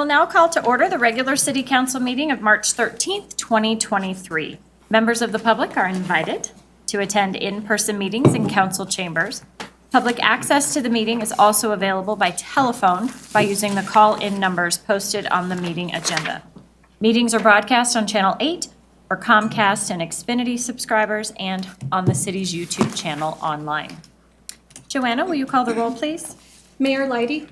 will now call to order the regular City Council meeting of March 13th, 2023. Members of the public are invited to attend in-person meetings in council chambers. Public access to the meeting is also available by telephone by using the call-in numbers posted on the meeting agenda. Meetings are broadcast on Channel 8 for Comcast and Xfinity subscribers and on the city's YouTube channel online. Joanna, will you call the roll, please? Mayor Leidy,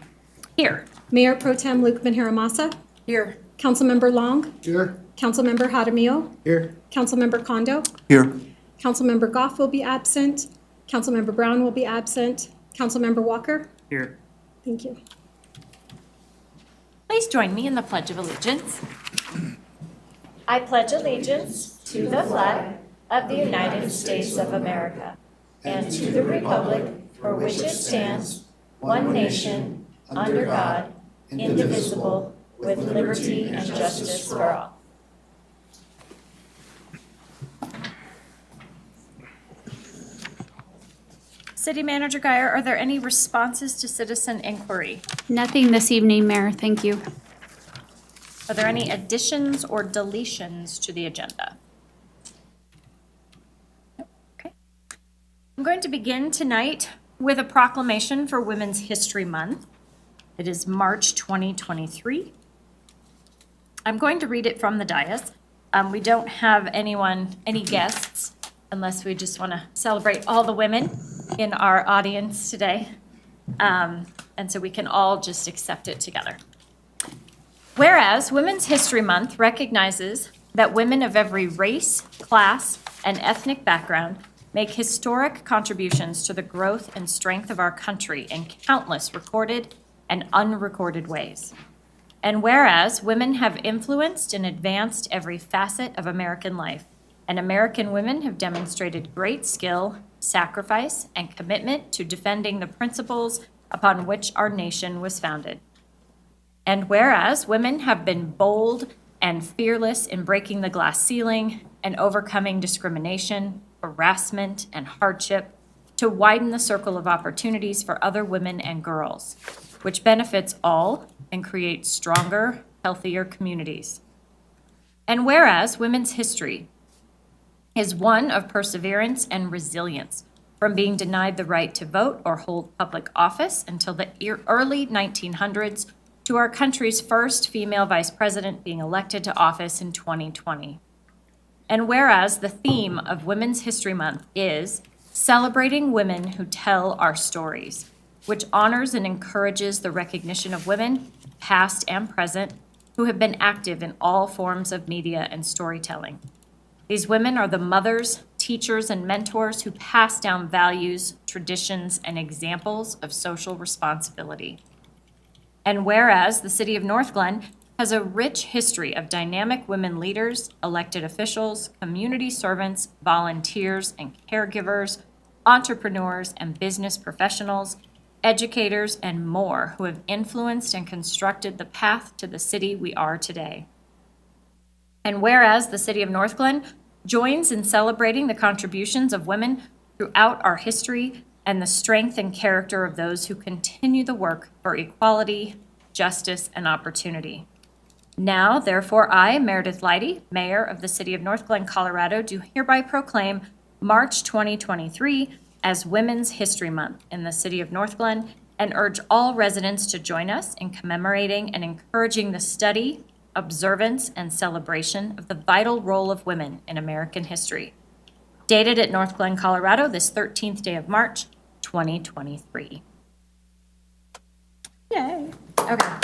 Here. Mayor Pro Tem Luke Manharamasa, Here. Councilmember Long, Here. Councilmember Jaramillo, Here. Councilmember Kondo, Here. Councilmember Goff will be absent, Councilmember Brown will be absent, Councilmember Walker. Here. Thank you. Please join me in the Pledge of Allegiance. I pledge allegiance to the flag of the United States of America and to the republic for which it stands, one nation, under God, indivisible, with liberty and justice for all. City Manager Guyer, are there any responses to citizen inquiry? Nothing this evening, Mayor. Thank you. Are there any additions or deletions to the agenda? Okay. I'm going to begin tonight with a proclamation for Women's History Month. It is March 2023. I'm going to read it from the dais. We don't have any guests, unless we just want to celebrate all the women in our audience today. And so we can all just accept it together. Whereas Women's History Month recognizes that women of every race, class, and ethnic background make historic contributions to the growth and strength of our country in countless recorded and unrecorded ways. And whereas women have influenced and advanced every facet of American life, and American women have demonstrated great skill, sacrifice, and commitment to defending the principles upon which our nation was founded. And whereas women have been bold and fearless in breaking the glass ceiling and overcoming discrimination, harassment, and hardship to widen the circle of opportunities for other women and girls, which benefits all and creates stronger, healthier communities. And whereas women's history is one of perseverance and resilience, from being denied the right to vote or hold public office until the early 1900s, to our country's first female vice president being elected to office in 2020. And whereas the theme of Women's History Month is celebrating women who tell our stories, which honors and encourages the recognition of women, past and present, who have been active in all forms of media and storytelling. These women are the mothers, teachers, and mentors who pass down values, traditions, and examples of social responsibility. And whereas the City of North Glen has a rich history of dynamic women leaders, elected officials, community servants, volunteers, and caregivers, entrepreneurs and business professionals, educators, and more who have influenced and constructed the path to the city we are today. And whereas the City of North Glen joins in celebrating the contributions of women throughout our history and the strength and character of those who continue the work for equality, justice, and opportunity. Now, therefore, I, Meredith Leidy, Mayor of the City of North Glen, Colorado, do hereby proclaim March 2023 as Women's History Month in the City of North Glen and urge all residents to join us in commemorating and encouraging the study, observance, and celebration of the vital role of women in American history. Dated at North Glen, Colorado, this 13th day of March, 2023. Yay. Okay.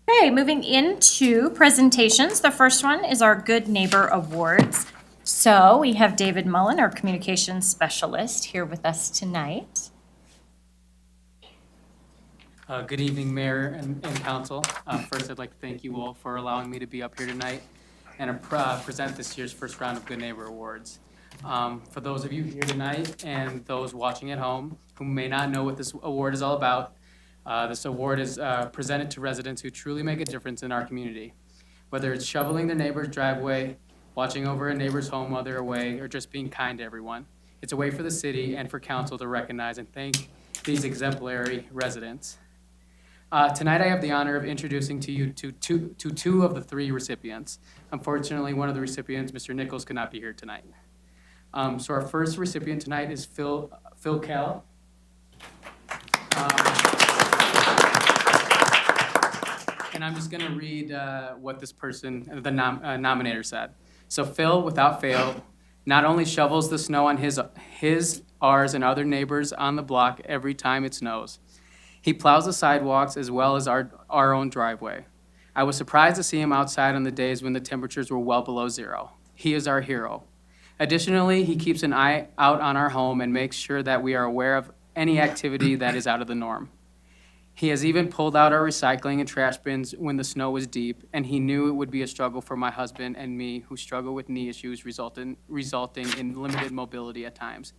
Okay, moving into presentations. The first one is our Good Neighbor Awards. So we have David Mullen, our communications specialist, here with us tonight. Good evening, Mayor and Council. First, I'd like to thank you all for allowing me to be up here tonight and present this year's first round of Good Neighbor Awards. For those of you here tonight and those watching at home who may not know what this award is all about, this award is presented to residents who truly make a difference in our community. Whether it's shoveling their neighbor's driveway, watching over a neighbor's home while they're away, or just being kind to everyone. It's a way for the city and for council to recognize and thank these exemplary residents. Tonight, I have the honor of introducing to you to two of the three recipients. Unfortunately, one of the recipients, Mr. Nichols, could not be here tonight. So our first recipient tonight is Phil Kell. And I'm just going to read what this person, the nominator, said. So Phil, without fail, not only shovels the snow on his, ours, and other neighbors on the block every time it snows. He plows the sidewalks as well as our own driveway. I was surprised to see him outside on the days when the temperatures were well below zero. He is our hero. Additionally, he keeps an eye out on our home and makes sure that we are aware of any activity that is out of the norm. He has even pulled out our recycling and trash bins when the snow was deep, and he knew it would be a struggle for my husband and me, who struggle with knee issues resulting in limited mobility at times.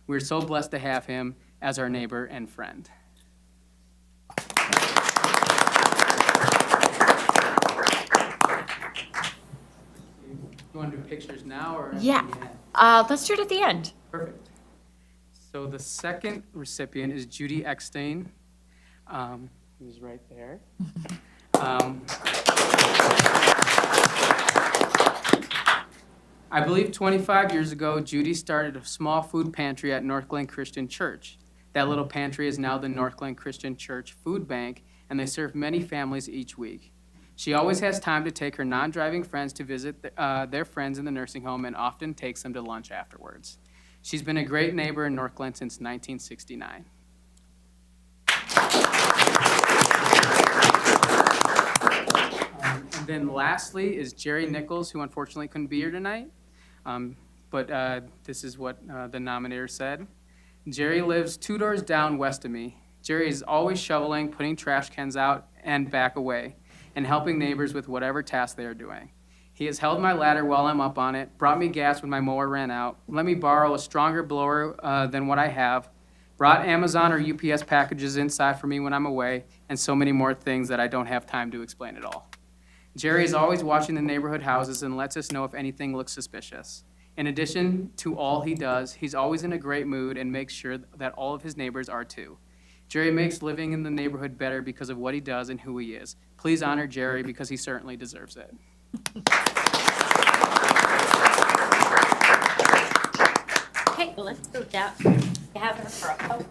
We are so blessed to have him as our neighbor and friend. You want to do pictures now or? Yeah. Let's do it at the end. Perfect. So the second recipient is Judy Eckstein, who's right there. I believe 25 years ago, Judy started a small food pantry at Northglenn Christian Church. That little pantry is now the Northglenn Christian Church Food Bank, and they serve many families each week. She always has time to take her non-driving friends to visit their friends in the nursing home and often takes them to lunch afterwards. She's been a great neighbor in Northglenn since 1969. And then lastly is Jerry Nichols, who unfortunately couldn't be here tonight. But this is what the nominator said. Jerry lives 2 doors down west of me. Jerry is always shoveling, putting trash cans out and back away, and helping neighbors with whatever task they are doing. He has held my ladder while I'm up on it, brought me gas when my mower ran out, let me borrow a stronger blower than what I have, brought Amazon or UPS packages inside for me when I'm away, and so many more things that I don't have time to explain at all. Jerry is always watching the neighborhood houses and lets us know if anything looks suspicious. In addition to all he does, he's always in a great mood and makes sure that all of his neighbors are too. Jerry makes living in the neighborhood better because of what he does and who he is. Please honor Jerry because he certainly deserves it. Okay, well, let's go down. Have her for a photo.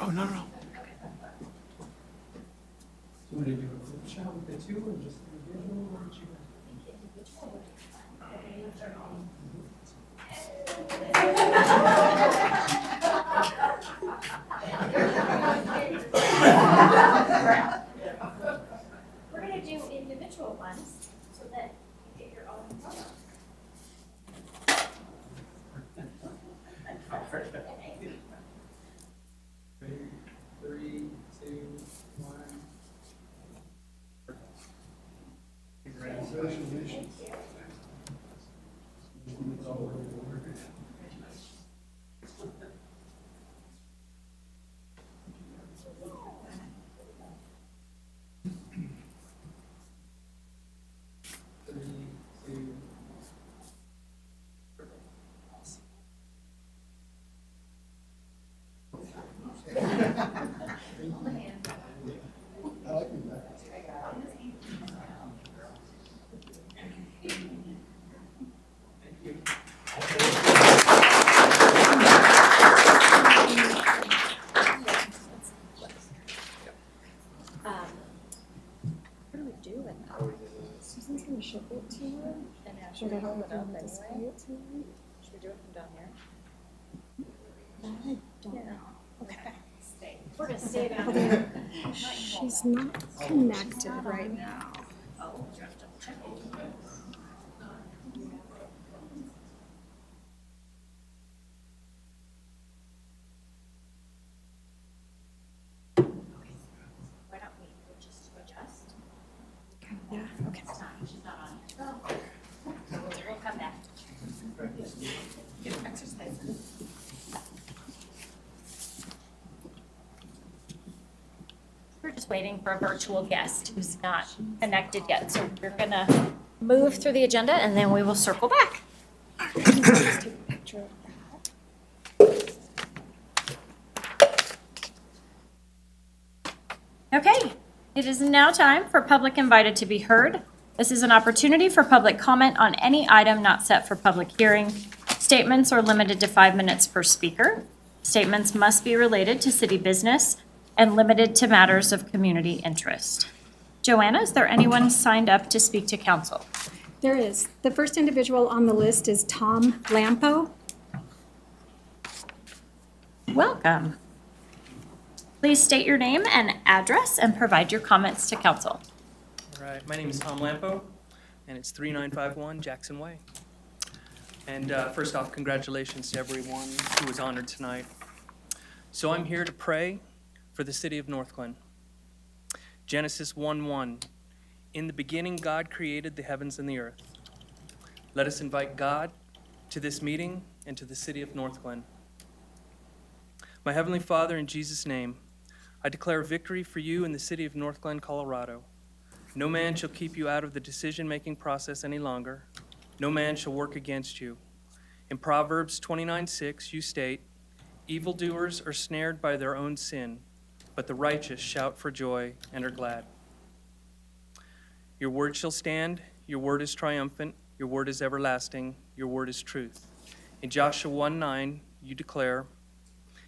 Oh, no. You want to do a group shot with the two or just individual? What would you We're gonna do individual ones so that you get your own photo. Ready? 3, 2, 1. Congratulations. I like you back. What do we do with that? Susan's gonna ship it to you. And now Should I have it up anyway? Should we do it from down here? I don't know. Okay. We're gonna stay down here. She's not connected right now. Oh, you have to check it. Why don't we just adjust? Yeah, okay. She's not on. We'll come back. Get exercise. We're just waiting for a virtual guest who's not connected yet. So we're gonna move through the agenda and then we will circle back. Okay, it is now time for public invited to be heard. This is an opportunity for public comment on any item not set for public hearing. Statements are limited to 5 minutes per speaker. Statements must be related to city business and limited to matters of community interest. Joanna, is there anyone signed up to speak to council? There is. The first individual on the list is Tom Lampo. Welcome. Please state your name and address and provide your comments to council. All right, my name is Tom Lampo, and it's 3951 Jackson Way. And first off, congratulations to everyone who was honored tonight. So I'm here to pray for the city of North Glen. Genesis 1:1, in the beginning God created the heavens and the earth. Let us invite God to this meeting and to the city of North Glen. My Heavenly Father, in Jesus' name, I declare victory for you in the city of North Glen, Colorado. No man shall keep you out of the decision-making process any longer. No man shall work against you. In Proverbs 29:6, you state, evildoers are snared by their own sin, but the righteous shout for joy and are glad. Your word shall stand. Your word is triumphant. Your word is everlasting. Your word is truth. In Joshua 1:9, you declare,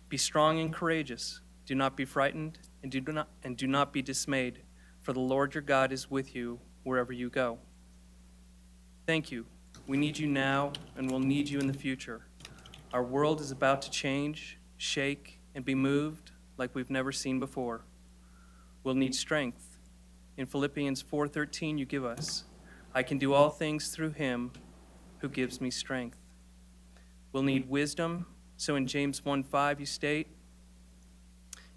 be strong and courageous. Do not be frightened, and do not be dismayed, for the Lord your God is with you wherever you go. Thank you. We need you now, and we'll need you in the future. Our world is about to change, shake, and be moved like we've never seen before. We'll need strength. In Philippians 4:13, you give us, I can do all things through him who gives me strength. We'll need wisdom. So in James 1:5, you state,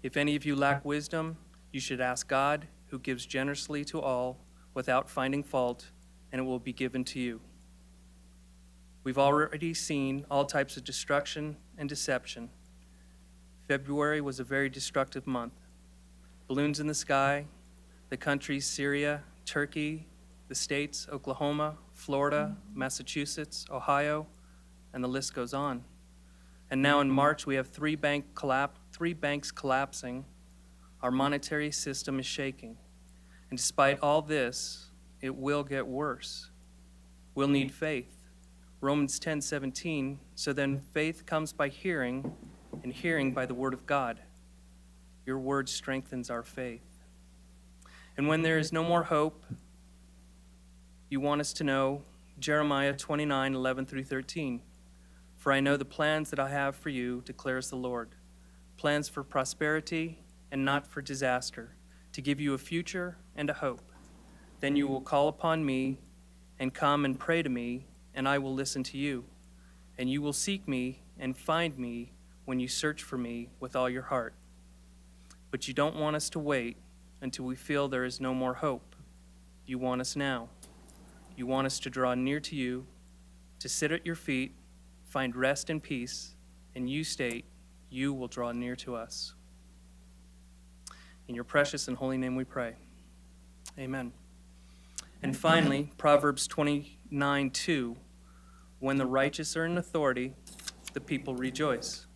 if any of you lack wisdom, you should ask God, who gives generously to all without finding fault, and it will be given to you. We've already seen all types of destruction and deception. February was a very destructive month. Balloons in the sky, the countries Syria, Turkey, the states Oklahoma, Florida, Massachusetts, Ohio, and the list goes on. And now in March, we have three banks collapsing. Our monetary system is shaking. And despite all this, it will get worse. We'll need faith. Romans 10:17, so then faith comes by hearing, and hearing by the word of God. Your word strengthens our faith. And when there is no more hope, you want us to know Jeremiah 29:11-13. For I know the plans that I have for you, declares the Lord, plans for prosperity and not for disaster, to give you a future and a hope. Then you will call upon me and come and pray to me, and I will listen to you. And you will seek me and find me when you search for me with all your heart. But you don't want us to wait until we feel there is no more hope. You want us now. You want us to draw near to you, to sit at your feet, find rest and peace, and you state you will draw near to us. In your precious and holy name we pray. Amen. And finally, Proverbs 29:2, when the righteous are in authority, the people rejoice.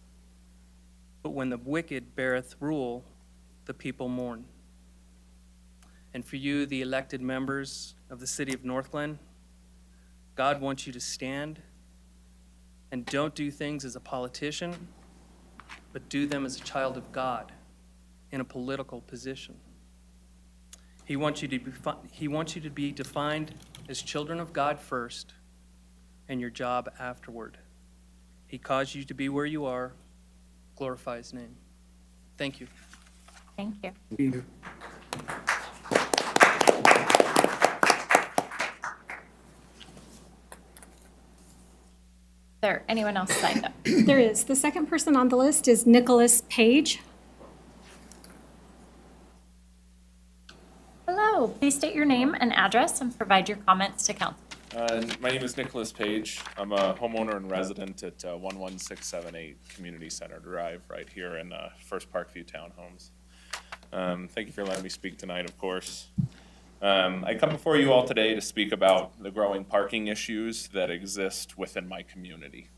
But when the wicked beareth rule, the people mourn. And for you, the elected members of the city of North Glen, God wants you to stand and don't do things as a politician, but do them as a child of God in a political position. He wants you to be defined as children of God first and your job afterward. He caused you to be where you are. Glorify his name. Thank you. Thank you. Is there anyone else signed up? There is. The second person on the list is Nicholas Page. Hello, please state your name and address and provide your comments to council. My name is Nicholas Page. I'm a homeowner and resident at 11678 Community Center Drive, right here in First Parkview Townhomes. Thank you for letting me speak tonight, of course. I come before you all today to speak about the growing parking issues that exist within my community.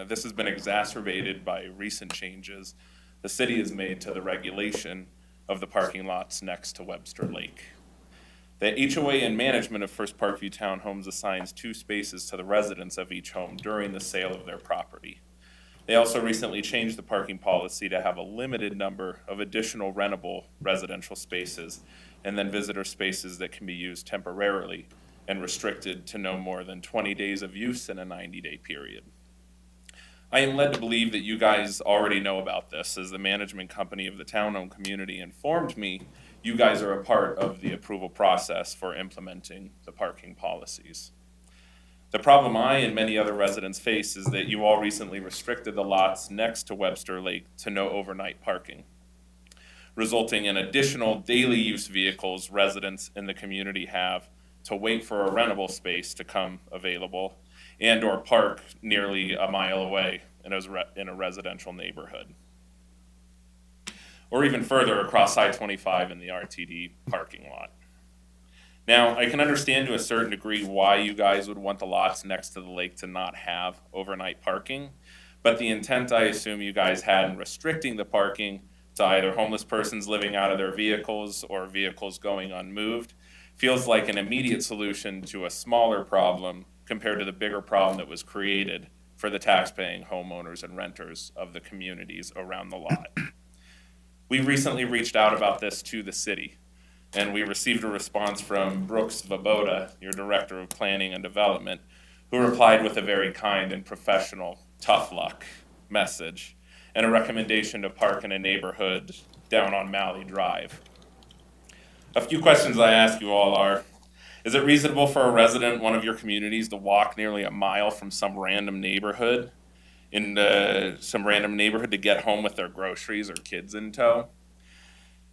This has been exacerbated by recent changes the city has made to the regulation of the parking lots next to Webster Lake. The HOA and management of First Parkview Townhomes assigns 2 spaces to the residents of each home during the sale of their property. They also recently changed the parking policy to have a limited number of additional rentable residential spaces and then visitor spaces that can be used temporarily and restricted to no more than 20 days of use in a 90-day period. I am led to believe that you guys already know about this, as the management company of the townhome community informed me you guys are a part of the approval process for implementing the parking policies. The problem I and many other residents face is that you all recently restricted the lots next to Webster Lake to no overnight parking, resulting in additional daily use vehicles residents in the community have to wait for a rentable space to come available and or park nearly a mile away in a residential neighborhood. Or even further across I-25 in the RTD parking lot. Now, I can understand to a certain degree why you guys would want the lots next to the lake to not have overnight parking, but the intent I assume you guys had in restricting the parking to either homeless persons living out of their vehicles or vehicles going unmoved feels like an immediate solution to a smaller problem compared to the bigger problem that was created for the taxpaying homeowners and renters of the communities around the lot. We recently reached out about this to the city, and we received a response from Brooks Svoboda, your Director of Planning and Development, who replied with a very kind and professional tough luck message and a recommendation to park in a neighborhood down on Malley Drive. A few questions I ask you all are, is it reasonable for a resident in one of your communities to walk nearly a mile from some random neighborhood to get home with their groceries or kids in tow?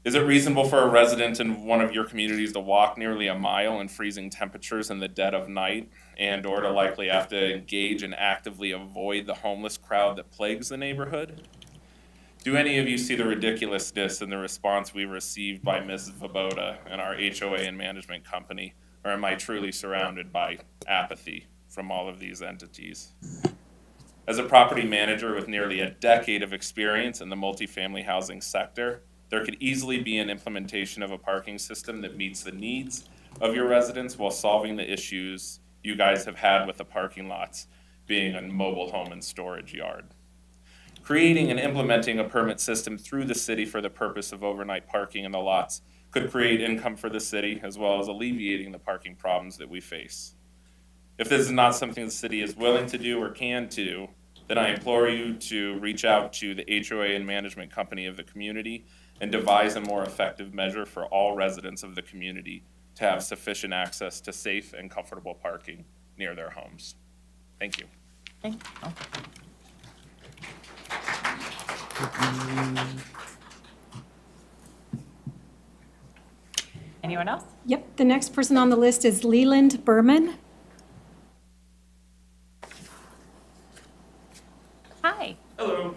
Is it reasonable for a resident in one of your communities to walk nearly a mile in freezing temperatures in the dead of night and or to likely have to engage and actively avoid the homeless crowd that plagues the neighborhood? Do any of you see the ridiculousness in the response we received by Ms. Svoboda and our HOA and management company, or am I truly surrounded by apathy from all of these entities? As a property manager with nearly a decade of experience in the multifamily housing sector, there could easily be an implementation of a parking system that meets the needs of your residents while solving the issues you guys have had with the parking lots being a mobile home and storage yard. Creating and implementing a permit system through the city for the purpose of overnight parking in the lots could create income for the city as well as alleviating the parking problems that we face. If this is not something the city is willing to do or can do, then I implore you to reach out to the HOA and management company of the community and devise a more effective measure for all residents of the community to have sufficient access to safe and comfortable parking near their homes. Thank you. Thank you. Anyone else? Yep, the next person on the list is Leland Berman. Hi. Hello.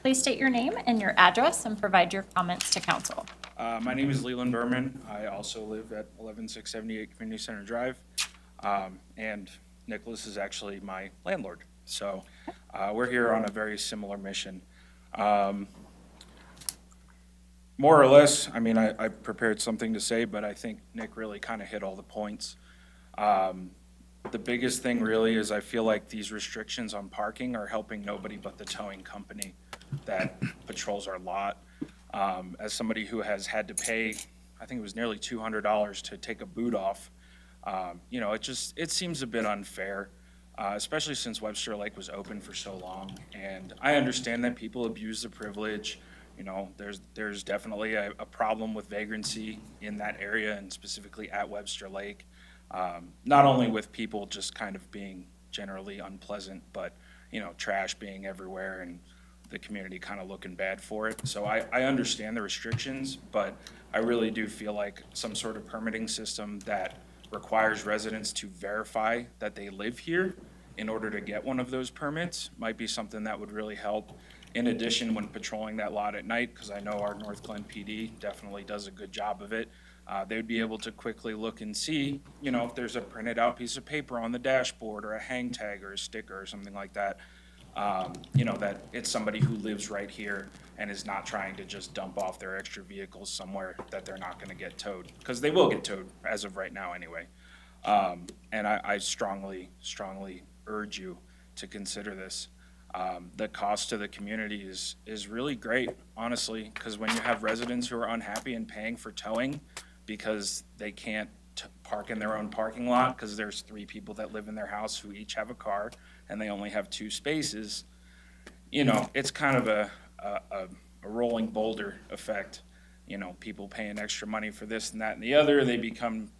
Please state your name and your address and provide your comments to council. My name is Leland Berman. I also live at 11678 Community Center Drive. And Nicholas is actually my landlord. So we're here on a very similar mission. More or less, I mean, I prepared something to say, but I think Nick really kind of hit all the points. The biggest thing really is I feel like these restrictions on parking are helping nobody but the towing company that patrols our lot. As somebody who has had to pay, I think it was nearly $200 to take a boot off, you know, it seems a bit unfair, especially since Webster Lake was open for so long. And I understand that people abuse the privilege. You know, there's definitely a problem with vagrancy in that area and specifically at Webster Lake. Not only with people just kind of being generally unpleasant, but, you know, trash being everywhere and the community kind of looking bad for it. So I understand the restrictions, but I really do feel like some sort of permitting system that requires residents to verify that they live here in order to get one of those permits might be something that would really help. In addition, when patrolling that lot at night, because I know our North Glen PD definitely does a good job of it, they would be able to quickly look and see, if there's a printed out piece of paper on the dashboard or a hang tag or a sticker or something like that, that it's somebody who lives right here and is not trying to just dump off their extra vehicles somewhere that they're not gonna get towed, because they will get towed as of right now anyway. And I strongly urge you to consider this. The cost to the community is really great, honestly, because when you have residents who are unhappy and paying for towing because they can't park in their own parking lot because there's 3 people that live in their house who each have a car and they only have 2 spaces, it's kind of a rolling boulder effect. People paying extra money for this and that and the other, they become,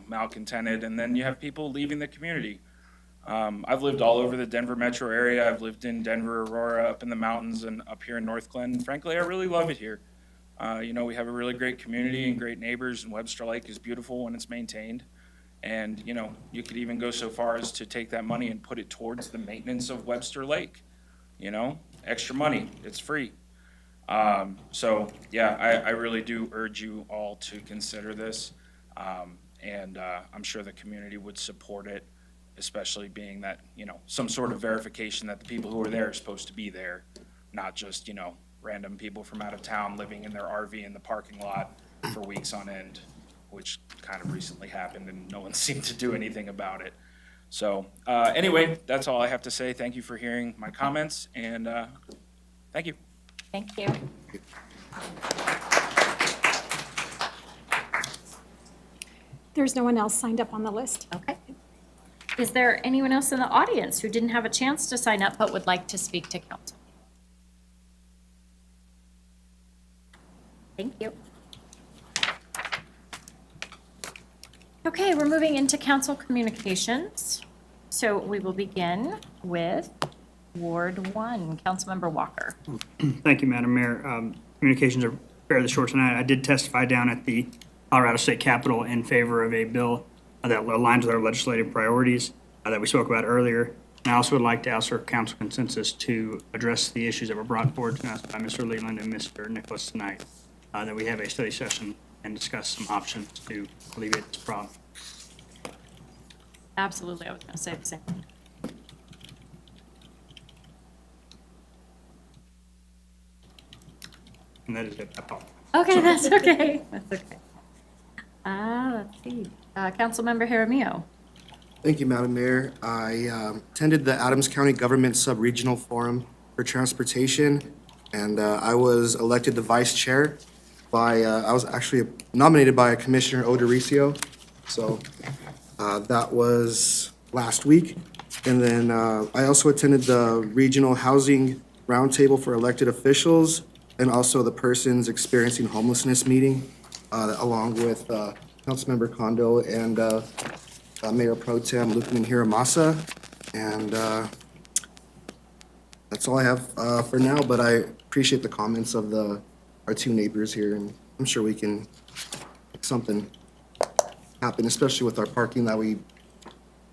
malcontented, and then you have people leaving the community. I've lived all over the Denver metro area. I've lived in Denver, Aurora, up in the mountains and up here in North Glen. Frankly, I really love it here. We have a really great community and great neighbors, and Webster Lake is beautiful when it's maintained. And, you could even go so far as to take that money and put it towards the maintenance of Webster Lake. Extra money, it's free. So, yeah, I really do urge you all to consider this. And I'm sure the community would support it, especially being that, some sort of verification that the people who are there are supposed to be there, not just, random people from out of town living in their RV in the parking lot for weeks on end, which kind of recently happened and no one seemed to do anything about it. So, anyway, that's all I have to say. Thank you for hearing my comments, and thank you. Thank you. There's no one else signed up on the list. Okay. Is there anyone else in the audience who didn't have a chance to sign up but would like to speak to council? Thank you. Okay, we're moving into council communications. So we will begin with Ward 1, Councilmember Walker. Thank you, Madam Mayor. Communications are fairly short tonight. I did testify down at the Colorado State Capitol in favor of a bill that aligns with our legislative priorities that we spoke about earlier. And I also would like to ask for council consensus to address the issues that were brought forward to us by Mr. Leland and Mr. Nicholas tonight, that we have a study session and discuss some options to alleviate this problem. Absolutely, I was going to say the same thing. And that is it. I apologize. Okay, that's okay. That's okay. Let's see. Councilmember Jaramillo. Thank you, Madam Mayor. I attended the Adams County Government Sub-Regional Forum for Transportation, and I was elected the vice chair by, I was actually nominated by Commissioner Odoricio. So that was last week. And then I also attended the Regional Housing Roundtable for Elected Officials and also the Persons Experiencing Homelessness meeting, along with Councilmember Kondo and Mayor Pro Tem Lukman Hiramasa. And that's all I have for now, but I appreciate the comments of our 2 neighbors here, and I'm sure we can make something happen, especially with our parking that we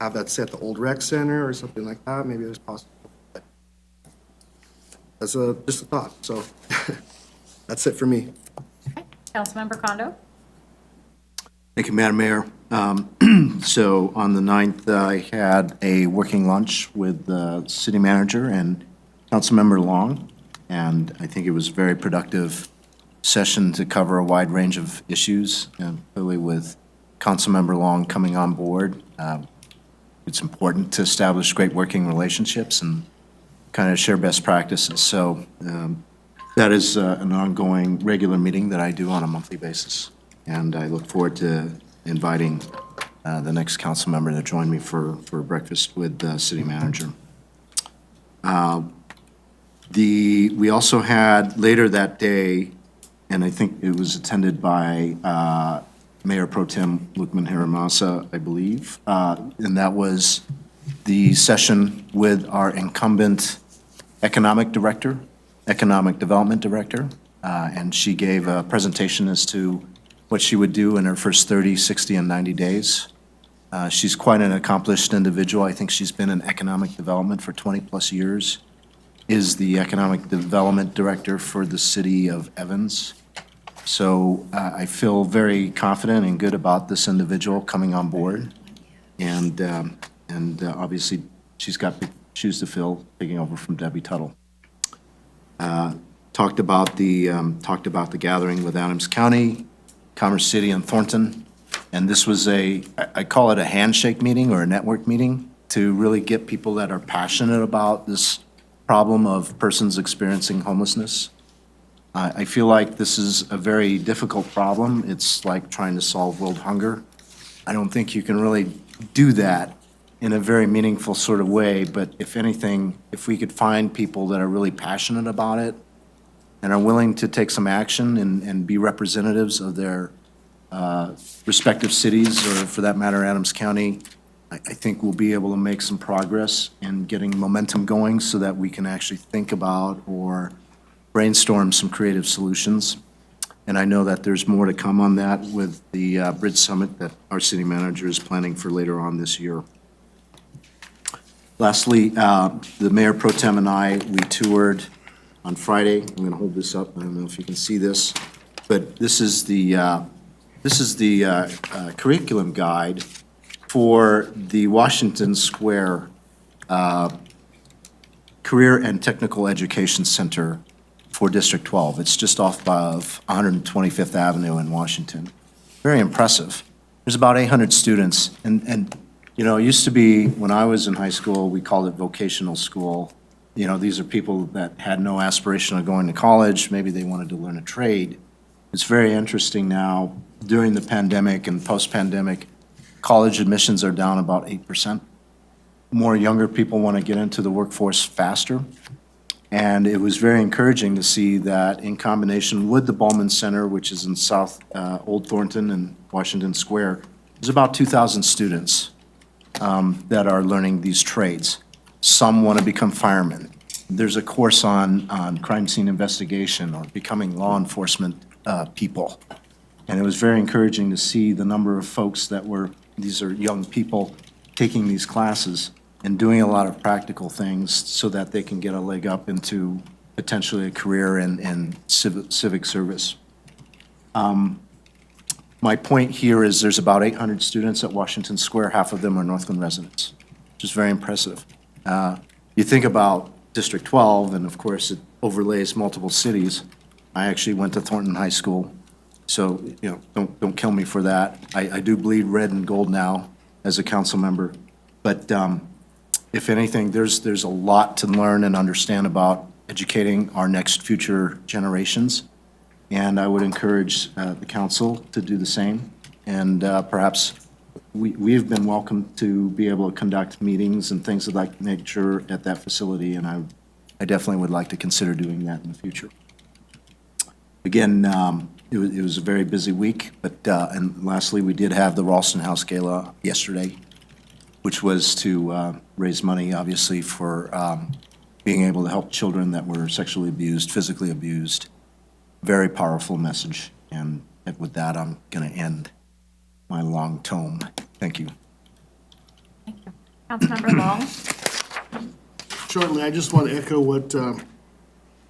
have that set the old rec center or something like that. Maybe it's possible. But that's just a thought. So that's it for me. Okay. Councilmember Kondo. Thank you, Madam Mayor. So on the 9th, I had a working lunch with the city manager and Councilmember Long, and I think it was a very productive session to cover a wide range of issues, and clearly with Councilmember Long coming on board, it's important to establish great working relationships and kind of share best practices. So that is an ongoing, regular meeting that I do on a monthly basis. And I look forward to inviting the next council member to join me for breakfast with the city manager. We also had later that day, and I think it was attended by Mayor Pro Tem Lukman Hiramasa, I believe, and that was the session with our incumbent economic development director, and she gave a presentation as to what she would do in her first 30, 60, and 90 days. She's quite an accomplished individual. I think she's been in economic development for 20-plus years. is the Economic Development Director for the city of Evans. So I feel very confident and good about this individual coming on board. And obviously, she's got big shoes to fill, taking over from Debbie Tuttle. Talked about the gathering with Adams County, Commerce City, and Thornton. And this was I call it a handshake meeting or a network meeting to really get people that are passionate about this problem of persons experiencing homelessness. I feel like this is a very difficult problem. It's like trying to solve world hunger. I don't think you can really do that in a very meaningful sort of way, but if anything, if we could find people that are really passionate about it and are willing to take some action and be representatives of their respective cities, or for that matter, Adams County, I think we'll be able to make some progress in getting momentum going so that we can actually think about or brainstorm some creative solutions. And I know that there's more to come on that with the Bridge Summit that our city manager is planning for later on this year. Lastly, the Mayor Pro Tem and I, we toured on Friday. I'm going to hold this up. I don't know if you can see this, but this is the curriculum guide for the Washington Square Career and Technical Education Center for District 12. It's just off of 125th Avenue in Washington. Very impressive. There's about 800 students, and you know, it used to be, when I was in high school, we called it vocational school. You know, these are people that had no aspiration of going to college. Maybe they wanted to learn a trade. It's very interesting now, during the pandemic and post-pandemic, college admissions are down about 8%. More younger people want to get into the workforce faster. And it was very encouraging to see that in combination with the Ballman Center, which is in South Old Thornton and Washington Square, there's about 2,000 students that are learning these trades. Some want to become firemen. There's a course on crime scene investigation or becoming law enforcement people. And it was very encouraging to see the number of folks these are young people taking these classes and doing a lot of practical things so that they can get a leg up into potentially a career in civic service. My point here is there's about 800 students at Washington Square. Half of them are Northland residents, which is very impressive. You think about District 12, and of course, it overlays multiple cities. I actually went to Thornton High School, so, you know, don't kill me for that. I do bleed red and gold now as a council member. But if anything, there's a lot to learn and understand about educating our next future generations. And I would encourage the council to do the same. And perhaps we've been welcome to be able to conduct meetings and things of that nature at that facility, and I definitely would like to consider doing that in the future. Again, it was a very busy week, but, and lastly, we did have the Ralston House Gala yesterday, which was to raise money, obviously, for being able to help children that were sexually abused, physically abused. Very powerful message, and with that, I'm going to end my long tome. Thank you. Councilmember Long? Shortly, I just want to echo what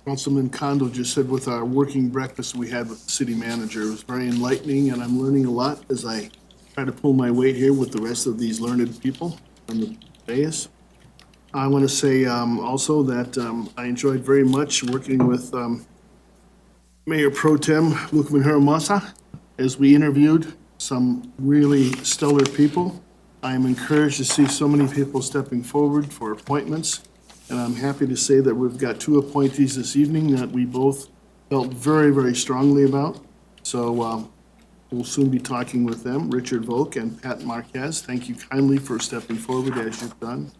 Councilman Kondo just said with our working breakfast we had with the city manager. It was very enlightening, and I'm learning a lot as I try to pull my weight here with the rest of these learned people on the dais. I want to say also that I enjoyed very much working with Mayor Pro Tem Lukman Hiramasa as we interviewed some really stellar people. I am encouraged to see so many people stepping forward for appointments, and I'm happy to say that we've got two appointees this evening that we both felt very, very strongly about. So we'll soon be talking with them, Richard Volk and Pat Marquez. Thank you kindly for stepping forward as you've done.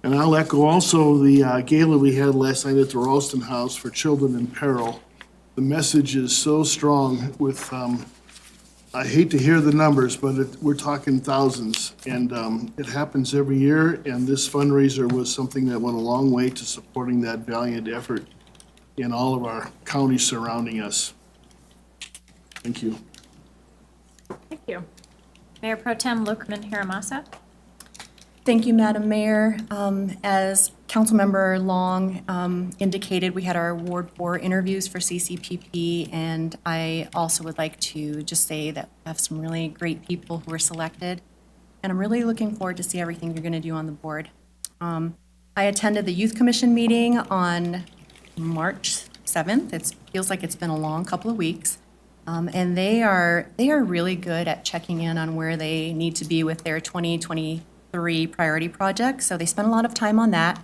And I'll echo also the gala we had last night at the Ralston House for Children in Peril. The message is so strong with, I hate to hear the numbers, but we're talking thousands. And it happens every year, and this fundraiser was something that went a long way to supporting that valiant effort in all of our counties surrounding us. Thank you. Thank you. Mayor Pro Tem Lukman Hiramasa? Thank you, Madam Mayor. As Councilmember Long indicated, we had our Ward 4 interviews for CCPP, and I also would like to just say that we have some really great people who were selected, and I'm really looking forward to see everything you're going to do on the board. I attended the Youth Commission meeting on March 7th. It feels like it's been a long couple of weeks. And they are really good at checking in on where they need to be with their 2023 priority projects. So they spend a lot of time on that.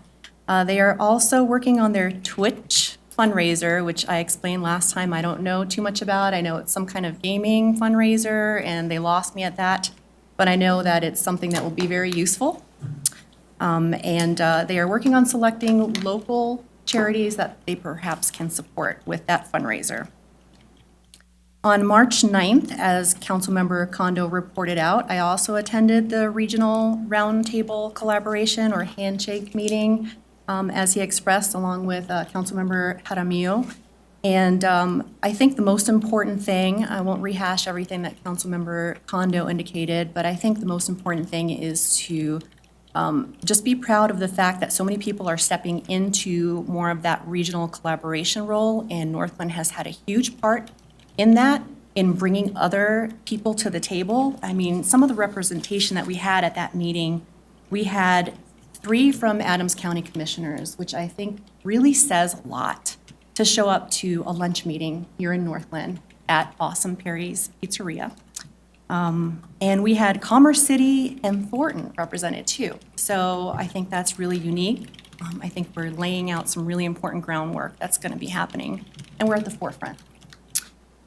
They are also working on their Twitch fundraiser, which I explained last time I don't know too much about. I know it's some kind of gaming fundraiser, and they lost me at that. But I know that it's something that will be very useful. And they are working on selecting local charities that they perhaps can support with that fundraiser. On March 9th, as Councilmember Kondo reported out, I also attended the Regional Roundtable Collaboration or Handshake meeting, as he expressed, along with Councilmember Jaramillo. And I think the most important thing, I won't rehash everything that Councilmember Kondo indicated, but I think the most important thing is to just be proud of the fact that so many people are stepping into more of that regional collaboration role, and Northland has had a huge part in that, in bringing other people to the table. I mean, some of the representation that we had at that meeting, we had 3 from Adams County Commissioners, which I think really says a lot to show up to a lunch meeting here in Northland at Awesome Perry's Pizzeria. And we had Commerce City and Thornton represented too. So I think that's really unique. I think we're laying out some really important groundwork that's going to be happening, and we're at the forefront.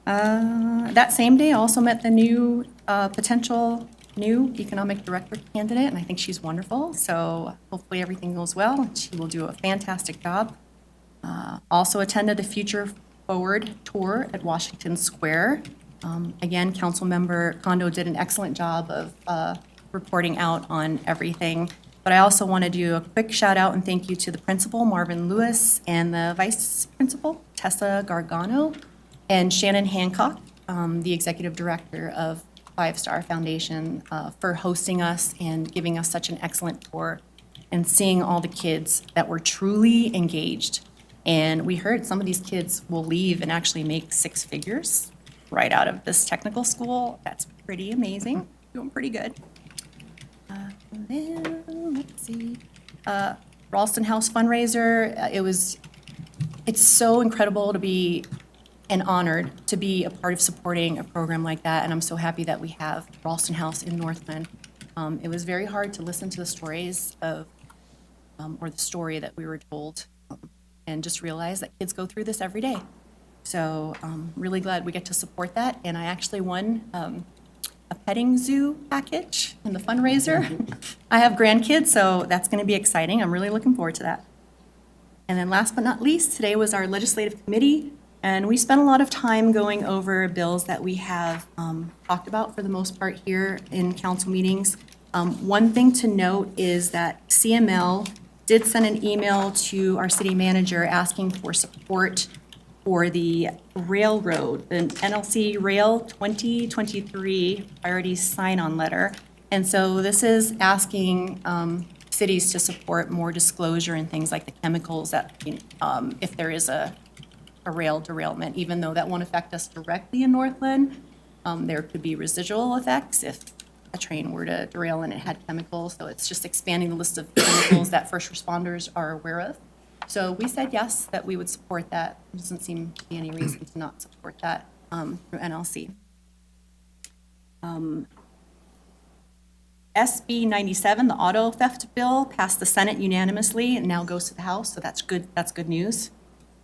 That same day, I also met the new potential new economic director candidate, and I think she's wonderful. So hopefully everything goes well, and she will do a fantastic job. Also attended the Future Forward tour at Washington Square. Again, Councilmember Kondo did an excellent job of reporting out on everything. But I also want to do a quick shout out and thank you to the principal, Marvin Lewis, and the vice principal, Tessa Gargano, and Shannon Hancock, the executive director of Five Star Foundation, for hosting us and giving us such an excellent tour and seeing all the kids that were truly engaged. And we heard some of these kids will leave and actually make 6 figures right out of this technical school. That's pretty amazing, doing pretty good. And then, let's see, Ralston House fundraiser, it's so incredible to be and honored to be a part of supporting a program like that, and I'm so happy that we have Ralston House in Northland. It was very hard to listen to the stories of, or the story that we were told, and just realize that kids go through this every day. So I'm really glad we get to support that, and I actually won a petting zoo package in the fundraiser. I have grandkids, so that's going to be exciting. I'm really looking forward to that. And then last but not least, today was our legislative committee, and we spent a lot of time going over bills that we have talked about for the most part here in council meetings. One thing to note is that CML did send an email to our city manager asking for support for the railroad, the NLC Rail 2023 priority sign-on letter. And so this is asking cities to support more disclosure and things like the chemicals that, if there is a rail derailment, even though that won't affect us directly in Northland, there could be residual effects if a train were to derail and it had chemicals. So it's just expanding the list of chemicals that first responders are aware of. So we said yes, that we would support that. There doesn't seem to be any reason to not support that through NLC. SB 97, the auto theft bill, passed the Senate unanimously and now goes to the House, so that's good. That's good news.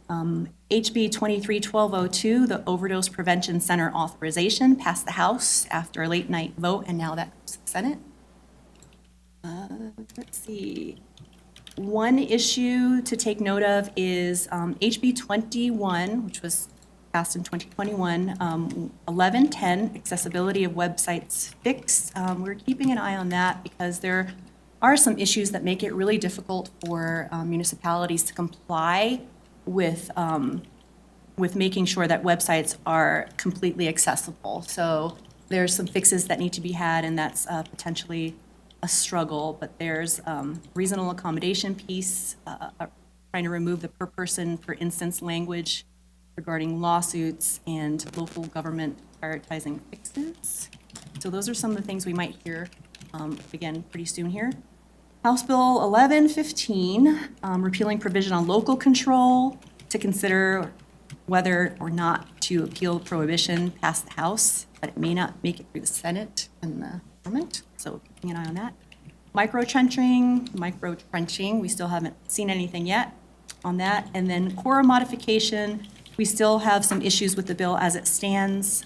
HB 23-1202, the Overdose Prevention Center authorization, passed the House after a late night vote, and now that goes to the Senate. Let's see. One issue to take note of is HB 21, which was passed in 2021, 1110, accessibility of websites fixed. We're keeping an eye on that because there are some issues that make it really difficult for municipalities to comply with making sure that websites are completely accessible. So there's some fixes that need to be had, and that's potentially a struggle, but there's reasonable accommodation piece, trying to remove the per person, per instance language regarding lawsuits and local government prioritizing fixes. So those are some of the things we might hear, again, pretty soon here. House Bill 1115, repealing provision on local control to consider whether or not to appeal prohibition past the House, but it may not make it through the Senate and the government, so keeping an eye on that. Micro trenching, we still haven't seen anything yet on that. And then quorum modification, we still have some issues with the bill as it stands.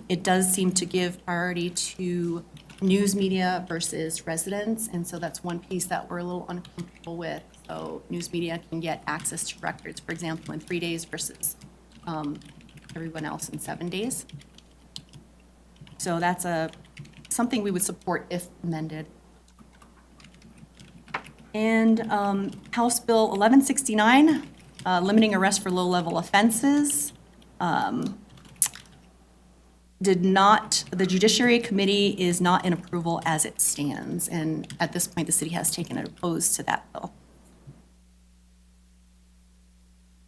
It does seem to give priority to news media versus residents, and so that's one piece that we're a little uncomfortable with. So news media can get access to records, for example, in 3 days versus everyone else in 7 days. So that's something we would support if amended. And House Bill 1169, limiting arrest for low-level offenses. The Judiciary Committee is not in approval as it stands, and at this point, the city has taken an oppose to that bill.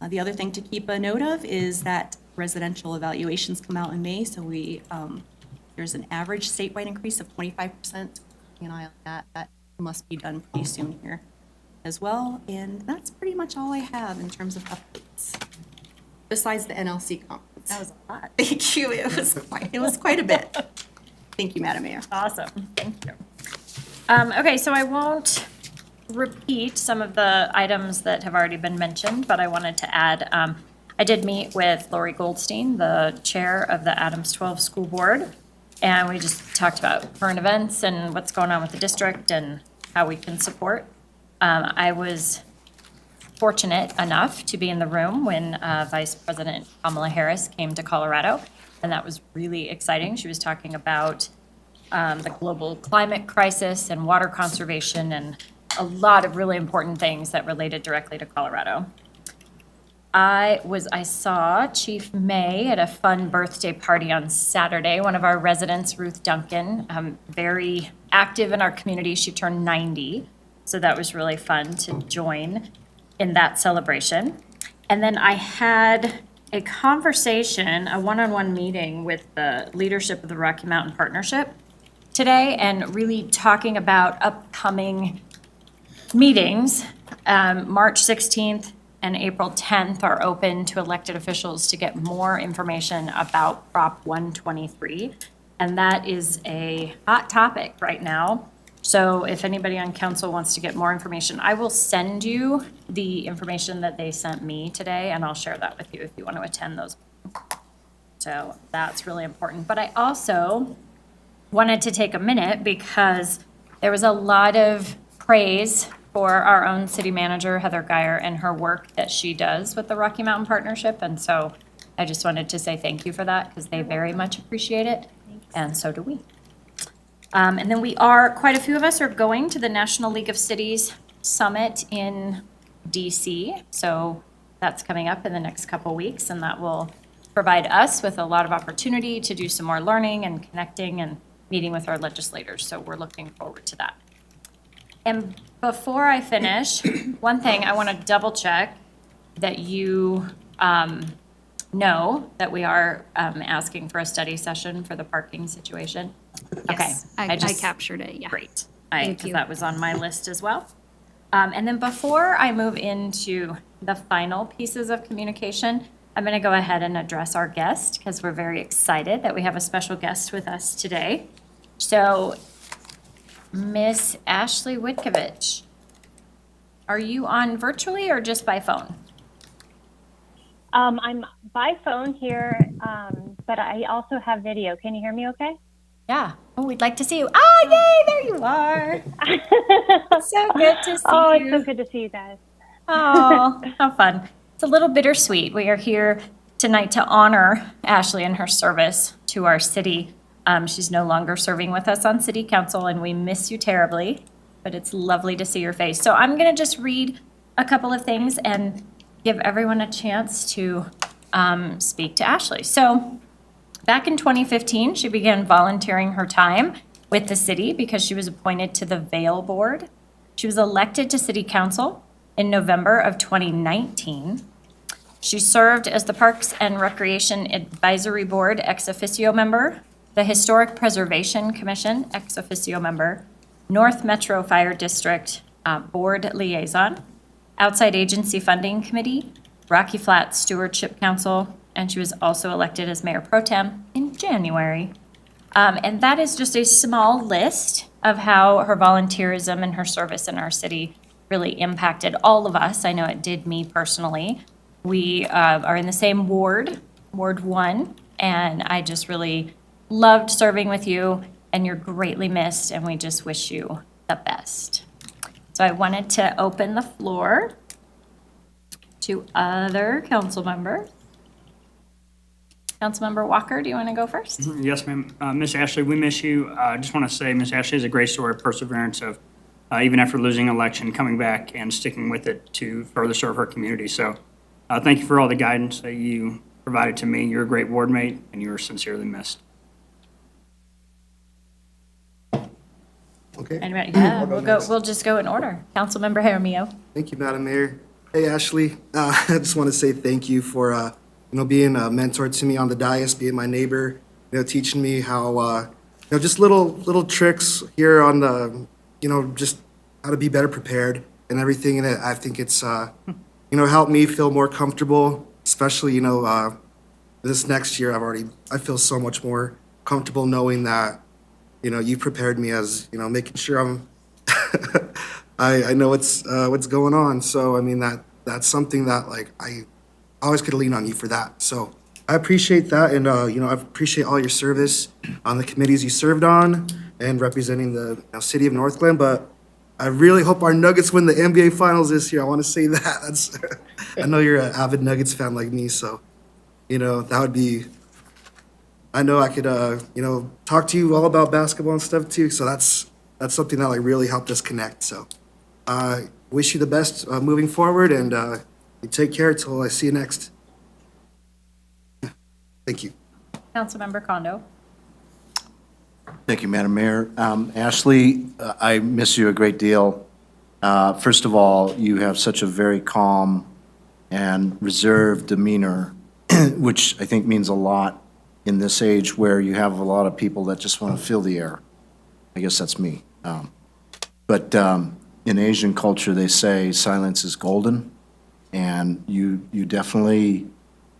The other thing to keep a note of is that residential evaluations come out in May, so there's an average statewide increase of 25%. Keeping an eye on that. That must be done pretty soon here as well. And that's pretty much all I have in terms of updates, besides the NLC conference. That was a lot. Thank you. It was quite a bit. Thank you, Madam Mayor. Awesome, thank you. Okay, so I won't repeat some of the items that have already been mentioned, but I wanted to add, I did meet with Lori Goldstein, the chair of the Adams 12 School Board, and we just talked about current events and what's going on with the district and how we can support. I was fortunate enough to be in the room when Vice President Kamala Harris came to Colorado, and that was really exciting. She was talking about the global climate crisis and water conservation and a lot of really important things that related directly to Colorado. I saw Chief May at a fun birthday party on Saturday. One of our residents, Ruth Duncan, very active in our community. She turned 90, so that was really fun to join in that celebration. And then I had a conversation, a one-on-one meeting with the leadership of the Rocky Mountain Partnership today, and really talking about upcoming meetings. March 16th and April 10th are open to elected officials to get more information about Prop 123. And that is a hot topic right now. So if anybody on council wants to get more information, I will send you the information that they sent me today, and I'll share that with you if you want to attend those. So that's really important. But I also wanted to take a minute because there was a lot of praise for our own city manager, Heather Geyer, and her work that she does with the Rocky Mountain Partnership. And so I just wanted to say thank you for that because they very much appreciate it, and so do we. And then quite a few of us are going to the National League of Cities Summit in DC. So that's coming up in the next couple weeks, and that will provide us with a lot of opportunity to do some more learning and connecting and meeting with our legislators. So we're looking forward to that. And before I finish, one thing I want to double check that you know that we are asking for a study session for the parking situation. Okay. Yes, I captured it, yeah. Great. Thank Because you. that was on my list as well. And then before I move into the final pieces of communication, I'm going to go ahead and address our guest because we're very excited that we have a special guest with us today. So Miss Ashley Witkovich, are you on virtually or just by phone? I'm by phone here, but I also have video. Can you hear me okay? Yeah. Oh, we'd like to see you. Oh, yay, there you are. So good to see Oh, you. it's so good to see you guys. Oh, how fun. It's a little bittersweet. We are here tonight to honor Ashley and her service to our city. She's no longer serving with us on city council, and we miss you terribly, but it's lovely to see your face. So I'm going to just read a couple of things and give everyone a chance to speak to Ashley. So back in 2015, she began volunteering her time with the city because she was appointed to the Vale Board. She was elected to City Council in November of 2019. She served as the Parks and Recreation Advisory Board ex officio member, the Historic Preservation Commission ex officio member, North Metro Fire District Board Liaison, Outside Agency Funding Committee, Rocky Flats Stewardship Council, and she was also elected as Mayor Pro Tem in January. And that is just a small list of how her volunteerism and her service in our city really impacted all of us. I know it did me personally. We are in the same ward, Ward 1, and I just really loved serving with you, and you're greatly missed, and we just wish you the best. So I wanted to open the floor to other council members. Councilmember Walker, do you want to go first? Yes, ma'am. Miss Ashley, we miss you. I just want to say Miss Ashley is a great story of perseverance of, even after losing an election, coming back and sticking with it to further serve her community. So thank you for all the guidance that you provided to me. You're a great ward mate, and you are sincerely missed. Okay. Anybody? Yeah, we'll just go in order. Councilmember Jaramillo. Thank you, Madam Mayor. Hey, Ashley, I just want to say thank you for, being a mentor to me on the dais, being my neighbor, teaching me how, just little tricks here on the, just how to be better prepared and everything. And I think it's, helped me feel more comfortable, especially, this next year. I feel so much more comfortable knowing that, you prepared me as, making sure I'm, I know what's going on. So, I mean, that's something that, I always could lean on you for that. So I appreciate that. And, I appreciate all your service on the committees you served on and representing the city of Northglenn. But I really hope our Nuggets win the NBA Finals this year. I want to say that. That's, I know you're an avid Nuggets fan like me. So, that would be, I know I could, talk to you all about basketball and stuff too. So that's something that really helped us connect. So I wish you the best moving forward, and you take care till I see you next. Thank you. Councilmember Kondo. Thank you, Madam Mayor. Ashley, I miss you a great deal. First of all, you have such a very calm and reserved demeanor, which I think means a lot in this age where you have a lot of people that just want to fill the air. I guess that's me. But in Asian culture, they say silence is golden, and you definitely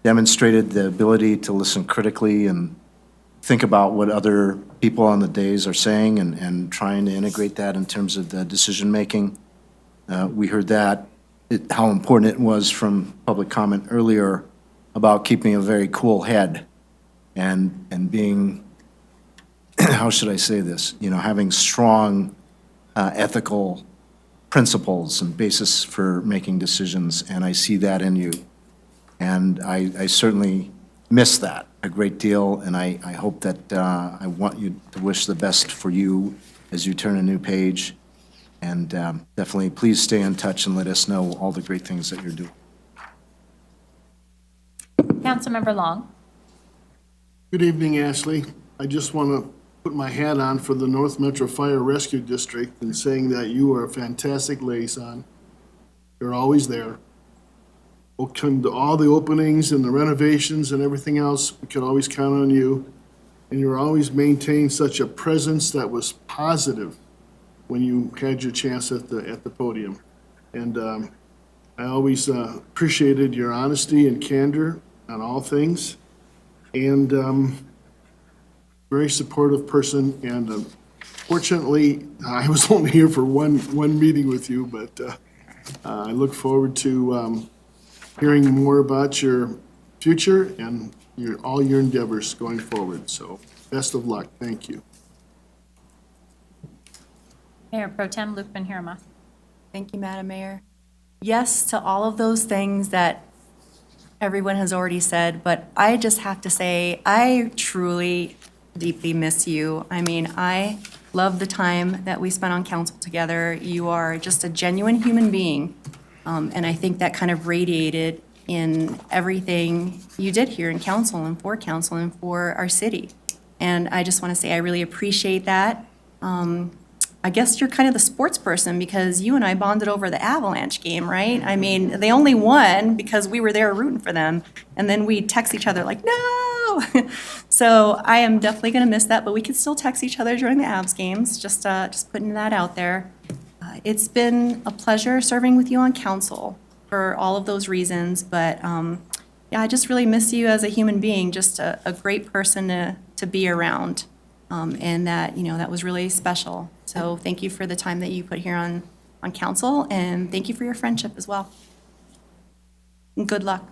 demonstrated the ability to listen critically and think about what other people on the dais are saying and trying to integrate that in terms of the decision-making. We heard that, how important it was from public comment earlier about keeping a very cool head and being, how should I say this, having strong ethical principles and basis for making decisions, and I see that in you. And I certainly miss that a great deal, and I hope that, I want you to wish the best for you as you turn a new page. And definitely, please stay in touch and let us know all the great things that you're doing. Councilmember Long. Good evening, Ashley. I just want to put my hat on for the North Metro Fire Rescue District and saying that you are a fantastic liaison. You're always there. To all the openings and the renovations and everything else, we could always count on you. And you always maintained such a presence that was positive when you had your chance at the podium. And I always appreciated your honesty and candor on all things. And very supportive person. And fortunately, I was only here for one meeting with you, but I look forward to hearing more about your future and all your endeavors going forward. So best of luck. Thank you. Mayor Pro Tem Luke Ben-Hiramoth. Thank you, Madam Mayor. Yes to all of those things that everyone has already said, but I just have to say, I truly deeply miss you. I mean, I love the time that we spent on council together. You are just a genuine human being. And I think that kind of radiated in everything you did here in council and for our city. And I just want to say I really appreciate that. I guess you're kind of the sports person because you and I bonded over the Avalanche game, right? I mean, they only won because we were there rooting for them. And then we text each other like, no. So I am definitely going to miss that, but we can still text each other during the Avs games, just putting that out there. It's been a pleasure serving with you on council for all of those reasons, but yeah, I just really miss you as a human being, just a great person to be around. And that, that was really special. So thank you for the time that you put here on council, and thank you for your friendship as well. And good luck.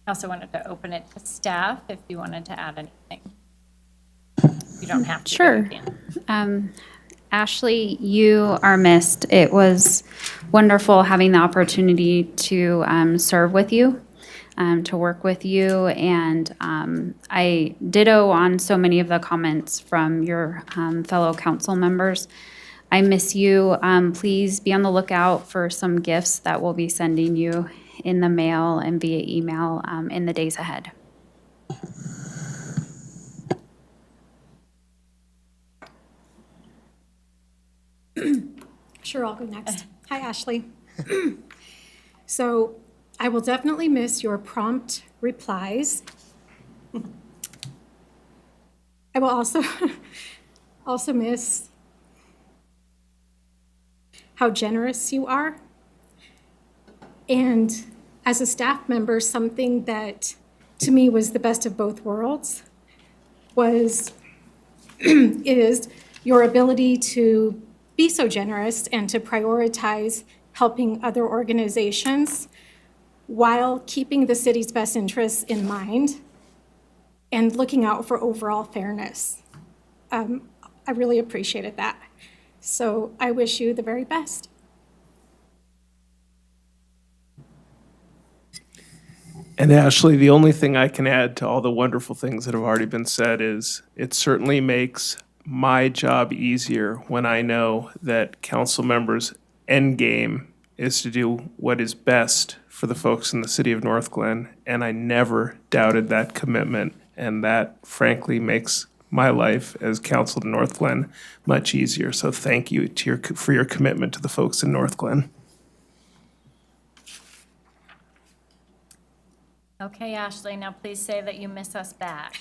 I also wanted to open it to staff if you wanted to add anything. You don't have to. Sure. but you can. Ashley, you are missed. It was wonderful having the opportunity to serve with you, to work with you, and I ditto on so many of the comments from your fellow council members. I miss you. Please be on the lookout for some gifts that we'll be sending you in the mail and via email in the days ahead. Sure, I'll go next. Hi, Ashley. So I will definitely miss your prompt replies. I will also miss how generous you are. And as a staff member, something that to me was the best of both worlds is your ability to be so generous and to prioritize helping other organizations while keeping the city's best interests in mind and looking out for overall fairness. I really appreciated that. So I wish you the very best. And Ashley, the only thing I can add to all the wonderful things that have already been said is it certainly makes my job easier when I know that council members' end game is to do what is best for the folks in the city of North Glen, and I never doubted that commitment, and that frankly makes my life as council to North Glen much easier. So thank you for your commitment to the folks in North Glen. Okay, Ashley, now please say that you miss us back.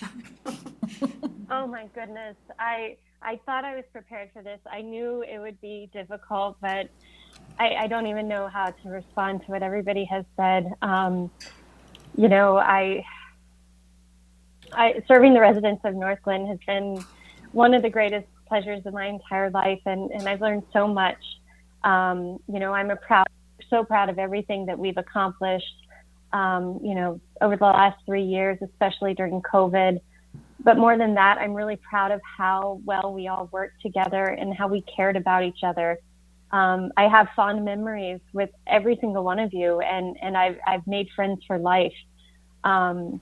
Oh my goodness. I thought I was prepared for this. I knew it would be difficult, but I don't even know how to respond to what everybody has said. Serving the residents of North Glen has been one of the greatest pleasures of my entire life, and I've learned so much. I'm so proud of everything that we've accomplished, over the last 3 years, especially during COVID. But more than that, I'm really proud of how well we all worked together and how we cared about each other. I have fond memories with every single one of you, and I've made friends for life. I'm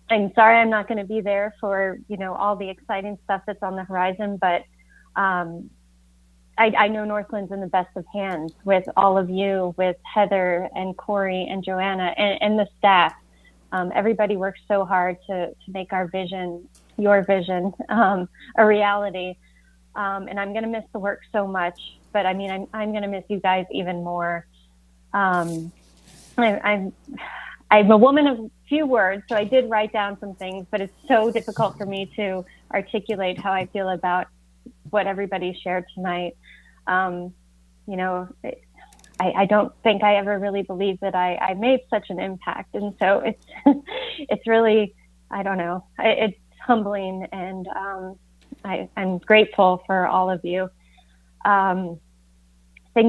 sorry I'm not going to be there for, all the exciting stuff that's on the horizon, but I know North Glen's in the best of hands with all of you, with Heather and Corey and Joanna and the staff. Everybody works so hard to make our vision, your vision, a reality. And I'm going to miss the work so much, but I'm going to miss you guys even more. I'm a woman of few words, so I did write down some things, but it's so difficult for me to articulate how I feel about what everybody shared tonight. I don't think I ever really believed that I made such an impact. And so it's really, I don't know, it's humbling, and I'm grateful for all of you. Thank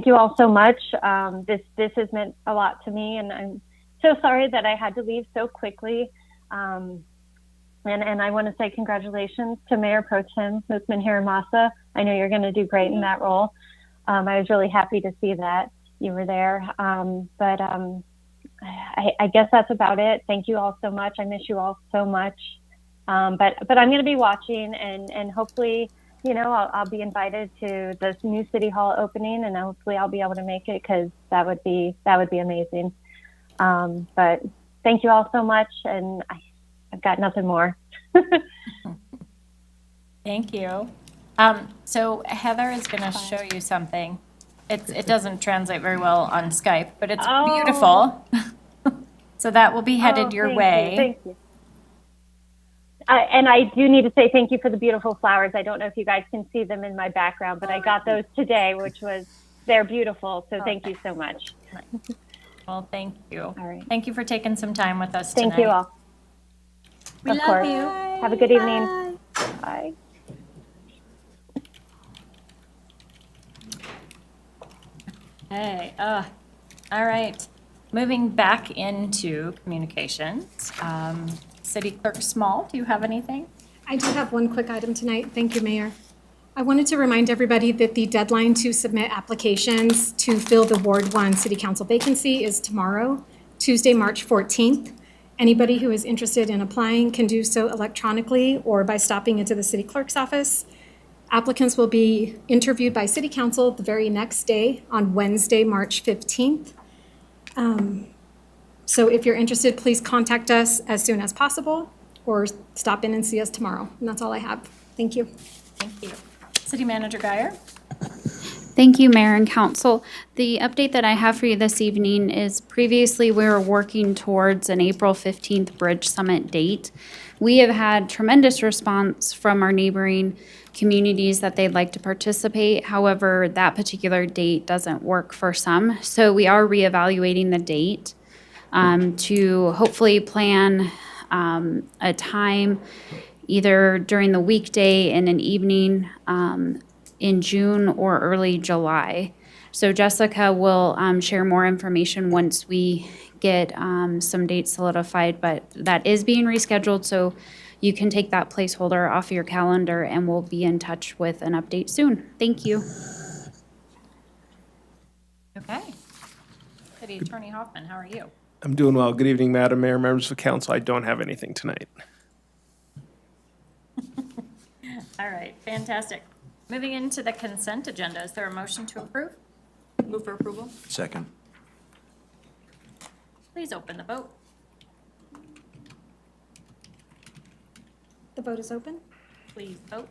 you all so much. This has meant a lot to me, and I'm so sorry that I had to leave so quickly. And I want to say congratulations to Mayor Pro Tem Mukman Hiramasa. I know you're going to do great in that role. I was really happy to see that you were there. But I guess that's about it. Thank you all so much. I miss you all so much. But I'm going to be watching, and hopefully, I'll be invited to the new City Hall opening, and hopefully I'll be able to make it, because that would be amazing. But thank you all so much, and I've got nothing more. Thank you. So Heather is going to show you something. It doesn't translate very well on Skype, but it's Oh. beautiful. So that will be headed your way. Thank you. And I do need to say thank you for the beautiful flowers. I don't know if you guys can see them in my background, but I got those today, they're beautiful. So thank you so much. Well, thank you. All right. Thank you for taking some time with us tonight. Thank you all. We Of love course. you. Have a good evening. Bye. Hey, all right. Moving back into communications. City Clerk Small, do you have anything? I do have one quick item tonight. Thank you, Mayor. I wanted to remind everybody that the deadline to submit applications to fill the Ward 1 City Council vacancy is tomorrow, Tuesday, March 14th. Anybody who is interested in applying can do so electronically or by stopping into the city clerk's office. Applicants will be interviewed by City Council the very next day on Wednesday, March 15th. So if you're interested, please contact us as soon as possible or stop in and see us tomorrow. And that's all I have. Thank you. Thank you. City Manager Guyer? Thank you, Mayor and Council. The update that I have for you this evening is previously we were working towards an April 15th Bridge Summit date. We have had tremendous response from our neighboring communities that they'd like to participate. However, that particular date doesn't work for some. So we are reevaluating the date to hopefully plan a time either during the weekday and an evening in June or early July. So Jessica will share more information once we get some dates solidified, but that is being rescheduled, so you can take that placeholder off your calendar and we'll be in touch with an update soon. Thank you. Okay. City Attorney Hoffman, how are you? I'm doing well. Good evening, Madam Mayor, members of council. I don't have anything tonight. All right, fantastic. Moving into the consent agenda, is there a motion to approve? Move for approval. Second. Please open the vote. The vote is open. Please vote.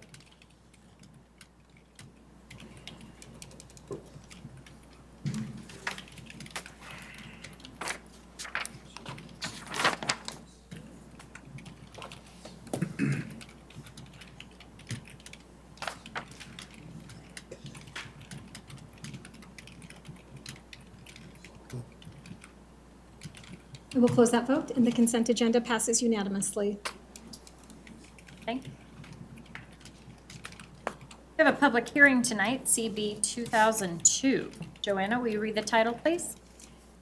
We will close that vote, and the consent agenda passes unanimously. Thank you. We have a public hearing tonight, CB 2002. Joanna, will you read the title, please?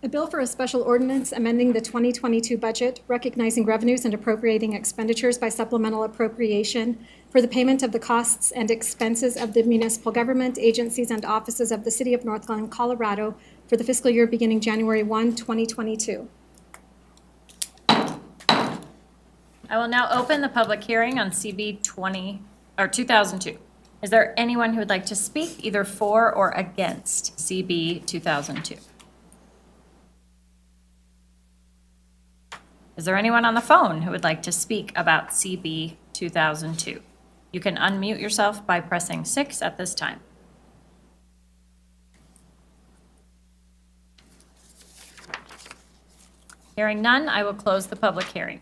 A bill for a special ordinance amending the 2022 budget, recognizing revenues and appropriating expenditures by supplemental appropriation for the payment of the costs and expenses of the municipal government, agencies, and offices of the City of North Glen, Colorado for the fiscal year beginning January 1, 2022. I will now open the public hearing on CB 2002. Is there anyone who would like to speak either for or against CB 2002? Is there anyone on the phone who would like to speak about CB 2002? You can unmute yourself by pressing 6 at this time. Hearing none, I will close the public hearing.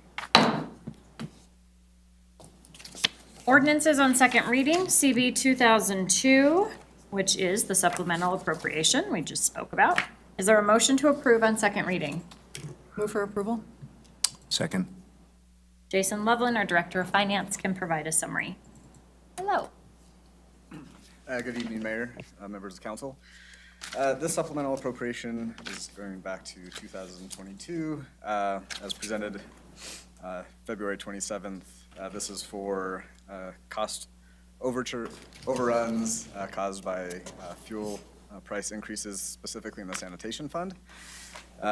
Ordinances on second reading, CB 2002, which is the supplemental appropriation we just spoke about. Is there a motion to approve on second reading? Move for approval. Second. Jason Loveland, our Director of Finance, can provide a summary. Hello. Good evening, Mayor, members of council. This supplemental appropriation is going back to 2022, as presented February 27th. This is for cost overruns caused by fuel price increases, specifically in the sanitation fund.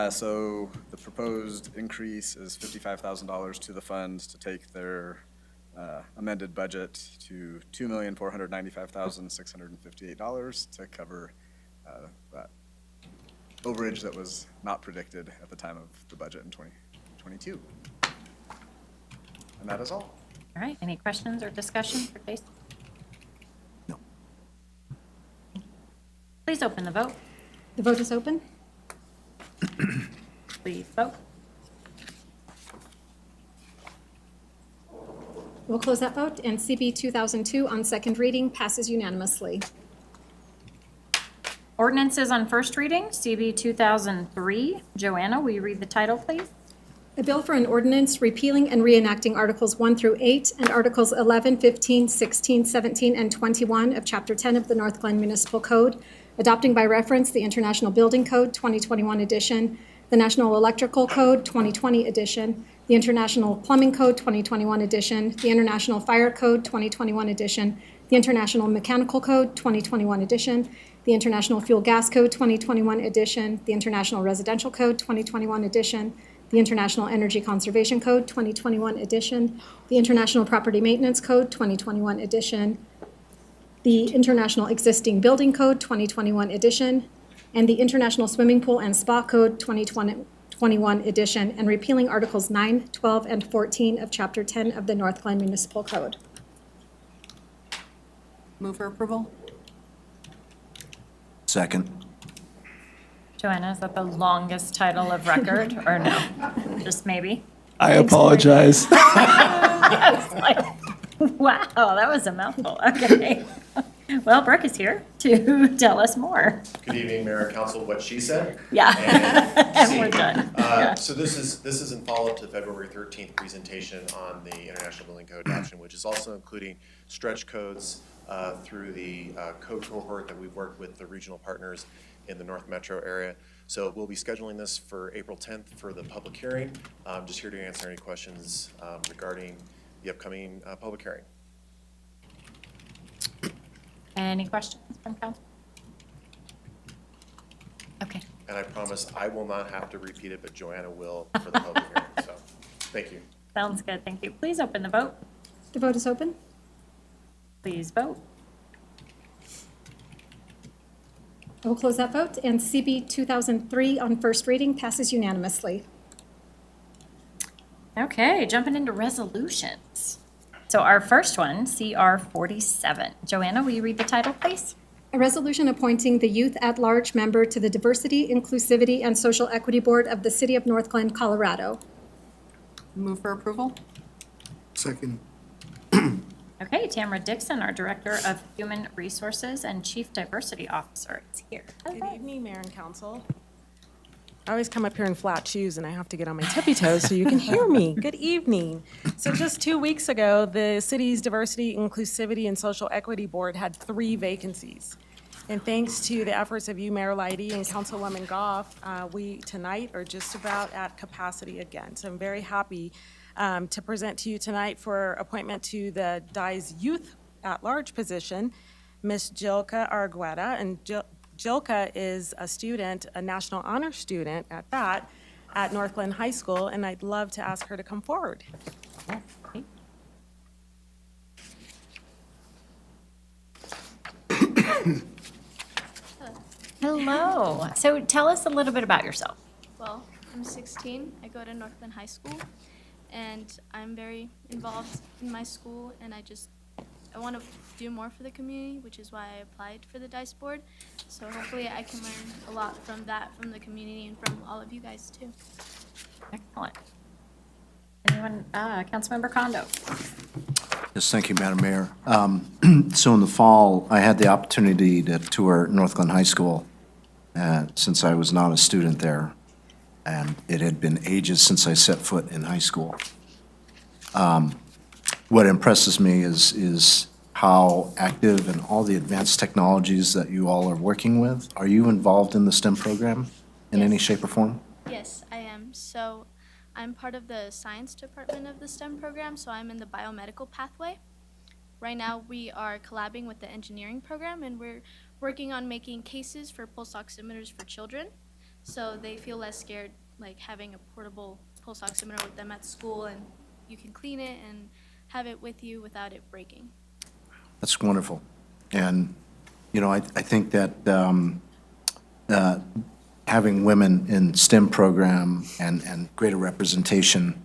So the proposed increase is $55,000 to the fund to take their amended budget to $2,495,658 to cover that overage that was not predicted at the time of the budget in 2022. And that is all. All right, any questions or discussion for Jason? No. Please open the vote. The vote is open. Please vote. We'll close that vote, and CB 2002 on second reading passes unanimously. Ordinances on first reading, CB 2003. Joanna, will you read the title, please? A bill for an ordinance repealing and reenacting Articles 1 through 8 and Articles 11, 15, 16, 17, and 21 of Chapter 10 of the North Glen Municipal Code, adopting by reference the International Building Code 2021 edition, the National Electrical Code 2020 edition, the International Plumbing Code 2021 edition, the International Fire Code 2021 edition, the International Mechanical Code 2021 edition, the International Fuel Gas Code 2021 edition, the International Residential Code 2021 edition, the International Energy Conservation Code 2021 edition, the International Property Maintenance Code 2021 edition, the International Existing Building Code 2021 edition, and the International Swimming Pool and Spa Code 2021 edition, and repealing Articles 9, 12, and 14 of Chapter 10 of the North Glen Municipal Code. Move for approval? Second. Joanna, is that the longest title of record, or no? Just maybe? I apologize. I was like, wow, that was a mouthful. Okay. Well, Brooke is here to tell us more. Good evening, Mayor and Council. What she said. Yeah. And And we're done. Yeah. So this is in follow-up to the February 13th presentation on the International Building Code adoption, which is also including stretch codes through the code cohort that we've worked with the regional partners in the North Metro area. So we'll be scheduling this for April 10th for the public hearing. I'm just here to answer any questions regarding the upcoming public hearing. Any questions from council? Okay. And I promise I will not have to repeat it, but Joanna will for the public hearing. So, thank you. Sounds good, thank you. Please open the vote. The vote is open. Please vote. I will close that vote, and CB 2003 on first reading passes unanimously. Okay, jumping into resolutions. So our first one, CR 47. Joanna, will you read the title, please? A resolution appointing the Youth at-Large member to the Diversity, Inclusivity, and Social Equity Board of the City of North Glen, Colorado. Move for approval? Second. Okay, Tamara Dixon, our Director of Human Resources and Chief Diversity Officer, is here. Good evening, Mayor and Council. I always come up here in flat shoes and I have to get on my tippy toes so you can hear me. Good evening. So just 2 weeks ago, the city's Diversity, Inclusivity, and Social Equity Board had 3 vacancies. And thanks to the efforts of you, Mayor Leidy and Councilwoman Goff, we tonight are just about at capacity again. So I'm very happy to present to you tonight for appointment to the DIE's Youth at-Large position, Ms. Jilka Argueta. And Jilka is a student, a National Honor Student at that, at North Glen High School, and I'd love to ask her to come forward. Okay. Hello. So tell us a little bit about yourself. Well, I'm 16. I go to North Glen High School, and I'm very involved in my school, and I want to do more for the community, which is why I applied for the DICE board. So hopefully I can learn a lot from that, from the community, and from all of you guys too. Excellent. Anyone, Councilmember Condo? Yes, thank you, Madam Mayor. So in the fall, I had the opportunity to tour North Glen High School since I was not a student there, and it had been ages since I set foot in high school. What impresses me is how active and all the advanced technologies that you all are working with. Are you involved in the STEM program in any shape or form? Yes, I am. So I'm part of the science department of the STEM program, so I'm in the biomedical pathway. Right now, we are collabing with the engineering program, and we're working on making cases for pulse oximeters for children, so they feel less scared, like having a portable pulse oximeter with them at school, and you can clean it and have it with you without it breaking. That's wonderful. And, you know, I think that having women in STEM program and greater representation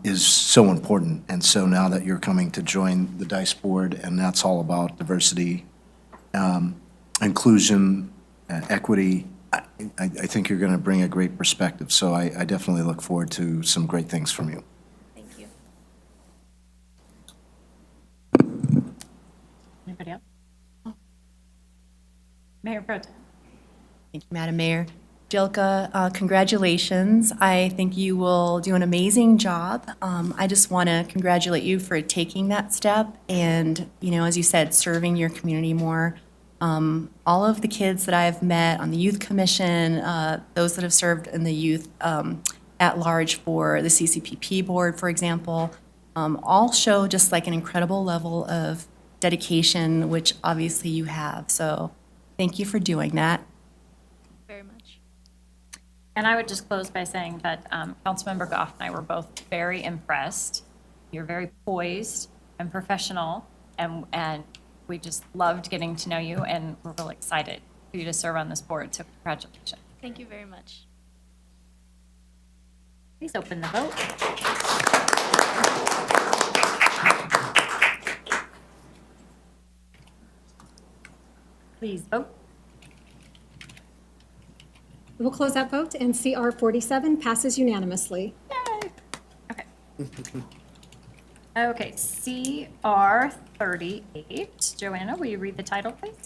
is so important. And so now that you're coming to join the DICE board, and that's all about diversity, inclusion, equity, I think you're going to bring a great perspective. So I definitely look forward to some great things from you. Thank you. Anybody else? Mayor Pro Tem. Thank you, Madam Mayor. Jilka, congratulations. I think you will do an amazing job. I just want to congratulate you for taking that step and, as you said, serving your community more. All of the kids that I've met on the Youth Commission, those that have served in the youth at large for the CCPP board, for example, all show just like an incredible level of dedication, which obviously you have. So thank you for doing that. Very much. And I would just close by saying that Councilmember Goff and I were both very impressed. You're very poised and professional, and we just loved getting to know you, and we're really excited for you to serve on this board, so congratulations. Thank you very much. Please open the vote. Please vote. We'll close that vote, and CR 47 passes unanimously. Okay, CR 38. Joanna, will you read the title, please?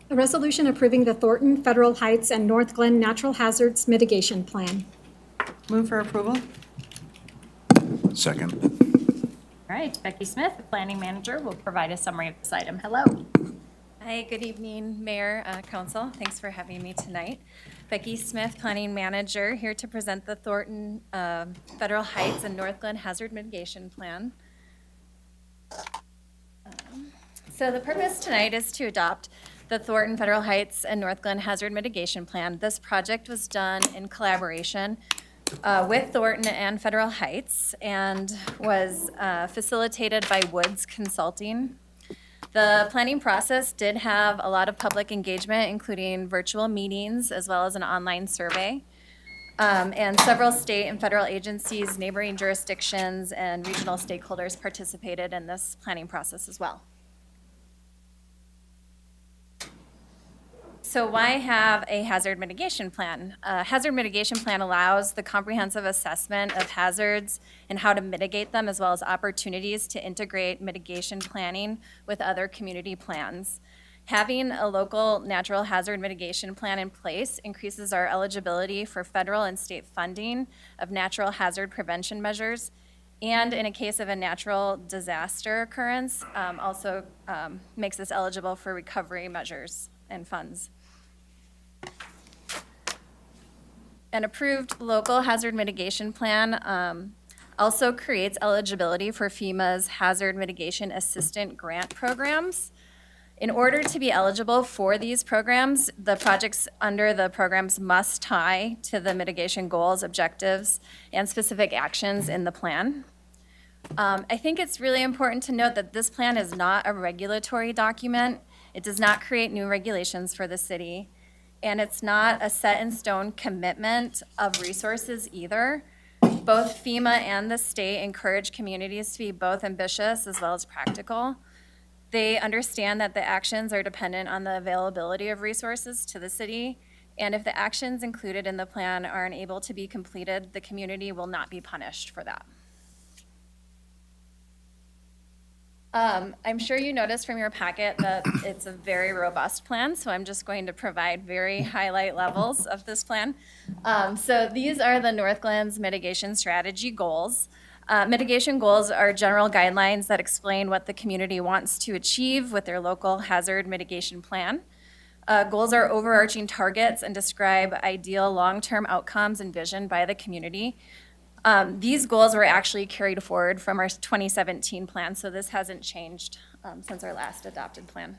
A resolution approving the Thornton, Federal Heights, and North Glen Natural Hazards Mitigation Plan. Move for approval. Second. All right, Becky Smith, the planning manager, will provide a summary of this item. Hello. Hi, good evening, Mayor, Council. Thanks for having me tonight. Becky Smith, Planning Manager, here to present the Thornton Federal Heights and North Glen Hazard Mitigation Plan. So the purpose tonight is to adopt the Thornton Federal Heights and North Glen Hazard Mitigation Plan. This project was done in collaboration with Thornton and Federal Heights and was facilitated by Woods Consulting. The planning process did have a lot of public engagement, including virtual meetings as well as an online survey. And several state and federal agencies, neighboring jurisdictions, and regional stakeholders participated in this planning process as well. So why have a hazard mitigation plan? A hazard mitigation plan allows the comprehensive assessment of hazards and how to mitigate them, as well as opportunities to integrate mitigation planning with other community plans. Having a local natural hazard mitigation plan in place increases our eligibility for federal and state funding of natural hazard prevention measures, and in a case of a natural disaster occurrence, also makes us eligible for recovery measures and funds. An approved local hazard mitigation plan also creates eligibility for FEMA's Hazard Mitigation Assistant Grant programs. In order to be eligible for these programs, the projects under the programs must tie to the mitigation goals, objectives, and specific actions in the plan. I think it's really important to note that this plan is not a regulatory document. It does not create new regulations for the city, and it's not a set-in-stone commitment of resources either. Both FEMA and the state encourage communities to be both ambitious as well as practical. They understand that the actions are dependent on the availability of resources to the city, and if the actions included in the plan are unable to be completed, the community will not be punished for that. I'm sure you noticed from your packet that it's a very robust plan, so I'm just going to provide very highlight levels of this plan. So these are the North Glen's mitigation strategy goals. Mitigation goals are general guidelines that explain what the community wants to achieve with their local hazard mitigation plan. Goals are overarching targets and describe ideal long-term outcomes envisioned by the community. These goals were actually carried forward from our 2017 plan, so this hasn't changed since our last adopted plan.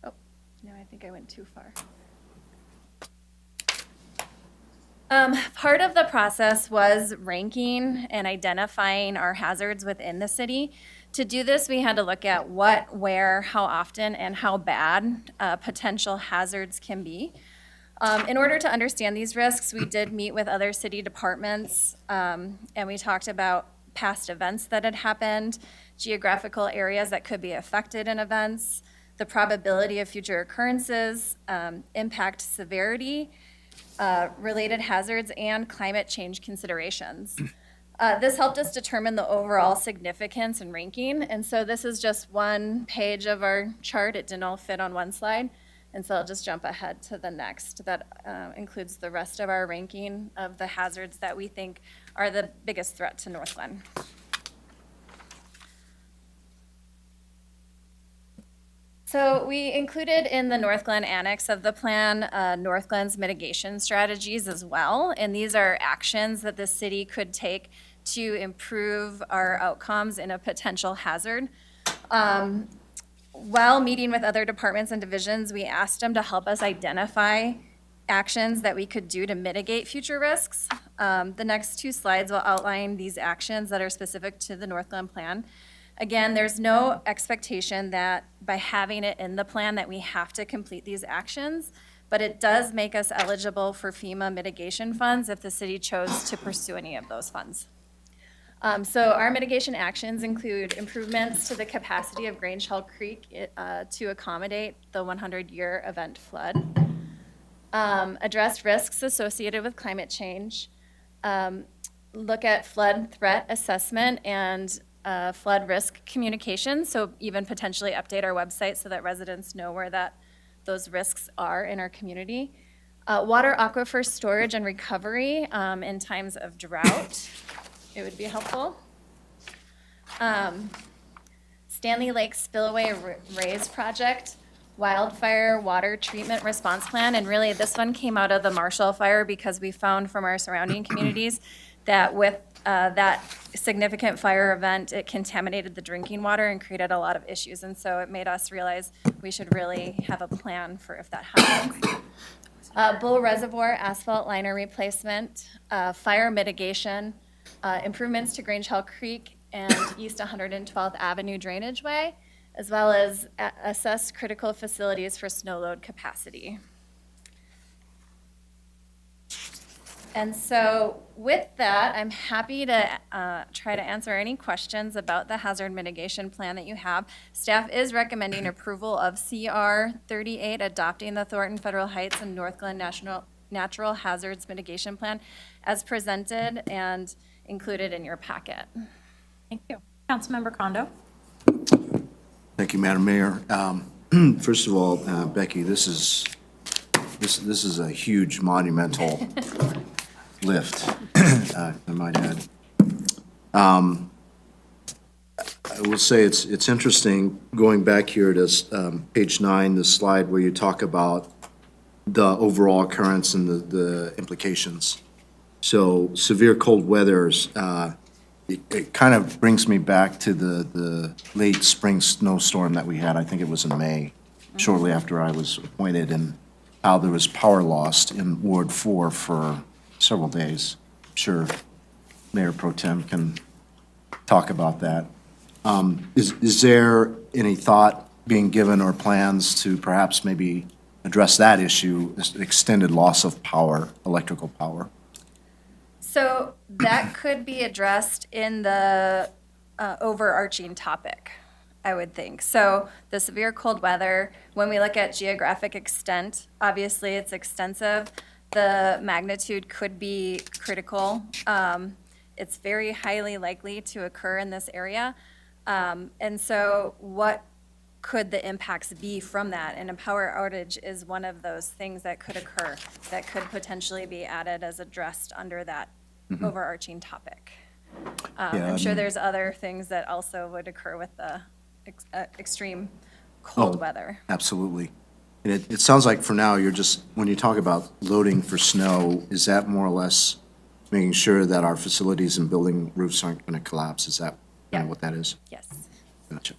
Oh, no, I think I went too far. Part of the process was ranking and identifying our hazards within the city. To do this, we had to look at what, where, how often, and how bad potential hazards can be. In order to understand these risks, we did meet with other city departments, and we talked about past events that had happened, geographical areas that could be affected in events, the probability of future occurrences, impact severity, related hazards, and climate change considerations. This helped us determine the overall significance and ranking, and so this is just one page of our chart. It didn't all fit on one slide, and so I'll just jump ahead to the next. That includes the rest of our ranking of the hazards that we think are the biggest threat to Northglen. So we included in the Northglen Annex of the plan, Northglen's mitigation strategies as well. And these are actions that the city could take to improve our outcomes in a potential hazard. While meeting with other departments and divisions, we asked them to help us identify actions that we could do to mitigate future risks. The next two slides will outline these actions that are specific to the Northglen plan. Again, there's no expectation that by having it in the plan that we have to complete these actions, but it does make us eligible for FEMA mitigation funds if the city chose to pursue any of those funds. So our mitigation actions include improvements to the capacity of Grange Hall Creek to accommodate the 100-year event flood, address risks associated with climate change, look at flood threat assessment and flood risk communication, so even potentially update our website so that residents know where those risks are in our community. Water aquifer storage and recovery in times of drought, it would be helpful. Stanley Lake Spillway Raise Project, wildfire water treatment response plan, and really this one came out of the Marshall Fire because we found from our surrounding communities that with that significant fire event, it contaminated the drinking water and created a lot of issues. And so it made us realize we should really have a plan for if that happens. Bull Reservoir asphalt liner replacement, fire mitigation, improvements to Grange Hall Creek and East 112th Avenue drainage way, as well as assess critical facilities for snow load capacity. And so with that, I'm happy to try to answer any questions about the hazard mitigation plan that you have. Staff is recommending approval of CR 38, adopting the Thornton Federal Heights and Northglen Natural Hazards Mitigation Plan as presented and included in your packet. Thank you. Councilmember Kondo. Thank you, Madam Mayor. First of all, Becky, this is a huge monumental lift, I might add. I will say it's interesting, going back here to page 9, the slide where you talk about the overall occurrence and the implications. So severe cold weathers, it kind of brings me back to the late spring snowstorm that we had. I think it was in May, shortly after I was appointed, and how there was power lost in Ward 4 for several days. I'm sure Mayor Pro Tem can talk about that. Is there any thought being given or plans to perhaps maybe address that issue, this extended loss of power, electrical power? So that could be addressed in the overarching topic, I would think. So the severe cold weather, when we look at geographic extent, obviously it's extensive. The magnitude could be critical. It's very highly likely to occur in this area. And so what could the impacts be from that? And a power outage is one of those things that could occur, that could potentially be added as addressed under that overarching topic. I'm sure there's other things that also would occur with the extreme cold weather. Absolutely. And it sounds like for now, you're just, when you talk about loading for snow, is that more or less making sure that our facilities and building roofs aren't going to collapse? Is that kind of what that is? Yes. Gotcha.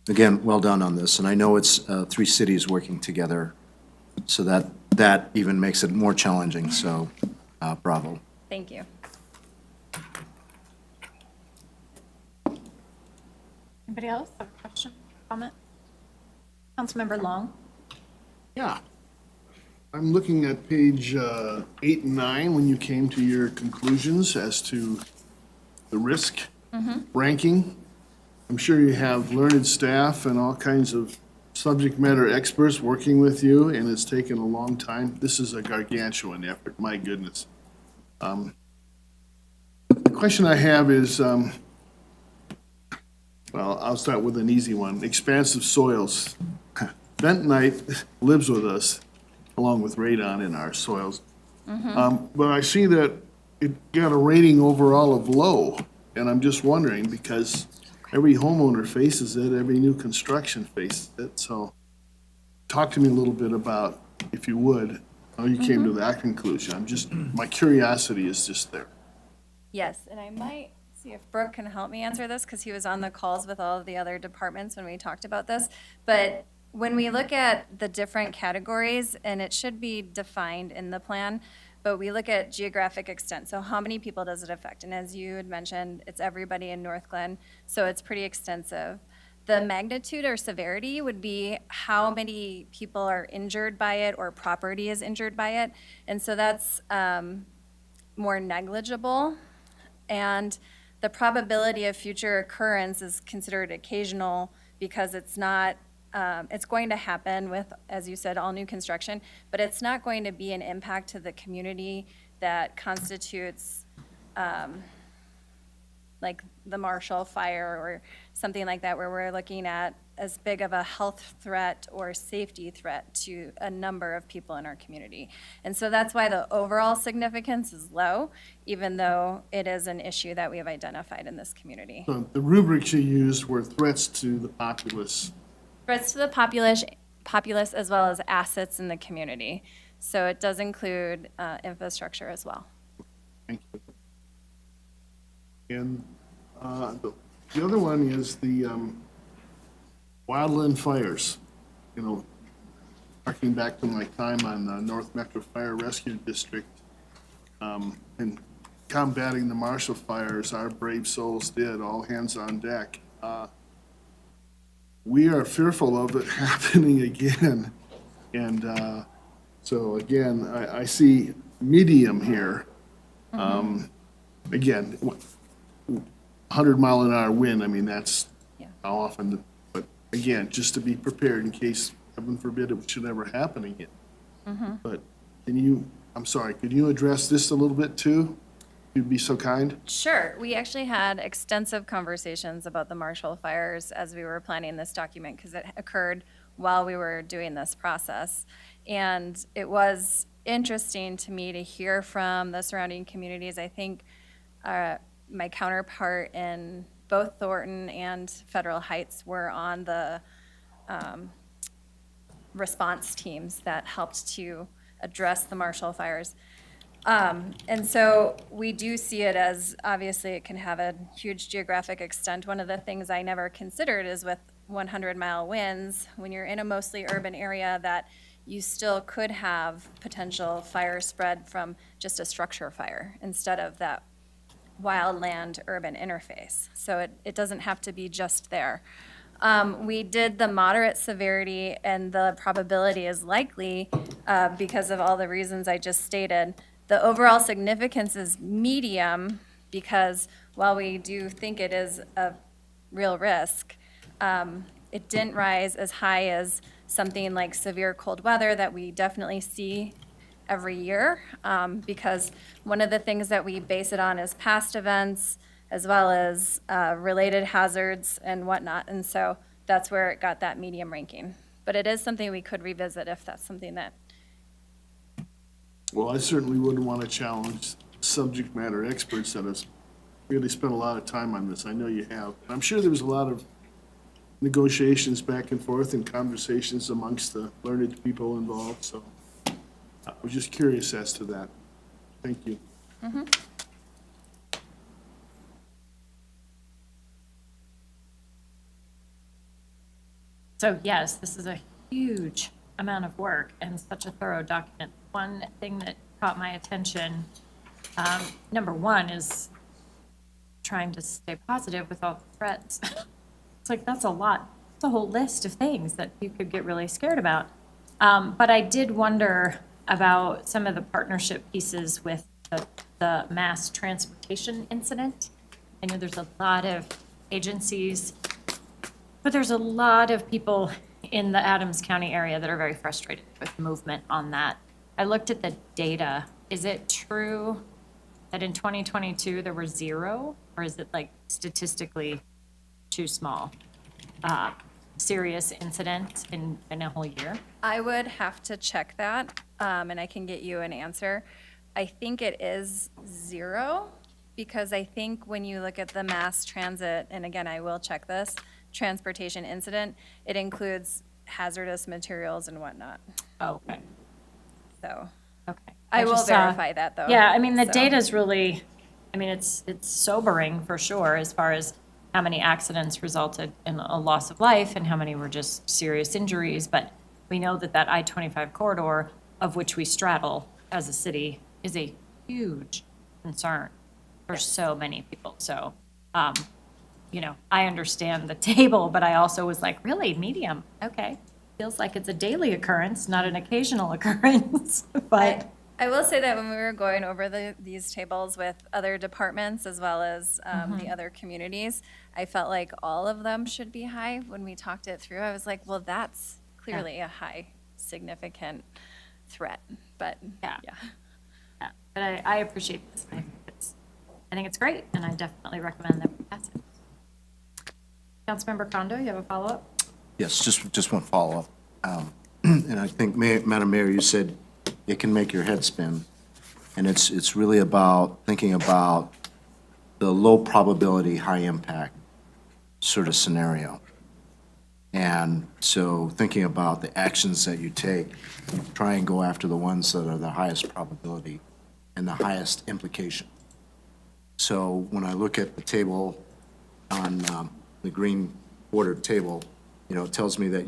Again, well done on this, and I know it's 3 cities working together, so that even makes it more challenging, so bravo. Thank you. Anybody else have a question, comment? Councilmember Long. Yeah. I'm looking at page 8 and 9, when you came to your conclusions as to the risk ranking. I'm sure you have learned staff and all kinds of subject matter experts working with you, and it's taken a long time. This is a gargantuan effort, my goodness. The question I have is, well, I'll start with an easy one. Expansive soils. Bentonite lives with us, along with radon in our soils. But I see that it got a rating overall of low, and I'm just wondering, because every homeowner faces it, every new construction faces it, so talk to me a little bit about, if you would, how you came to that conclusion. I'm just, my curiosity is just there. Yes, and I might see if Brooke can help me answer this, because he was on the calls with all of the other departments when we talked about this. But when we look at the different categories, and it should be defined in the plan, but we look at geographic extent. So how many people does it affect? And as you had mentioned, it's everybody in North Glen, so it's pretty extensive. The magnitude or severity would be how many people are injured by it or property is injured by it. And so that's more negligible. And the probability of future occurrence is considered occasional because it's not, it's going to happen with, as you said, all new construction, but it's not going to be an impact to the community that constitutes like the Marshall Fire or something like that, where we're looking at as big of a health threat or safety threat to a number of people in our community. And so that's why the overall significance is low, even though it is an issue that we have identified in this community. So the rubrics you used were threats to the populace. Threats to the populace as well as assets in the community. So it does include infrastructure as well. Thank you. And the other one is the wildland fires. You know, harking back to my time on the North Metro Fire Rescue District, and combating the Marshall fires, our brave souls did, all hands on deck. We are fearful of it happening again. And so again, I see medium here. Again, 100-mile-an-hour wind, I mean, that's how often, but again, just to be prepared in case, heaven forbid, it should ever happen again. But can you, I'm sorry, could you address this a little bit too? If you'd be so kind? Sure. We actually had extensive conversations about the Marshall fires as we were planning this document because it occurred while we were doing this process. And it was interesting to me to hear from the surrounding communities. I think my counterpart in both Thornton and Federal Heights were on the response teams that helped to address the Marshall fires. And so we do see it as, obviously, it can have a huge geographic extent. One of the things I never considered is with 100-mile winds, when you're in a mostly urban area, that you still could have potential fire spread from just a structure fire instead of that wildland urban interface. So it doesn't have to be just there. We did the moderate severity, and the probability is likely because of all the reasons I just stated. The overall significance is medium because while we do think it is a real risk, it didn't rise as high as something like severe cold weather that we definitely see every year, because one of the things that we base it on is past events as well as related hazards and whatnot. And so that's where it got that medium ranking. But it is something we could revisit if that's something that. Well, I certainly wouldn't want to challenge subject matter experts that have really spent a lot of time on this. I know you have. I'm sure there was a lot of negotiations back and forth and conversations amongst the learned people involved, so I was just curious as to that. Thank you. So yes, this is a huge amount of work and such a thorough document. One thing that caught my attention, number one, is trying to stay positive with all the threats. It's like, that's a lot. It's a whole list of things that you could get really scared about. But I did wonder about some of the partnership pieces with the mass transportation incident. I know there's a lot of agencies, but there's a lot of people in the Adams County area that are very frustrated with movement on that. I looked at the data. Is it true that in 2022 there were 0, or is it like statistically too small? Serious incidents in a whole year? I would have to check that, and I can get you an answer. I think it is 0, because I think when you look at the mass transit, and again, I will check this, transportation incident, it includes hazardous materials and whatnot. Oh, okay. So, Okay. I will just, verify that, though. Yeah, I mean, the So- data's really, I mean, it's sobering for sure as far as how many accidents resulted in a loss of life and how many were just serious injuries. But we know that that I-25 corridor, of which we straddle as a city, is a huge concern for so many people. So, you know, I understand the table, but I also was like, really, medium? Okay. Feels like it's a daily occurrence, not an occasional occurrence, but. I will say that when we were going over these tables with other departments as well as the other communities, I felt like all of them should be high. When we talked it through, I was like, well, that's clearly a high, significant threat, but Yeah. But I appreciate this. I think it's great, and I definitely recommend that we pass it. Councilmember Kondo, you have a follow-up? Yes, just one follow-up. And I think, Madam Mayor, you said it can make your head spin. And it's really about thinking about the low probability, high impact sort of scenario. And so thinking about the actions that you take, try and go after the ones that are the highest probability and the highest implication. So when I look at the table on the green bordered table, you know, it tells me that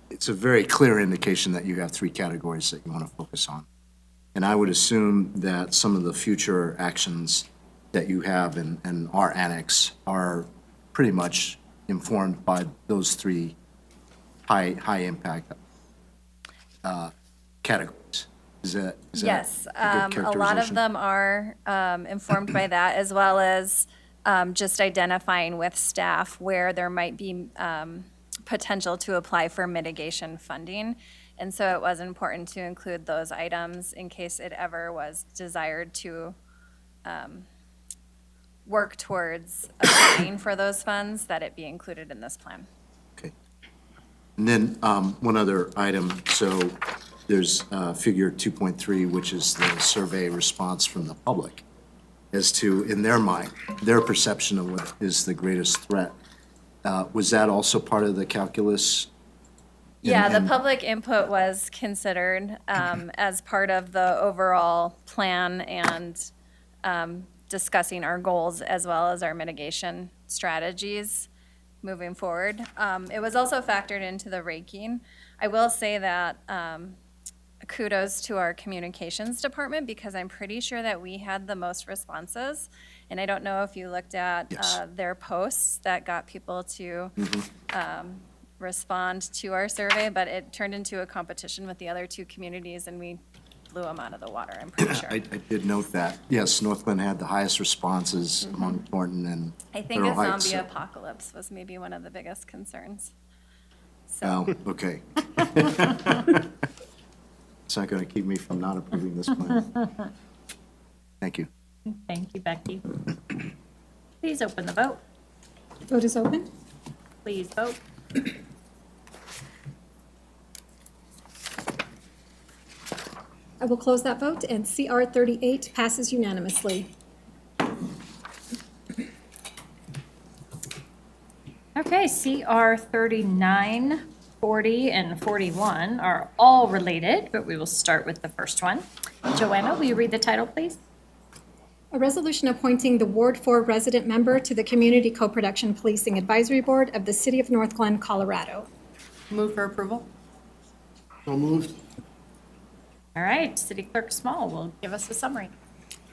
it's a very clear indication that you have 3 categories that you want to focus on. And I would assume that some of the future actions that you have in our annex are pretty much informed by those 3 high impact categories. Is that yes, a good a lot of characterization? them are informed by that, as well as just identifying with staff where there might be potential to apply for mitigation funding. And so it was important to include those items in case it ever was desired to work towards applying for those funds, that it be included in this plan. And then one other item, so there's figure 2.3, which is the survey response from the public as to, in their mind, their perception of what is the greatest threat. Was that also part of the calculus? Yeah, the And- public input was considered as part of the overall plan and discussing our goals as well as our mitigation strategies moving forward. It was also factored into the ranking. I will say that kudos to our communications department, because I'm pretty sure that we had the most responses. And I don't know if you looked at their posts that got people to respond to our survey, but it turned into a competition with the other 2 communities, and we blew them out of the water, I'm pretty sure. I did note that. Yes, Northglenn had the highest responses among Thornton and I think Thorough a Heights. zombie apocalypse was maybe one of the biggest concerns. Oh, okay. It's not going to keep me from not approving this plan. Thank you. Thank you, Becky. Please open the vote. Vote is open. Please vote. I will close that vote, and CR 38 passes unanimously. Okay, CR 39, 40, and 41 are all related, but we will start with the first one. Joanna, will you read the title, please? A resolution appointing the Ward 4 resident member to the Community Co-Production Policing Advisory Board of the City of North Glen, Colorado. Move for approval? So moved. All right, City Clerk Small will give us a summary.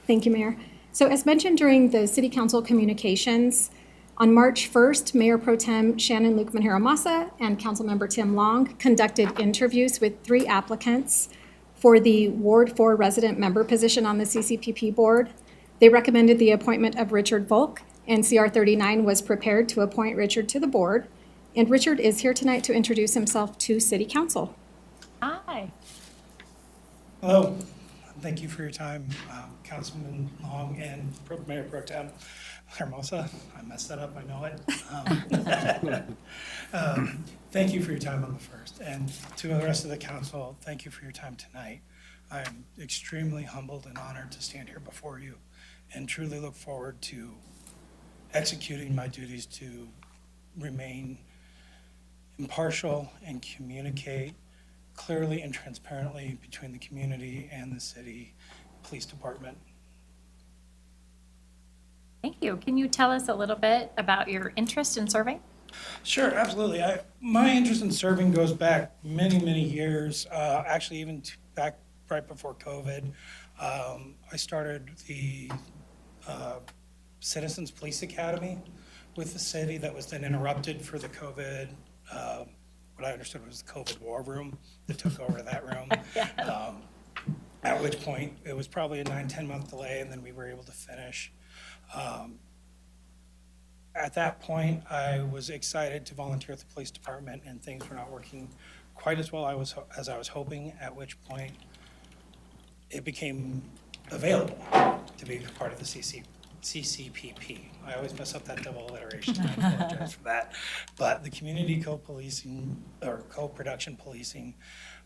Thank you, Mayor. So as mentioned during the City Council communications, On March 1st, Mayor Pro Tem Shannon Luke Manjaro-Massa and Councilmember Tim Long conducted interviews with 3 applicants for the Ward 4 resident member position on the CCPP board. They recommended the appointment of Richard Volk, and CR 39 was prepared to appoint Richard to the board. And Richard is here tonight to introduce himself to City Council. Hi. Hello, thank you for your time, Councilman Long and Mayor Pro Tem Hermosa. I messed that up, I know it. Thank you for your time on the first, and to the rest of the council, thank you for your time tonight. I am extremely humbled and honored to stand here before you and truly look forward to executing my duties to remain impartial and communicate clearly and transparently between the community and the city police department. Thank you. Can you tell us a little bit about your interest in serving? Sure, absolutely. My interest in serving goes back many, many years, actually even back right before COVID. I started the Citizens Police Academy with the city that was then interrupted for the COVID, what I understood was the COVID war room that took over that room. At which point, it was probably a 9-10 month delay, and then we were able to finish. At that point, I was excited to volunteer at the police department, and things were not working quite as well as I was hoping, at which point it became available to be part of the CCPP. I always mess up that double alliteration. I apologize for that. But the community co-policing or co-production policing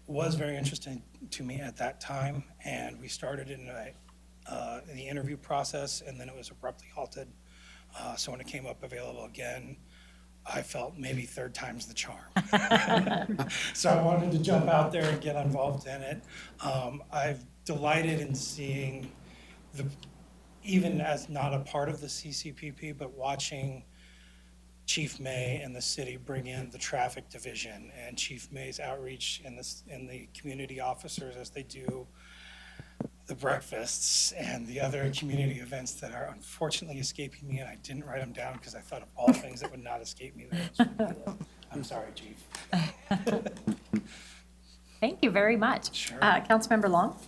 was very interesting to me at that time, and we started in the interview process, and then it was abruptly halted. So when it came up available again, I felt maybe 3rd time's the charm. So I wanted to jump out there and get involved in it. I've delighted in seeing even as not a part of the CCPP, but watching Chief May and the city bring in the traffic division and Chief May's outreach and the community officers as they do the breakfasts and the other community events that are unfortunately escaping me, and I didn't write them down because I thought of all things that would not escape me. I'm sorry, Chief. Thank you very much. Sure. Councilmember Long?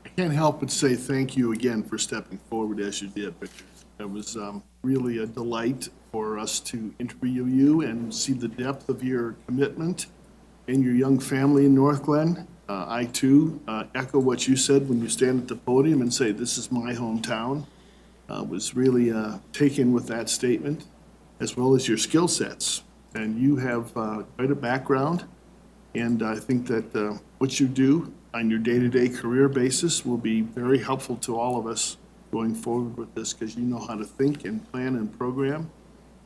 I can't help but say thank you again for stepping forward as you did, Richard. It was really a delight for us to interview you and see the depth of your commitment and your young family in North Glen. I too echo what you said when you stand at the podium and say, "This is my hometown." Was really taken with that statement, as well as your skill sets. And you have quite a background, and I think that what you do on your day-to-day career basis will be very helpful to all of us going forward with this, because you know how to think and plan and program.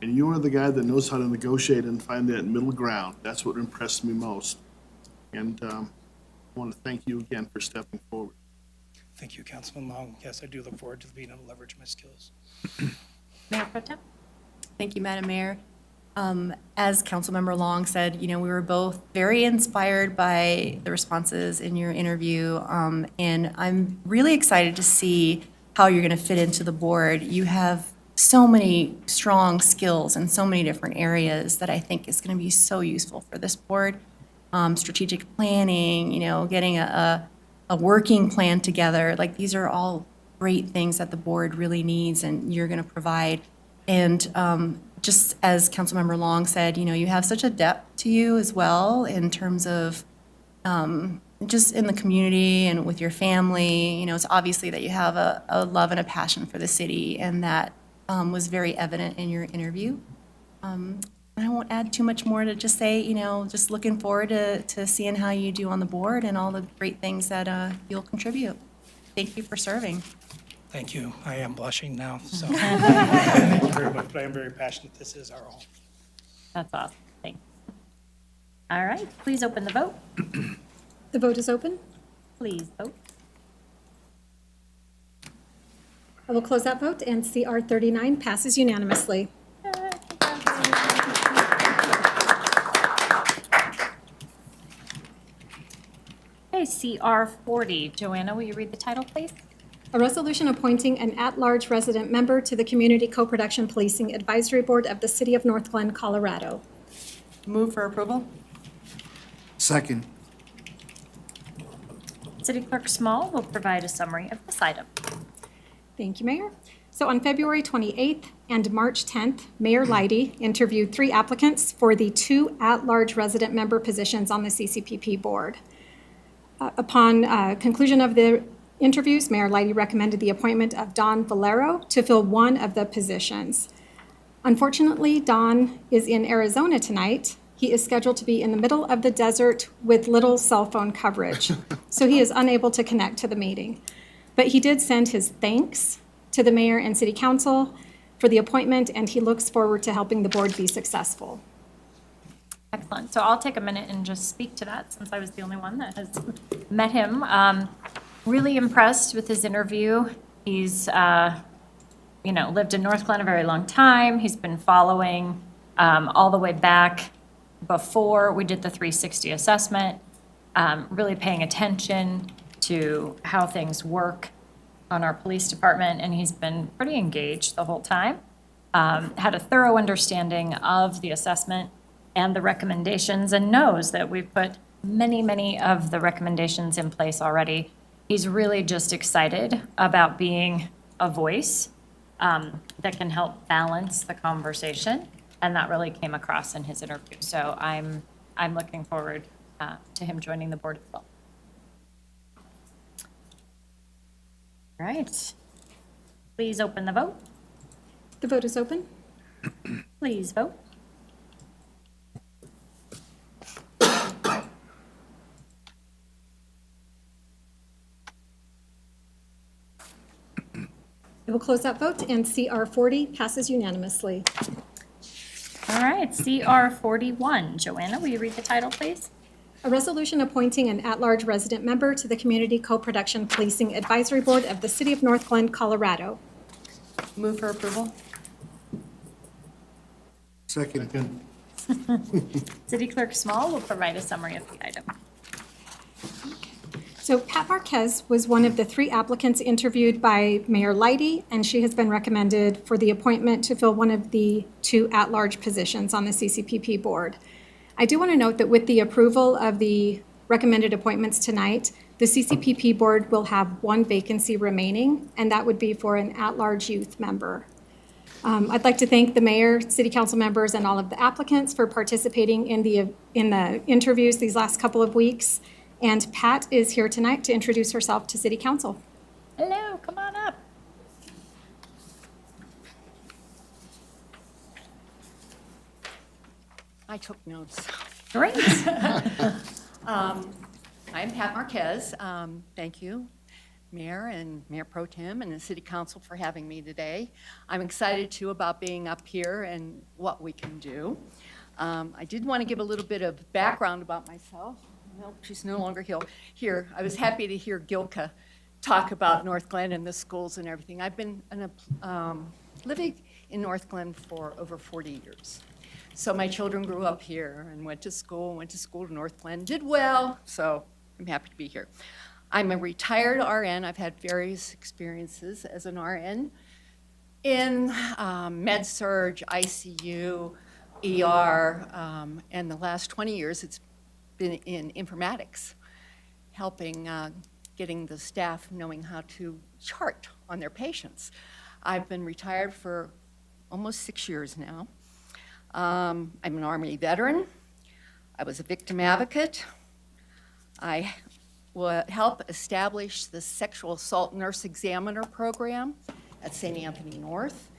And you are the guy that knows how to negotiate and find that middle ground. That's what impressed me most. And I want to thank you again for stepping forward. Thank you, Councilman Long. Yes, I do look forward to being able to leverage my skills. Mayor Pro Tem? Thank you, Madam Mayor. As Councilmember Long said, we were both very inspired by the responses in your interview, and I'm really excited to see how you're going to fit into the board. You have so many strong skills in so many different areas that I think is going to be so useful for this board. Strategic planning, getting a working plan together, like these are all great things that the board really needs and you're going to provide. And just as Councilmember Long said, you have such a depth to you as well in terms of just in the community and with your family. It's obviously that you have a love and a passion for the city, and that was very evident in your interview. I won't add too much more to just say, just looking forward to seeing how you do on the board and all the great things that you'll contribute. Thank you for serving. Thank you. I am blushing now, so thank you very much, but I am very passionate. This is our home. That's awesome. Thanks. All right, please open the vote. The vote is open. Please vote. I will close that vote, and CR 39 passes unanimously. Okay, CR 40. Joanna, will you read the title, please? A resolution appointing an at-large resident member to the Community Co-Production Policing Advisory Board of the City of North Glen, Colorado. Move for approval? Second. City Clerk Small will provide a summary of this item. Thank you, Mayor. So on February 28th and March 10th, Mayor Leidy interviewed 3 applicants for the 2 at-large resident member positions on the CCPP board. Upon conclusion of the interviews, Mayor Leidy recommended the appointment of Don Valero to fill one of the positions. Unfortunately, Don is in Arizona tonight. He is scheduled to be in the middle of the desert with little cell phone coverage, so he is unable to connect to the meeting. But he did send his thanks to the mayor and city council for the appointment, and he looks forward to helping the board be successful. Excellent. So I'll take a minute and just speak to that since I was the only one that has met him. Really impressed with his interview. He's, lived in North Glen a very long time. He's been following all the way back before we did the 360 assessment, really paying attention to how things work on our police department, and he's been pretty engaged the whole time. Had a thorough understanding of the assessment and the recommendations, and knows that we've put many, many of the recommendations in place already. He's really just excited about being a voice that can help balance the conversation, and that really came across in his interview. So I'm looking forward to him joining the board as well. All right. Please open the vote. The vote is open. Please vote. I will close that vote, and CR 40 passes unanimously. All right, CR 41. Joanna, will you read the title, please? A resolution appointing an at-large resident member to the Community Co-Production Policing Advisory Board of the City of North Glen, Colorado. Move for approval? Second. City Clerk Small will provide a summary of the item. So Pat Marquez was one of the 3 applicants interviewed by Mayor Leidy, and she has been recommended for the appointment to fill one of the 2 at-large positions on the CCPP board. I do want to note that with the approval of the recommended appointments tonight, the CCPP board will have 1 vacancy remaining, and that would be for an at-large youth member. I'd like to thank the mayor, city council members, and all of the applicants for participating in the interviews these last couple of weeks. And Pat is here tonight to introduce herself to city council. Hello, come on up. I took notes. Great. I'm Pat Marquez. Thank you, Mayor and Mayor Pro Tem and the City Council for having me today. I'm excited too about being up here and what we can do. I did want to give a little bit of background about myself. No, she's no longer here. I was happy to hear Gilka talk about North Glen and the schools and everything. I've been living in North Glen for over 40 years. So my children grew up here and went to school to North Glen, did well, so I'm happy to be here. I'm a retired RN. I've had various experiences as an RN in med-surg, ICU, ER, and the last 20 years it's been in informatics, helping getting the staff knowing how to chart on their patients. I've been retired for almost 6 years now. I'm an Army veteran. I was a victim advocate. I helped establish the Sexual Assault Nurse Examiner program at St. Anthony North.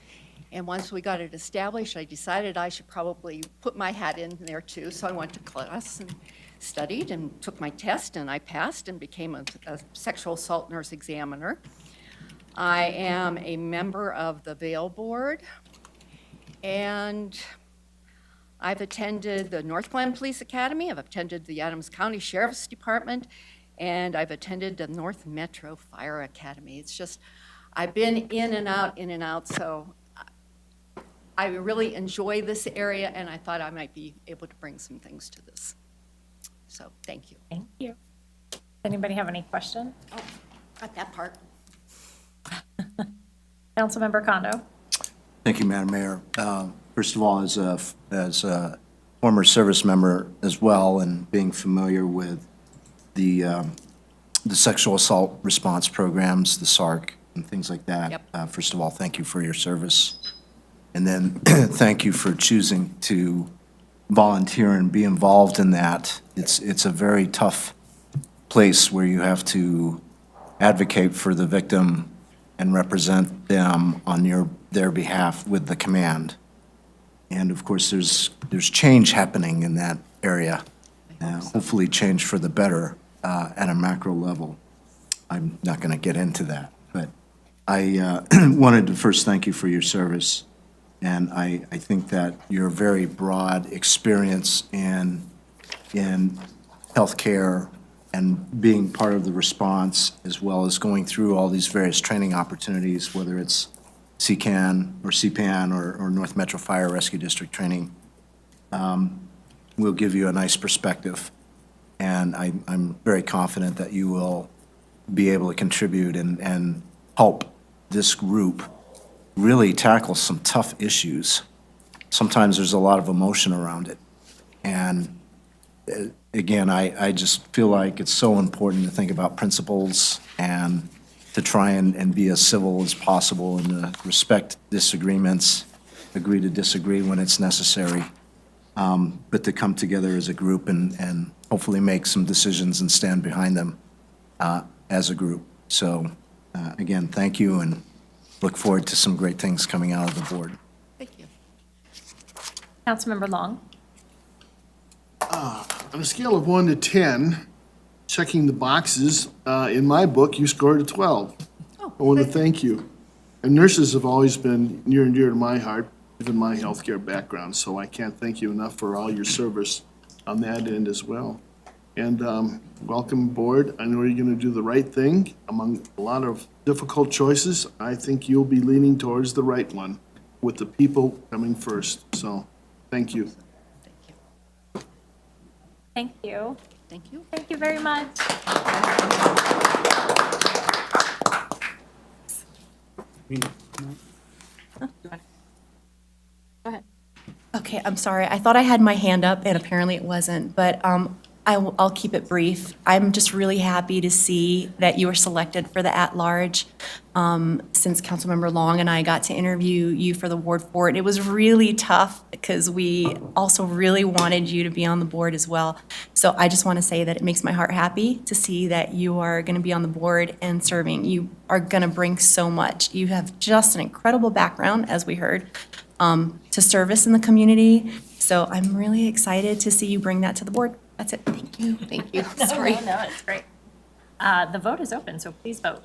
And once we got it established, I decided I should probably put my hat in there too. So I went to class and studied and took my test, and I passed and became a Sexual Assault Nurse Examiner. I am a member of the Vail Board, and I've attended the North Glen Police Academy, I've attended the Adams County Sheriff's Department, and I've attended the North Metro Fire Academy. It's just, I've been in and out, so I really enjoy this area, and I thought I might be able to bring some things to this. So, thank you. Thank you. Does anybody have any questions? Oh, got that part. Councilmember Condo. Thank you, Madam Mayor. First of all, as a former service member as well, and being familiar with the sexual assault response programs, the SARC, and things like that. First of all, thank you for your service. And then thank you for choosing to volunteer and be involved in that. It's a very tough place where you have to advocate for the victim and represent them on their behalf with the command. And of course, there's change happening in that area, hopefully change for the better at a macro level. I'm not going to get into that, but I wanted to first thank you for your service. And I think that your very broad experience in healthcare and being part of the response, as well as going through all these various training opportunities, whether it's CCAN or CPAN or North Metro Fire Rescue District training, will give you a nice perspective. And I'm very confident that you will be able to contribute and help this group really tackle some tough issues. Sometimes there's a lot of emotion around it. And again, I just feel like it's so important to think about principles and to try and be as civil as possible and to respect disagreements, agree to disagree when it's necessary, but to come together as a group and hopefully make some decisions and stand behind them as a group. So again, thank you, and look forward to some great things coming out of the board. Thank you. Councilmember Long. On a scale of 1 to 10, checking the boxes, in my book, you scored a 12. I want to thank you. And nurses have always been near and dear to my heart, given my healthcare background, so I can't thank you enough for all your service on that end as well. And welcome aboard. I know you're going to do the right thing among a lot of difficult choices. I think you'll be leaning towards the right one with the people coming first. So, thank you. Thank you. Thank you. Thank you very much. Go ahead. Okay, I'm sorry. I thought I had my hand up, and apparently it wasn't, but I'll keep it brief. I'm just really happy to see that you were selected for the at-large. Since Councilmember Long and I got to interview you for the Ward 4, and it was really tough because we also really wanted you to be on the board as well. So I just want to say that it makes my heart happy to see that you are going to be on the board and serving. You are going to bring so much. You have just an incredible background, as we heard, to service in the community. So I'm really excited to see you bring that to the board. That's it. Thank you. Thank you. Sorry. No, it's great. The vote is open, so please vote.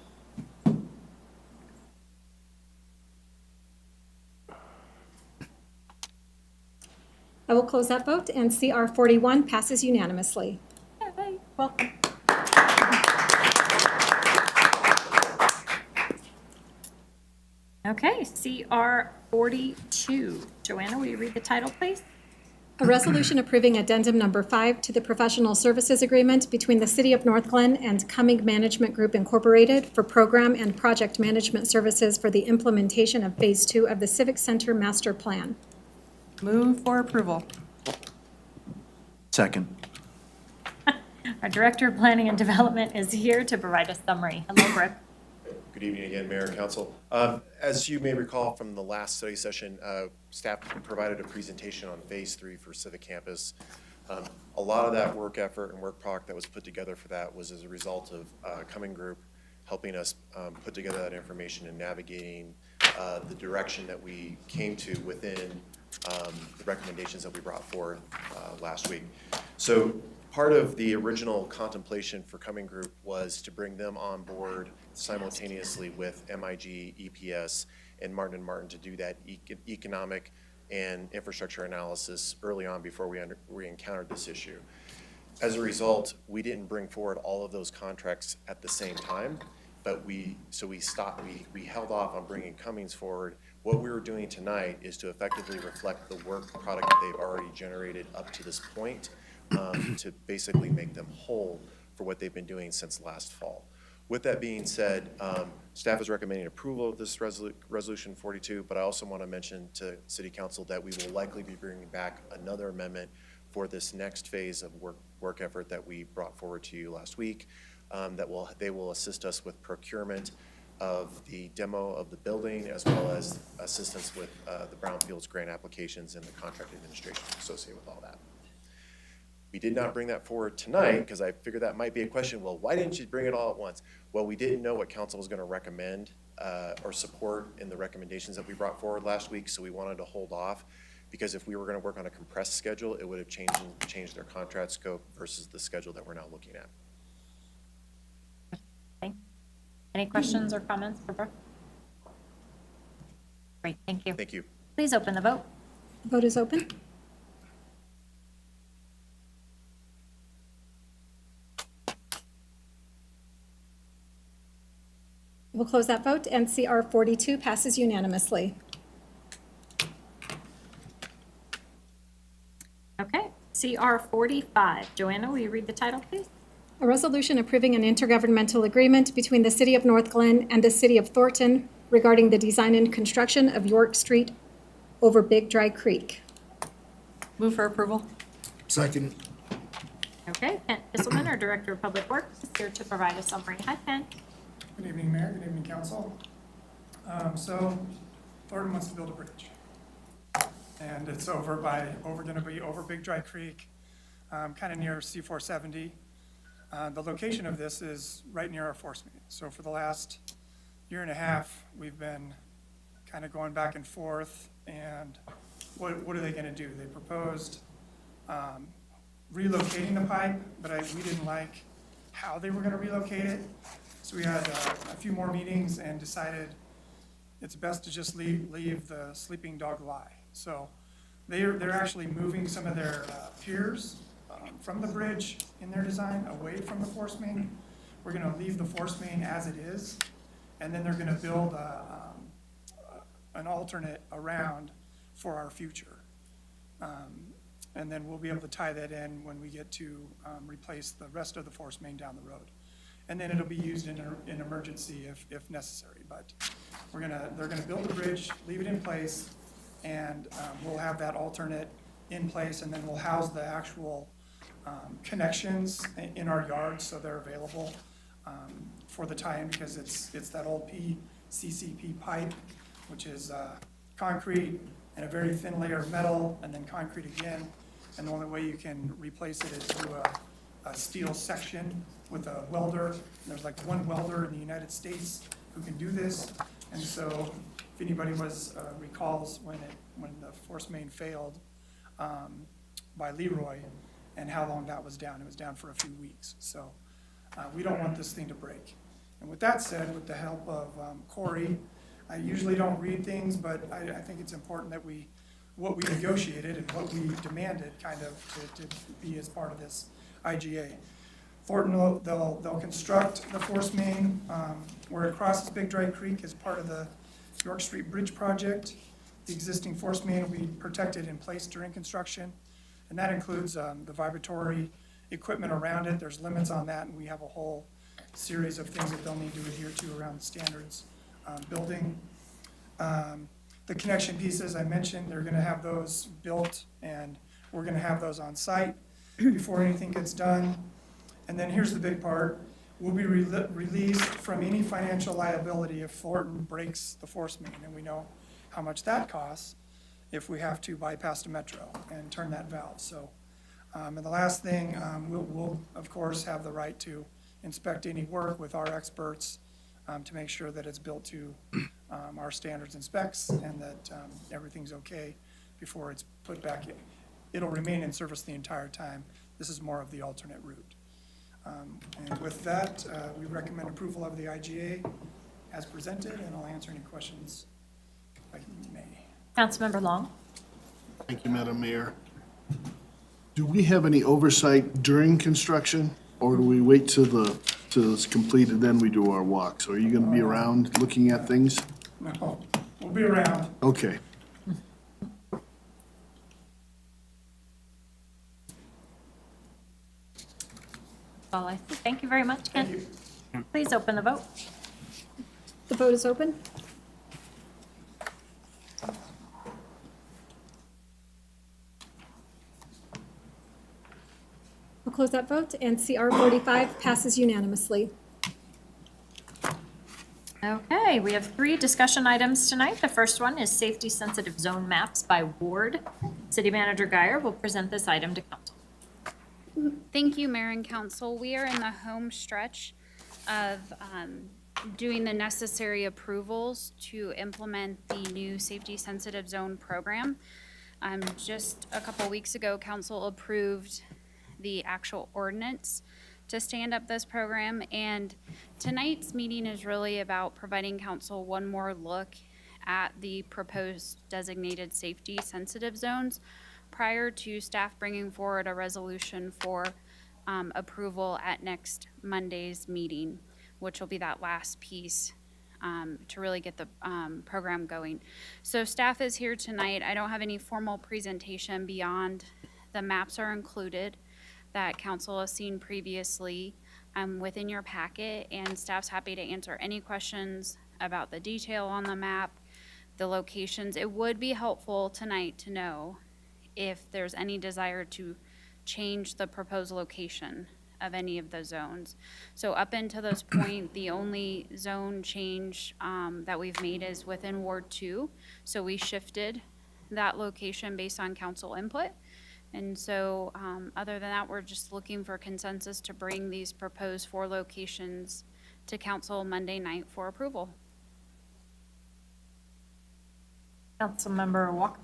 I will close that vote, and CR 41 passes unanimously. Yay, welcome. Okay, CR 42. Joanna, will you read the title, please? A resolution approving addendum number 5 to the professional services agreement between the City of North Glen and Cumming Management Group Incorporated for program and project management services for the implementation of Phase 2 of the Civic Center Master Plan. Move for approval. Second. Our Director of Planning and Development is here to provide a summary. Hello, Brooke. Good evening again, Mayor and Council. As you may recall from the last study session, staff provided a presentation on Phase 3 for Civic Campus. A lot of that work effort and work product that was put together for that was as a result of Cumming Group helping us put together that information and navigating the direction that we came to within the recommendations that we brought forward last week. So part of the original contemplation for Cumming Group was to bring them on board simultaneously with MIG, EPS, and Martin & Martin to do that economic and infrastructure analysis early on before we encountered this issue. As a result, we didn't bring forward all of those contracts at the same time, but we held off on bringing Cummings forward. What we were doing tonight is to effectively reflect the work product that they've already generated up to this point, to basically make them whole for what they've been doing since last fall. With that being said, staff is recommending approval of this Resolution 42, but I also want to mention to City Council that we will likely be bringing back another amendment for this next phase of work effort that we brought forward to you last week. They will assist us with procurement of the demo of the building, as well as assistance with the Brownfields grant applications and the contract administration associated with all that. We did not bring that forward tonight because I figured that might be a question. Well, why didn't you bring it all at once? Well, we didn't know what council was going to recommend or support in the recommendations that we brought forward last week, so we wanted to hold off, because if we were going to work on a compressed schedule, it would have changed their contract scope versus the schedule that we're now looking at. Any questions or comments for Brooke? Great, thank you. Thank you. Please open the vote. Vote is open. We'll close that vote, and CR 42 passes unanimously. Okay, CR 45. Joanna, will you read the title, please? A resolution approving an intergovernmental agreement between the City of North Glen and the City of Thornton regarding the design and construction of York Street over Big Dry Creek. Move for approval. Second. Okay, Kent Kisselman, our Director of Public Works, is here to provide a summary. Hi, Kent. Good evening, Mayor. Good evening, Council. So Thornton wants to build a bridge. And it's going to be over Big Dry Creek, kind of near C-470. The location of this is right near our force main. So for the last year and a half, we've been kind of going back and forth. And what are they going to do? They proposed relocating the pipe, but we didn't like how they were going to relocate it. So we had a few more meetings and decided it's best to just leave the sleeping dog lie. So they're actually moving some of their piers from the bridge in their design away from the force main. We're going to leave the force main as it is, and then they're going to build an alternate around for our future. And then we'll be able to tie that in when we get to replace the rest of the force main down the road. And then it'll be used in emergency if necessary. But they're gonna build the bridge, leave it in place, and we'll have that alternate in place, and then we'll house the actual connections in our yard, so they're available for the tie-in, because it's that old PCCP pipe, which is concrete and a very thin layer of metal, and then concrete again. And the only way you can replace it is through a steel section with a welder. There's like one welder in the United States who can do this. And so if anybody recalls when the force main failed by Leroy and how long that was down, it was down for a few weeks. So we don't want this thing to break. And with that said, with the help of Corey, I usually don't read things, but I think it's important that what we negotiated and what we demanded kind of to be as part of this IGA. Thornton, they'll construct the force main where it crosses Big Dry Creek as part of the York Street Bridge project. The existing force main will be protected in place during construction, and that includes the vibratory equipment around it. There's limits on that, and we have a whole series of things that they'll need to adhere to around the standards building. The connection pieces I mentioned, they're going to have those built, and we're going to have those on site before anything gets done. And then here's the big part. We'll be released from any financial liability if Thornton breaks the force main, and we know how much that costs if we have to bypass the metro and turn that valve. So, and the last thing, we'll of course have the right to inspect any work with our experts to make sure that it's built to our standards and specs, and that everything's okay before it's put back in. It'll remain in service the entire time. This is more of the alternate route. And with that, we recommend approval of the IGA as presented, and I'll answer any questions if I may. Councilmember Long. Thank you, Madam Mayor. Do we have any oversight during construction, or do we wait till it's completed, then we do our walks? Are you going to be around looking at things? No, we'll be around. Okay. All I see. Thank you very much, Ken. Thank you. Please open the vote. The vote is open. I'll close that vote, and CR 45 passes unanimously. Okay, we have 3 discussion items tonight. The first one is safety-sensitive zone maps by ward. City Manager Guyer will present this item to council. Thank you, Mayor and Council. We are in the home stretch of doing the necessary approvals to implement the new safety-sensitive zone program. Just a couple weeks ago, council approved the actual ordinance to stand up this program, and tonight's meeting is really about providing council one more look at the proposed designated safety-sensitive zones prior to staff bringing forward a resolution for approval at next Monday's meeting, which will be that last piece to really get the program going. So staff is here tonight. I don't have any formal presentation beyond the maps are included that council has seen previously within your packet, and staff's happy to answer any questions about the detail on the map, the locations. It would be helpful tonight to know if there's any desire to change the proposed location of any of the zones. So up until this point, the only zone change that we've made is within Ward 2. So we shifted that location based on council input. And so other than that, we're just looking for consensus to bring these proposed 4 locations to council Monday night for approval. Councilmember Walker.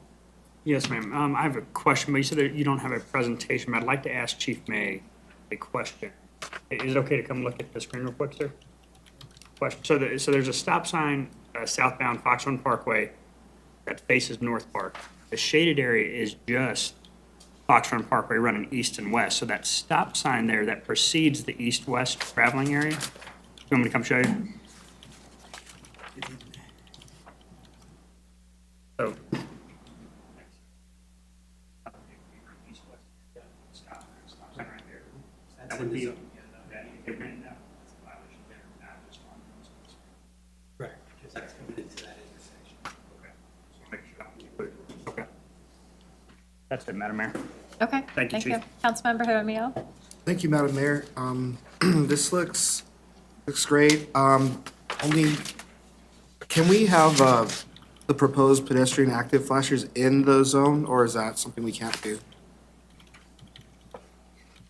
Yes, ma'am. I have a question, but you said that you don't have a presentation, but I'd like to ask Chief May a question. Is it okay to come look at the screen real quick, sir? Question. So there's a stop sign southbound Foxhorn Parkway that faces North Park. The shaded area is just Foxhorn Parkway running east and west. So that stop sign there that precedes the east-west traveling area. You want me to come show you? So. That would be. Right. Okay. That's it, Madam Mayor. Okay. Thank you, Chief. Councilmember Jaramillo. Thank you, Madam Mayor. This looks great. Only, can we have the proposed pedestrian active flashers in the zone, or is that something we can't do?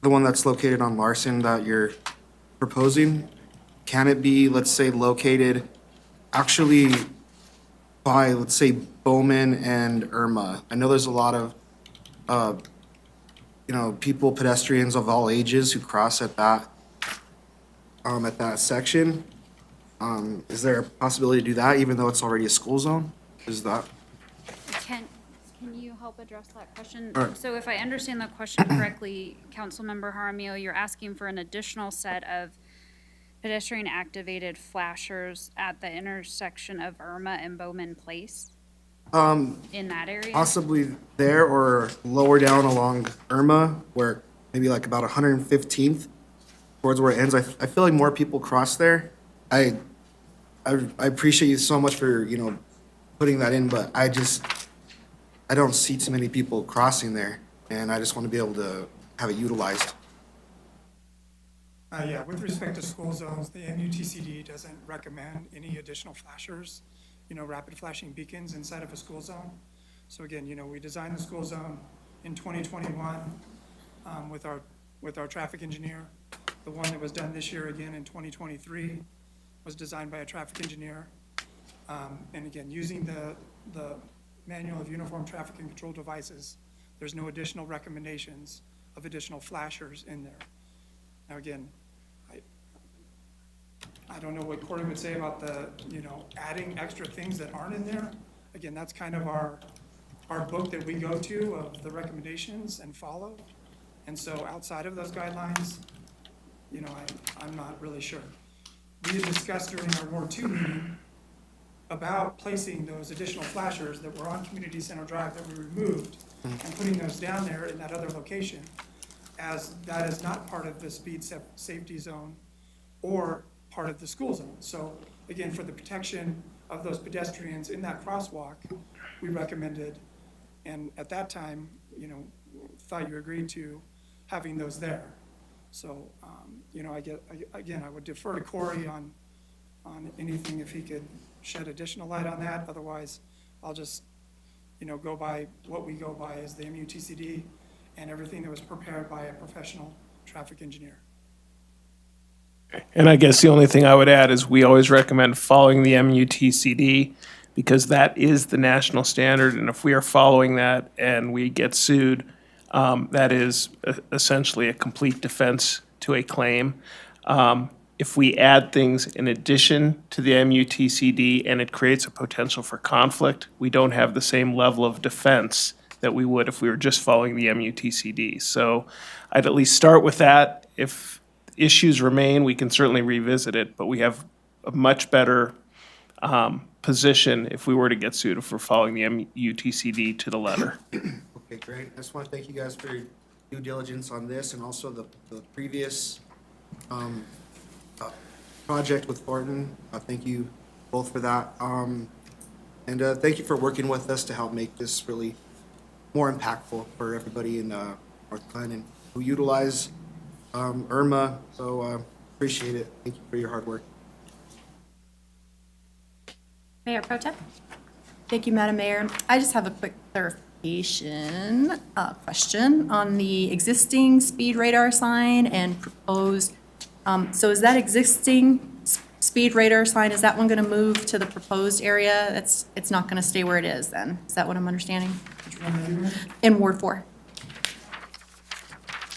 The one that's located on Larson that you're proposing, can it be, let's say, located actually by, let's say, Bowman and Irma? I know there's a lot of, people, pedestrians of all ages who cross at that section. Is there a possibility to do that, even though it's already a school zone? Is that? Can you help address that question? All right. So if I understand the question correctly, Councilmember Jaramillo, you're asking for an additional set of pedestrian activated flashers at the intersection of Irma and Bowman Place in that area? Possibly there or lower down along Irma, where maybe like about 115th towards where it ends. I feel like more people cross there. I appreciate you so much for, putting that in, but I don't see too many people crossing there, and I just want to be able to have it utilized. Yeah, with respect to school zones, the MUTCD doesn't recommend any additional flashers, rapid flashing beacons inside of a school zone. So again, we designed the school zone in 2021 with our traffic engineer. The one that was done this year again in 2023 was designed by a traffic engineer. And again, using the Manual of Uniform Traffic and Control Devices, there's no additional recommendations of additional flashers in there. Now, again, I don't know what Corey would say about the, adding extra things that aren't in there. Again, that's kind of our book that we go to of the recommendations and follow. And so outside of those guidelines, I'm not really sure. We had discussed during our Ward 2 meeting about placing those additional flashers that were on Community Center Drive that we removed and putting those down there in that other location, as that is not part of the speed safety zone or part of the school zone. So again, for the protection of those pedestrians in that crosswalk, we recommended, and at that time, thought you agreed to having those there. So, I would defer to Corey on anything if he could shed additional light on that. Otherwise, I'll just, go by what we go by as the MUTCD and everything that was prepared by a professional traffic engineer. And I guess the only thing I would add is we always recommend following the MUTCD because that is the national standard. And if we are following that and we get sued, that is essentially a complete defense to a claim. If we add things in addition to the MUTCD and it creates a potential for conflict, we don't have the same level of defense that we would if we were just following the MUTCD. So I'd at least start with that. If issues remain, we can certainly revisit it, but we have a much better position if we were to get sued if we're following the MUTCD to the letter. Okay, great. I just want to thank you guys for your due diligence on this and also the previous project with Thornton. Thank you both for that. And thank you for working with us to help make this really more impactful for everybody in North Glen and who utilize IRMA. So appreciate it. Thank you for your hard work. Mayor Pro Tem? Thank you, Madam Mayor. I just have a quick clarification question on the existing speed radar sign and proposed. So is that existing speed radar sign, is that one going to move to the proposed area? It's not going to stay where it is then? Is that what I'm understanding? In Ward 4.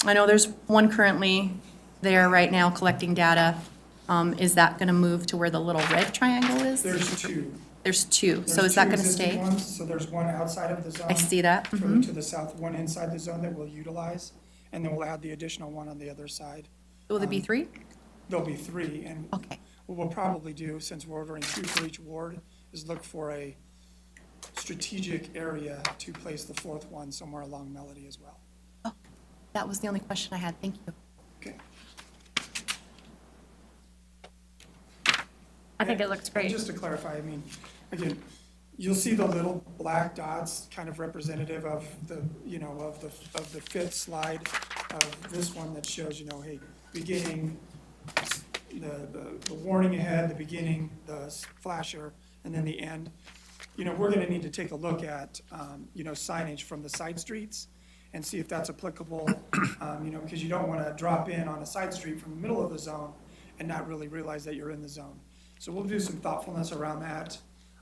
I know there's one currently there right now collecting data. Is that going to move to where the little red triangle is? There's two. There's two. So There's is that two going to existing stay? ones. So there's one outside of the zone. I see that. further Mhm. to the south, one inside the zone that we'll utilize, and then we'll add the additional one on the other side. Will there be 3? There'll be 3, and what we'll probably do, since we're ordering 2 for each ward, is look for a strategic area to place the 4th one somewhere along Melody as well. That was the only question I had. Thank you. Okay. I think it looks And great. just to clarify, I mean, again, you'll see the little black dots kind of representative of the, of the 5th slide of this one that shows, hey, beginning, the warning ahead, the beginning, the flasher, and then the end. We're gonna need to take a look at, signage from the side streets and see if that's applicable, because you don't wanna drop in on a side street from the middle of the zone and not really realize that you're in the zone. So we'll do some thoughtfulness around that,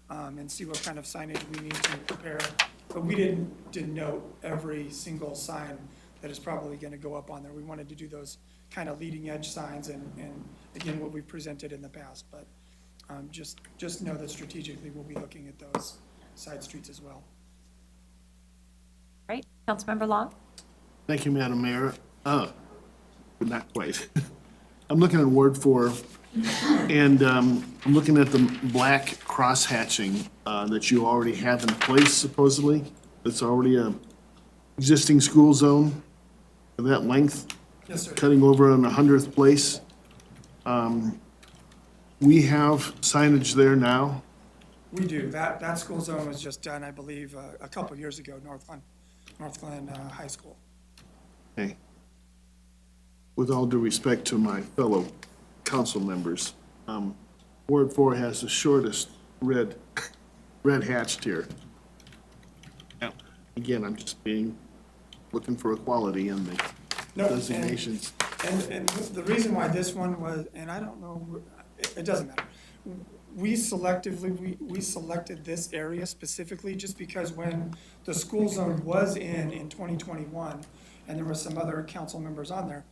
and see what kind of signage we need to prepare. But we didn't denote every single sign that is probably gonna go up on there. We wanted to do those kind of leading edge signs and again, what we presented in the past. But just know that strategically, we'll be looking at those side streets as well. Right, Councilmember Long? Thank you, Madam Mayor. But not quite. I'm looking at Ward 4, and I'm looking at the black cross hatching that you already have in place supposedly. It's already a existing school zone of that length. Yes, sir. Cutting over on 100th Place. We have signage there now. We do. That school zone was just done, I believe, a couple years ago, North Glen High School. Okay. With all due respect to my fellow council members, Ward 4 has the shortest red hatched here. Now, again, I'm just looking for equality in the designations. And the reason why this one was, and I don't know, it doesn't matter. We selected this area specifically just because when the school zone was in 2021, and there were some other council members on there,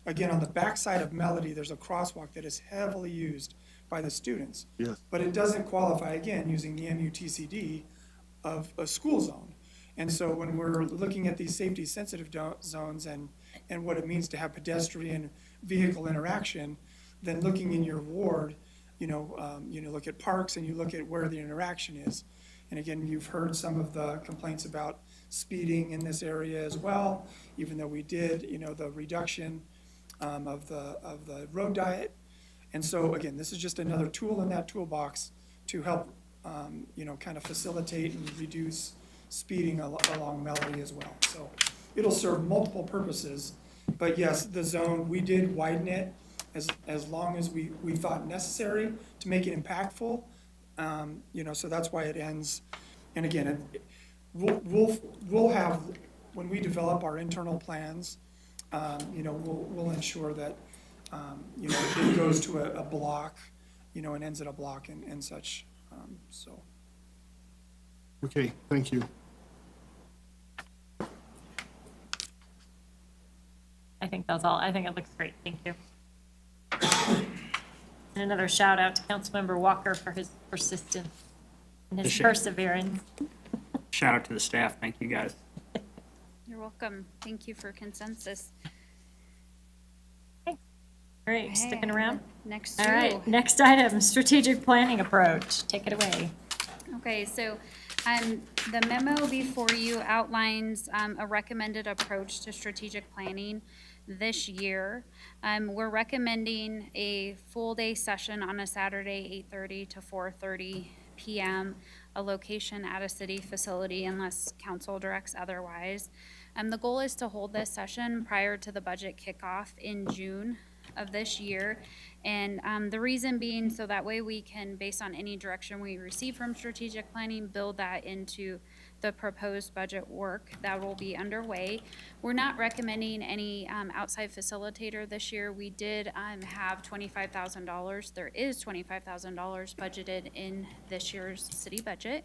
again, on the backside of Melody, there's a crosswalk that is heavily used by the students. Yes. But it doesn't qualify, again, using the MUTCD of a school zone. And so when we're looking at these safety-sensitive zones and what it means to have pedestrian vehicle interaction, then looking in your ward, look at parks and you look at where the interaction is. And again, you've heard some of the complaints about speeding in this area as well, even though we did, the reduction of the road diet. And so, again, this is just another tool in that toolbox to help, kind of facilitate and reduce speeding along Melody as well. So it'll serve multiple purposes. But yes, the zone, we did widen it as long as we thought necessary to make it impactful. So that's why it ends. And again, we'll have, when we develop our internal plans, we'll ensure that, it goes to a block, and ends at a block and such, so. Okay, thank you. I think that's all. I think it looks great. Thank you. And another shout out to Councilmember Walker for his persistence and his perseverance. Shout out to the staff. Thank you, guys. You're welcome. Thank you for consensus. Great, sticking around? Next All right, two. next item, strategic planning approach. Take it away. Okay, so the memo before you outlines a recommended approach to strategic planning this year. We're recommending a full-day session on a Saturday, 8:30 to 4:30 p.m., a location at a city facility unless council directs otherwise. The goal is to hold this session prior to the budget kickoff in June of this year. And the reason being, so that way we can, based on any direction we receive from strategic planning, build that into the proposed budget work that will be underway. We're not recommending any outside facilitator this year. We did have $25,000. There is $25,000 budgeted in this year's city budget.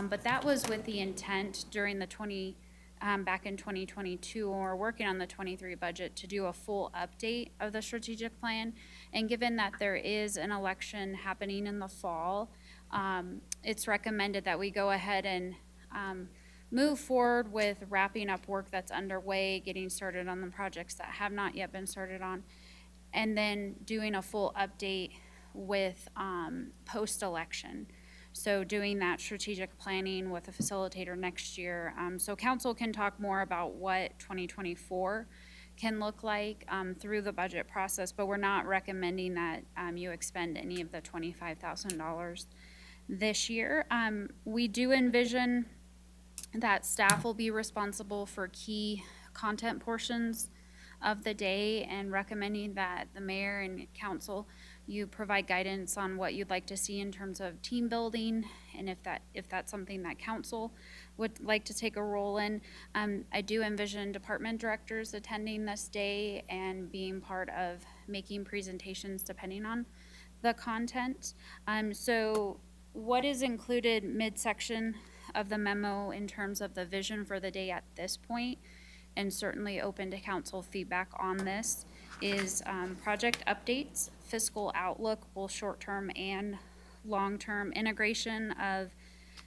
But that was with the intent during the back in 2022, when we're working on the 23 budget, to do a full update of the strategic plan. And given that there is an election happening in the fall, it's recommended that we go ahead and move forward with wrapping up work that's underway, getting started on the projects that have not yet been started on, and then doing a full update with post-election. So doing that strategic planning with a facilitator next year. So council can talk more about what 2024 can look like through the budget process, but we're not recommending that you expend any of the $25,000 this year. We do envision that staff will be responsible for key content portions of the day, and recommending that the mayor and council, you provide guidance on what you'd like to see in terms of team building, and if that's something that council would like to take a role in. I do envision department directors attending this day and being part of making presentations depending on the content. So what is included midsection of the memo in terms of the vision for the day at this point, and certainly open to council feedback on this, is project updates, fiscal outlook, both short-term and long-term, integration of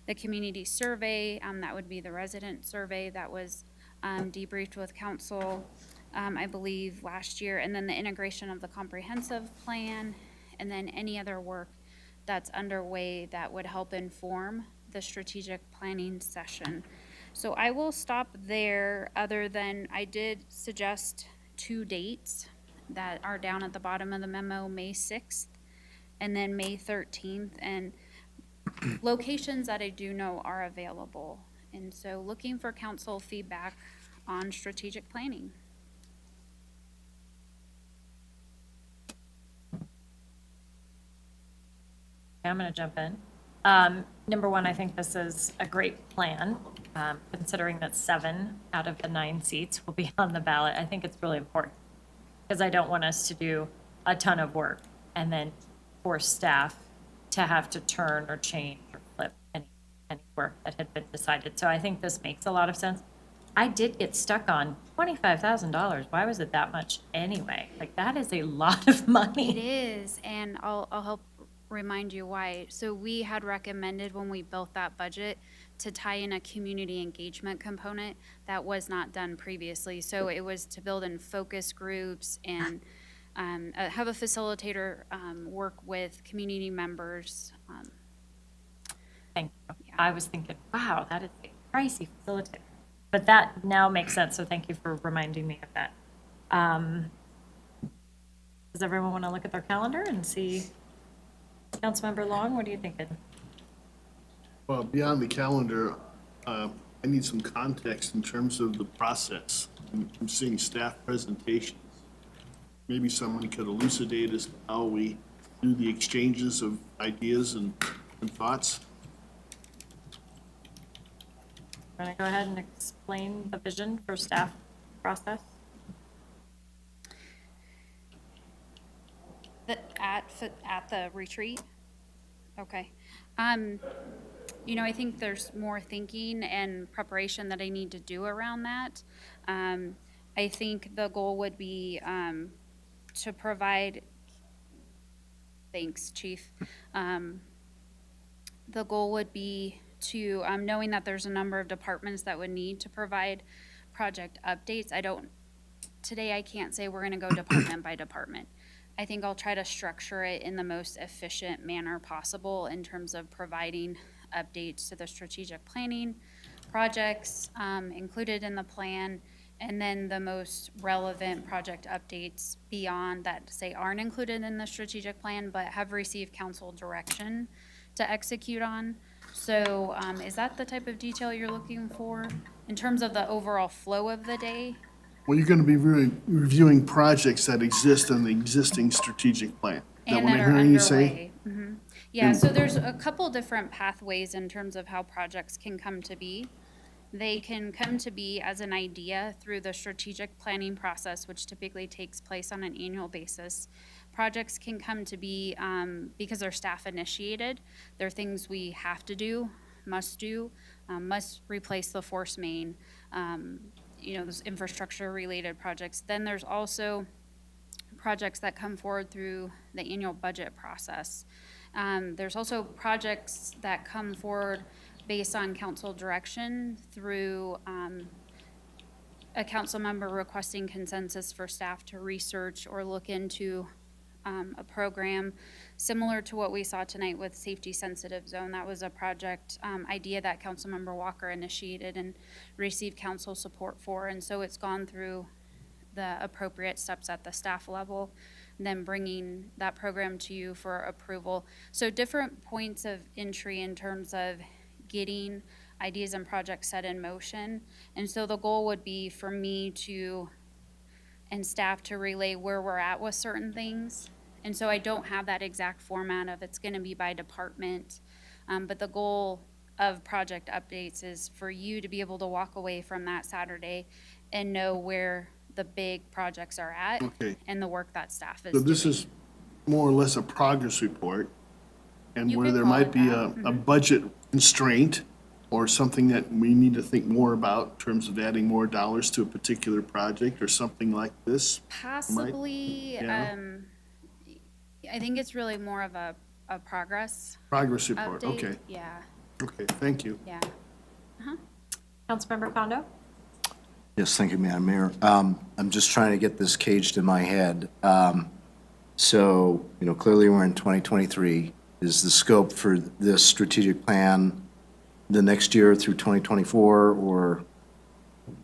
the community survey, that would be the resident survey that was debriefed with council, I believe, last year, and then the integration of the comprehensive plan, and then any other work that's underway that would help inform the strategic planning session. So I will stop there, other than I did suggest 2 dates that are down at the bottom of the memo, May 6th and then May 13th, and locations that I do know are available. And so looking for council feedback on strategic planning. I'm going to jump in. Number one, I think this is a great plan, considering that 7 out of the 9 seats will be on the ballot. I think it's really important, because I don't want us to do a ton of work and then force staff to have to turn or change or flip any work that had been decided. So I think this makes a lot of sense. I did get stuck on $25,000. Why was it that much anyway? Like, that is a lot of money. It is, and I'll help remind you why. So we had recommended when we built that budget to tie in a community engagement component that was not done previously. So it was to build in focus groups and have a facilitator work with community members. Thank you. Yeah. I was thinking, wow, that is a pricey facilitator. But that now makes sense, so thank you for reminding me of that. Does everyone want to look at their calendar and see? Councilmember Long, what are you thinking? Well, beyond the calendar, I need some context in terms of the process. I'm seeing staff presentations. Maybe someone could elucidate as to how we do the exchanges of ideas and thoughts. Want to go ahead and explain the vision for staff process? At the retreat? Okay. I think there's more thinking and preparation that I need to do around that. I think the goal would be to provide, thanks, Chief. The goal would be to, knowing that there's a number of departments that would need to provide project updates. Today I can't say we're gonna go department by department. I think I'll try to structure it in the most efficient manner possible in terms of providing updates to the strategic planning projects included in the plan, and then the most relevant project updates beyond that, say, aren't included in the strategic plan but have received council direction to execute on. So is that the type of detail you're looking for in terms of the overall flow of the day? Well, you're going to be reviewing projects that exist in the existing strategic plan. Is that And what that I'm are hearing you say? underway. Mhm. Yeah, so there's a couple different pathways in terms of how projects can come to be. They can come to be as an idea through the strategic planning process, which typically takes place on an annual basis. Projects can come to be because they're staff initiated. They're things we have to do, must replace the force main, those infrastructure related projects. Then there's also projects that come forward through the annual budget process. There's also projects that come forward based on council direction through a council member requesting consensus for staff to research or look into a program similar to what we saw tonight with Safety Sensitive Zone. That was a project idea that Councilmember Walker initiated and received council support for. And so it's gone through the appropriate steps at the staff level, then bringing that program to you for approval. So different points of entry in terms of getting ideas and projects set in motion. And so the goal would be for me and staff to relay where we're at with certain things. And so I don't have that exact format of it's gonna be by department. But the goal of project updates is for you to be able to walk away from that Saturday and know where the big projects are at Okay. and the work that staff is So doing. this is more or less a progress report, and You where could there call might it be that. a budget constraint or something that we need to think more about in terms of adding more dollars to a particular project or something like this. Possibly, Yeah. I think it's really more of a progress Progress report, update. okay. Yeah, Okay, thank you. yeah. Councilmember Kondo? Yes, thank you, Madam Mayor. I'm just trying to get this caged in my head. So, clearly we're in 2023. Is the scope for this strategic plan the next year through 2024, or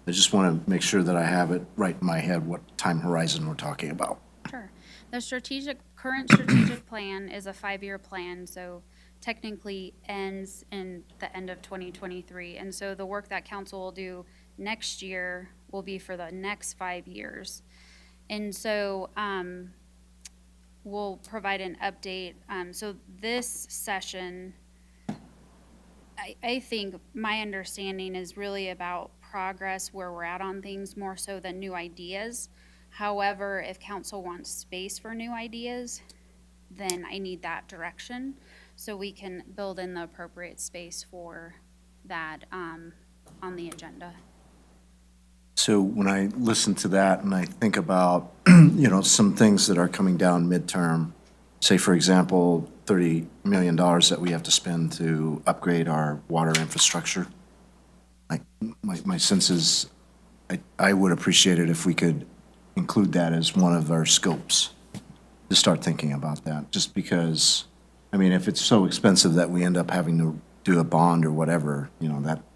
I just want to make sure that I have it right in my head what time horizon we're talking about? Sure. The current strategic plan is a 5-year plan, so technically ends in the end of 2023. And so the work that council will do next year will be for the next 5 years. And so we'll provide an update. So this session, I think my understanding is really about progress, where we're at on things more so than new ideas. However, if council wants space for new ideas, then I need that direction so we can build in the appropriate space for that on the agenda. So when I listen to that and I think about, some things that are coming down midterm, say, for example, $30 million that we have to spend to upgrade our water infrastructure, my sense is I would appreciate it if we could include that as one of our scopes, to start thinking about that, just because, if it's so expensive that we end up having to do a bond or whatever,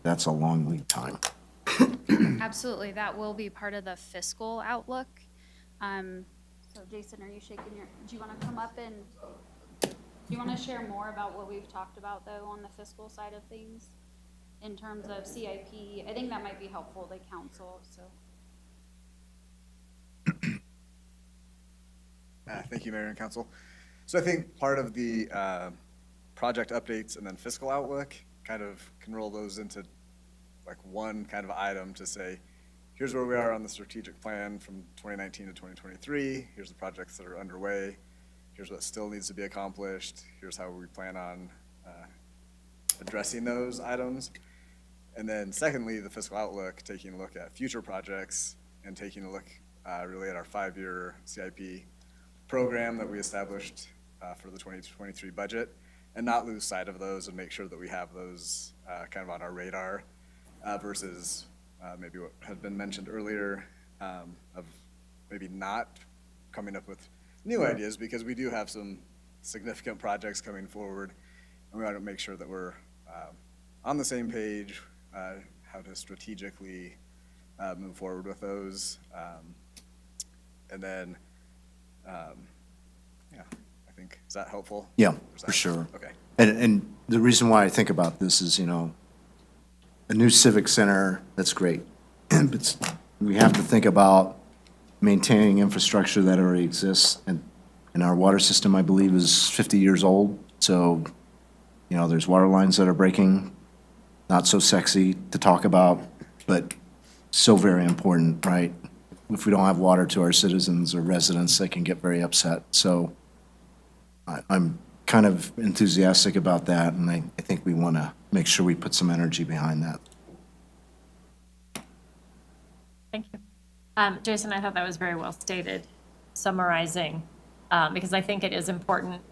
that's a long lead time. Absolutely, that will be part of the fiscal outlook. So Jason, are you shaking your, do you want to come up and, do you want to share more about what we've talked about though on the fiscal side of things? In terms of CIP, I think that might be helpful to council, so. Thank you, Mayor and Council. So I think part of the project updates and then fiscal outlook kind of can roll those into like one kind of item to say, here's where we are on the strategic plan from 2019 to 2023. Here's the projects that are underway. Here's what still needs to be accomplished. Here's how we plan on addressing those items. And then secondly, the fiscal outlook, taking a look at future projects and taking a look really at our 5-year CIP program that we established for the 2023 budget, and not lose sight of those and make sure that we have those kind of on our radar versus maybe what had been mentioned earlier of maybe not coming up with new ideas, because we do have some significant projects coming forward, and we want to make sure that we're on the same page, how to strategically move forward with those. And then, yeah, I think, is that helpful? Yeah, Or is for that- sure. Okay. And the reason why I think about this is, you know, a new civic center, that's great. But we have to think about maintaining infrastructure that already exists. And our water system, I believe, is 50 years old. So, you know, there's water lines that are breaking, not so sexy to talk about, but so very important, right? If we don't have water to our citizens or residents, they can get very upset. So I'm kind of enthusiastic about that, and I think we want to make sure we put some energy behind that. Thank you. Jason, I thought that was very well stated, summarizing, because I think it is important,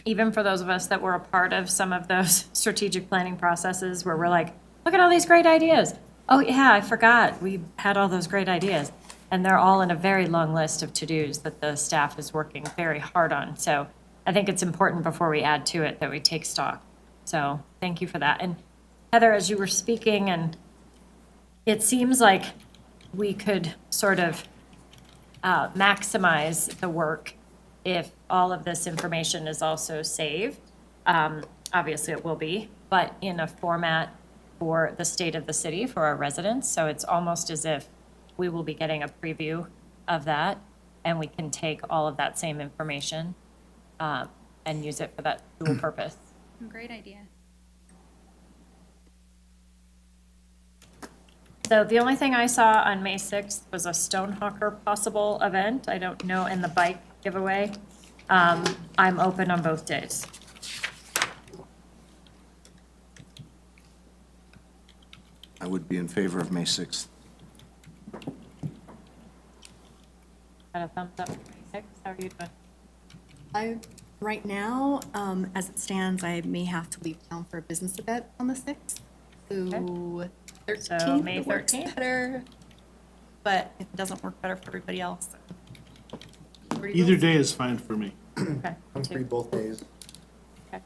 even for those of us that were a part of some of those strategic planning processes where we're like, look at all these great ideas. Oh, yeah, I forgot, we had all those great ideas. And they're all in a very long list of to-dos that the staff is working very hard on. So I think it's important before we add to it that we take stock. So thank you for that. And Heather, as you were speaking, and it seems like we could sort of maximize the work if all of this information is also saved. Obviously, it will be, but in a format for the state of the city for our residents. So it's almost as if we will be getting a preview of that, and we can take all of that same information and use it for that dual purpose. Great idea. So the only thing I saw on May 6th was a Stonehawker possible event. I don't know, and the bike giveaway. I'm open on both days. I would be in favor of May 6th. Got a thumbs up for May 6th? How are you doing? Right now, as it stands, I may have to leave town for a business event on the 6th. So 13th, May it works 13th? better, but if it doesn't work better for everybody else. Either day is fine for me. Okay. I'm free both days. Okay.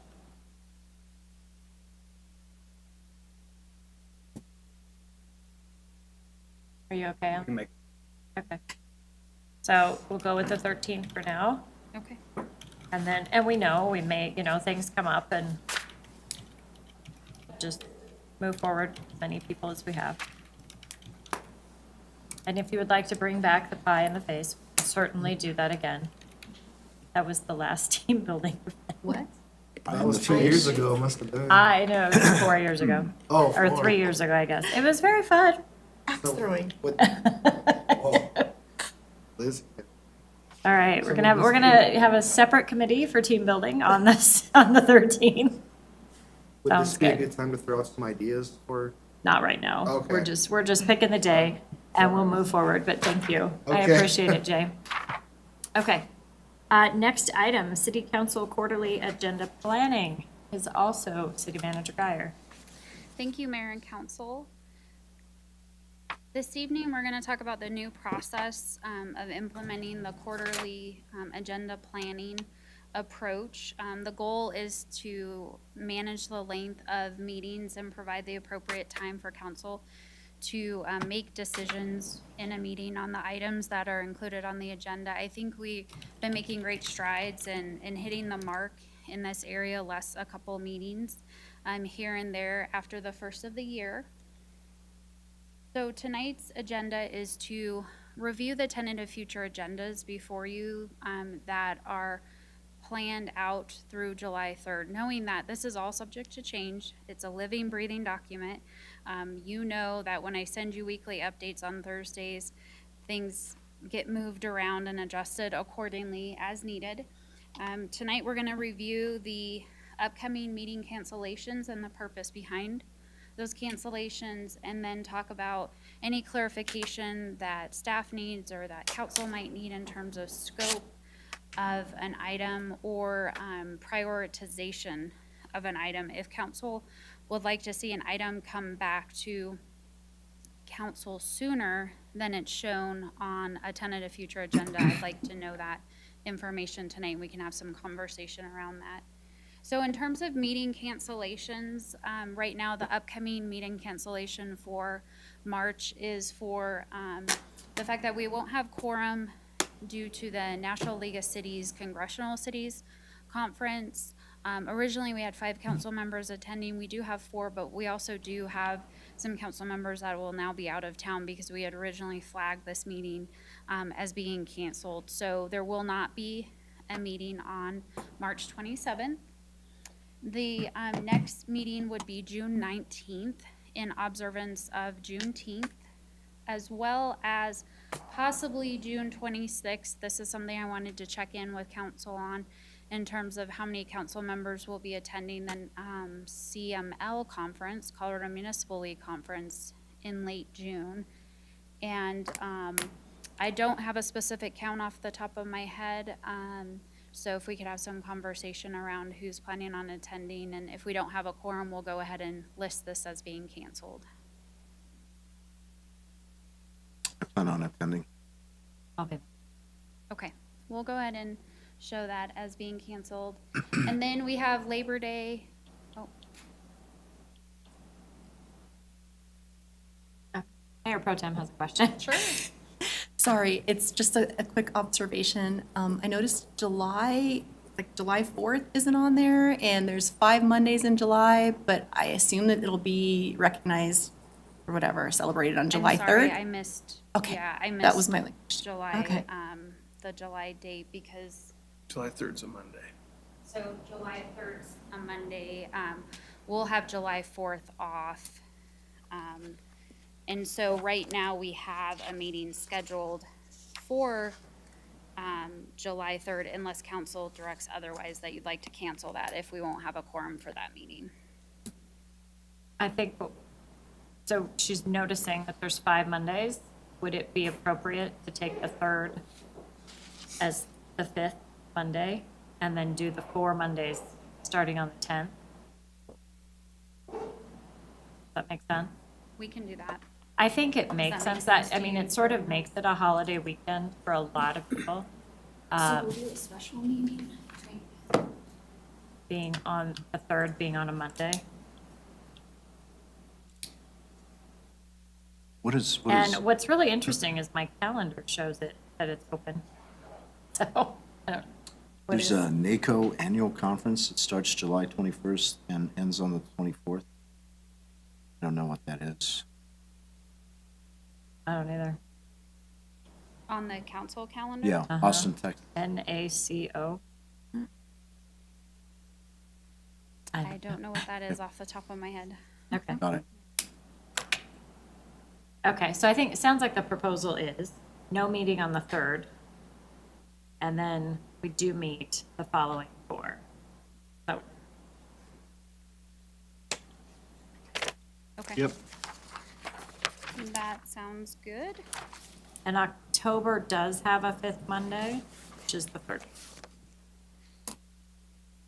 Are you okay? Okay. So we'll go with the 13th for now. Okay. And then, and we know, we may, you know, things come up and just move forward with as many people as we have. And if you would like to bring back the pie in the face, we'll certainly do that again. That was the last team building. What? That was 2 years ago, must have been. I know, it was 4 years ago. Oh, Or 4. 3 years ago, I guess. It was very fun. Axe throwing. Liz? All right, we're gonna have a separate committee for team building on this, on the 13th. Would Sounds this be a good. good time to throw out some ideas for? Not right now. Okay. We're just picking the day and we'll move forward, but thank you. I Okay. appreciate it, Jay. Okay. Next item, City Council Quarterly Agenda Planning is also City Manager Guyer. Thank you, Mayor and Council. This evening, we're going to talk about the new process of implementing the quarterly agenda planning approach. The goal is to manage the length of meetings and provide the appropriate time for council to make decisions in a meeting on the items that are included on the agenda. I think we've been making great strides in hitting the mark in this area, less a couple meetings here and there after the first of the year. So tonight's agenda is to review the tentative future agendas before you that are planned out through July 3rd, knowing that this is all subject to change. It's a living, breathing document. You know that when I send you weekly updates on Thursdays, things get moved around and adjusted accordingly as needed. Tonight, we're going to review the upcoming meeting cancellations and the purpose behind those cancellations, and then talk about any clarification that staff needs or that council might need in terms of scope of an item or prioritization of an item. If council would like to see an item come back to council sooner than it's shown on a tentative future agenda, I'd like to know that information tonight. We can have some conversation around that. So in terms of meeting cancellations, right now the upcoming meeting cancellation for March is for the fact that we won't have quorum due to the National League of Cities Congressional Cities Conference. Originally, we had 5 council members attending. We do have 4, but we also do have some council members that will now be out of town because we had originally flagged this meeting as being canceled. So there will not be a meeting on March 27th. The next meeting would be June 19th in observance of Juneteenth, as well as possibly June 26th. This is something I wanted to check in with council on in terms of how many council members will be attending the CML conference, Colorado Municipal League Conference, in late June. And I don't have a specific count off the top of my head. So if we could have some conversation around who's planning on attending, and if we don't have a quorum, we'll go ahead and list this as being canceled. I plan on attending. Okay, we'll go ahead and show that as being canceled. And then we have Labor Day. Mayor Pro Tem has a question. Sure. Sorry, it's just a quick observation. I noticed July 4th isn't on there, and there's 5 Mondays in July, but I assume that it'll be recognized or whatever, celebrated on July 3rd. I'm sorry, I missed. Okay, Yeah, I missed. that was my July, Okay. the July date because, July 3rd's a Monday. so July 3rd's a Monday. We'll have July 4th off. And so right now we have a meeting scheduled for July 3rd unless council directs otherwise that you'd like to cancel that if we won't have a quorum for that meeting. I think, so she's noticing that there's 5 Mondays. Would it be appropriate to take the 3rd as the 5th Monday and then do the 4 Mondays starting on the 10th? Does that make sense? We can do that. I think it makes Does that make sense that, sense I to mean, you? it sort of makes it a holiday weekend for a lot of people. So we'll do a special meeting. Being on the 3rd, being on a Monday. What is? And what's really interesting is my calendar shows it, that it's open. So, I don't, what There's is, a NACO annual conference. It starts July 21st and ends on the 24th. I don't know what that is. I don't either. On the council calendar? Yeah, Austin, Texas. NACO. I don't know what that is off the top of my head. Okay. Got it. Okay, so I think, it sounds like the proposal is no meeting on the 3rd, and then we do meet the following 4. So, Okay. Yep. That sounds good. and October does have a 5th Monday, which is the 3rd.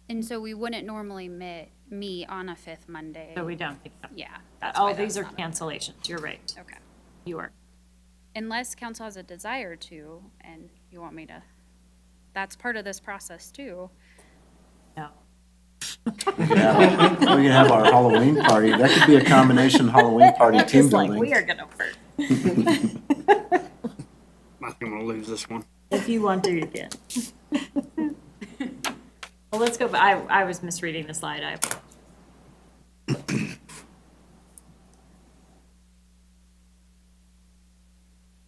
And so we wouldn't normally meet on a 5th Monday. So we don't think so. Yeah. that's why Oh, these are that's not- cancellations, you're right. Okay. You are. Unless council has a desire to, and you want me to, that's part of this process too. No. We could have our Halloween party. That could be a combination Halloween party Nick team is like, building. we are gonna work. I think I'm gonna lose this one. If you want to, you can. Well, let's go, I was misreading the slide, I apologize.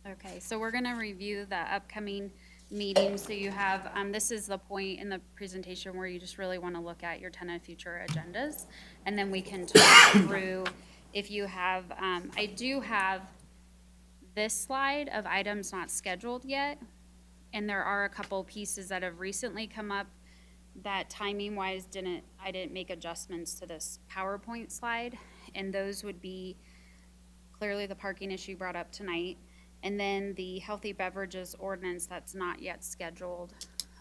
Okay, so we're gonna review the upcoming meetings. So you have, this is the point in the presentation where you just really wanna look at your 10 of future agendas. And then we can talk through if you have, I do have this slide of items not scheduled yet. And there are a couple pieces that have recently come up that timing wise I didn't make adjustments to this PowerPoint slide. And those would be clearly the parking issue brought up tonight. And then the healthy beverages ordinance that's not yet scheduled.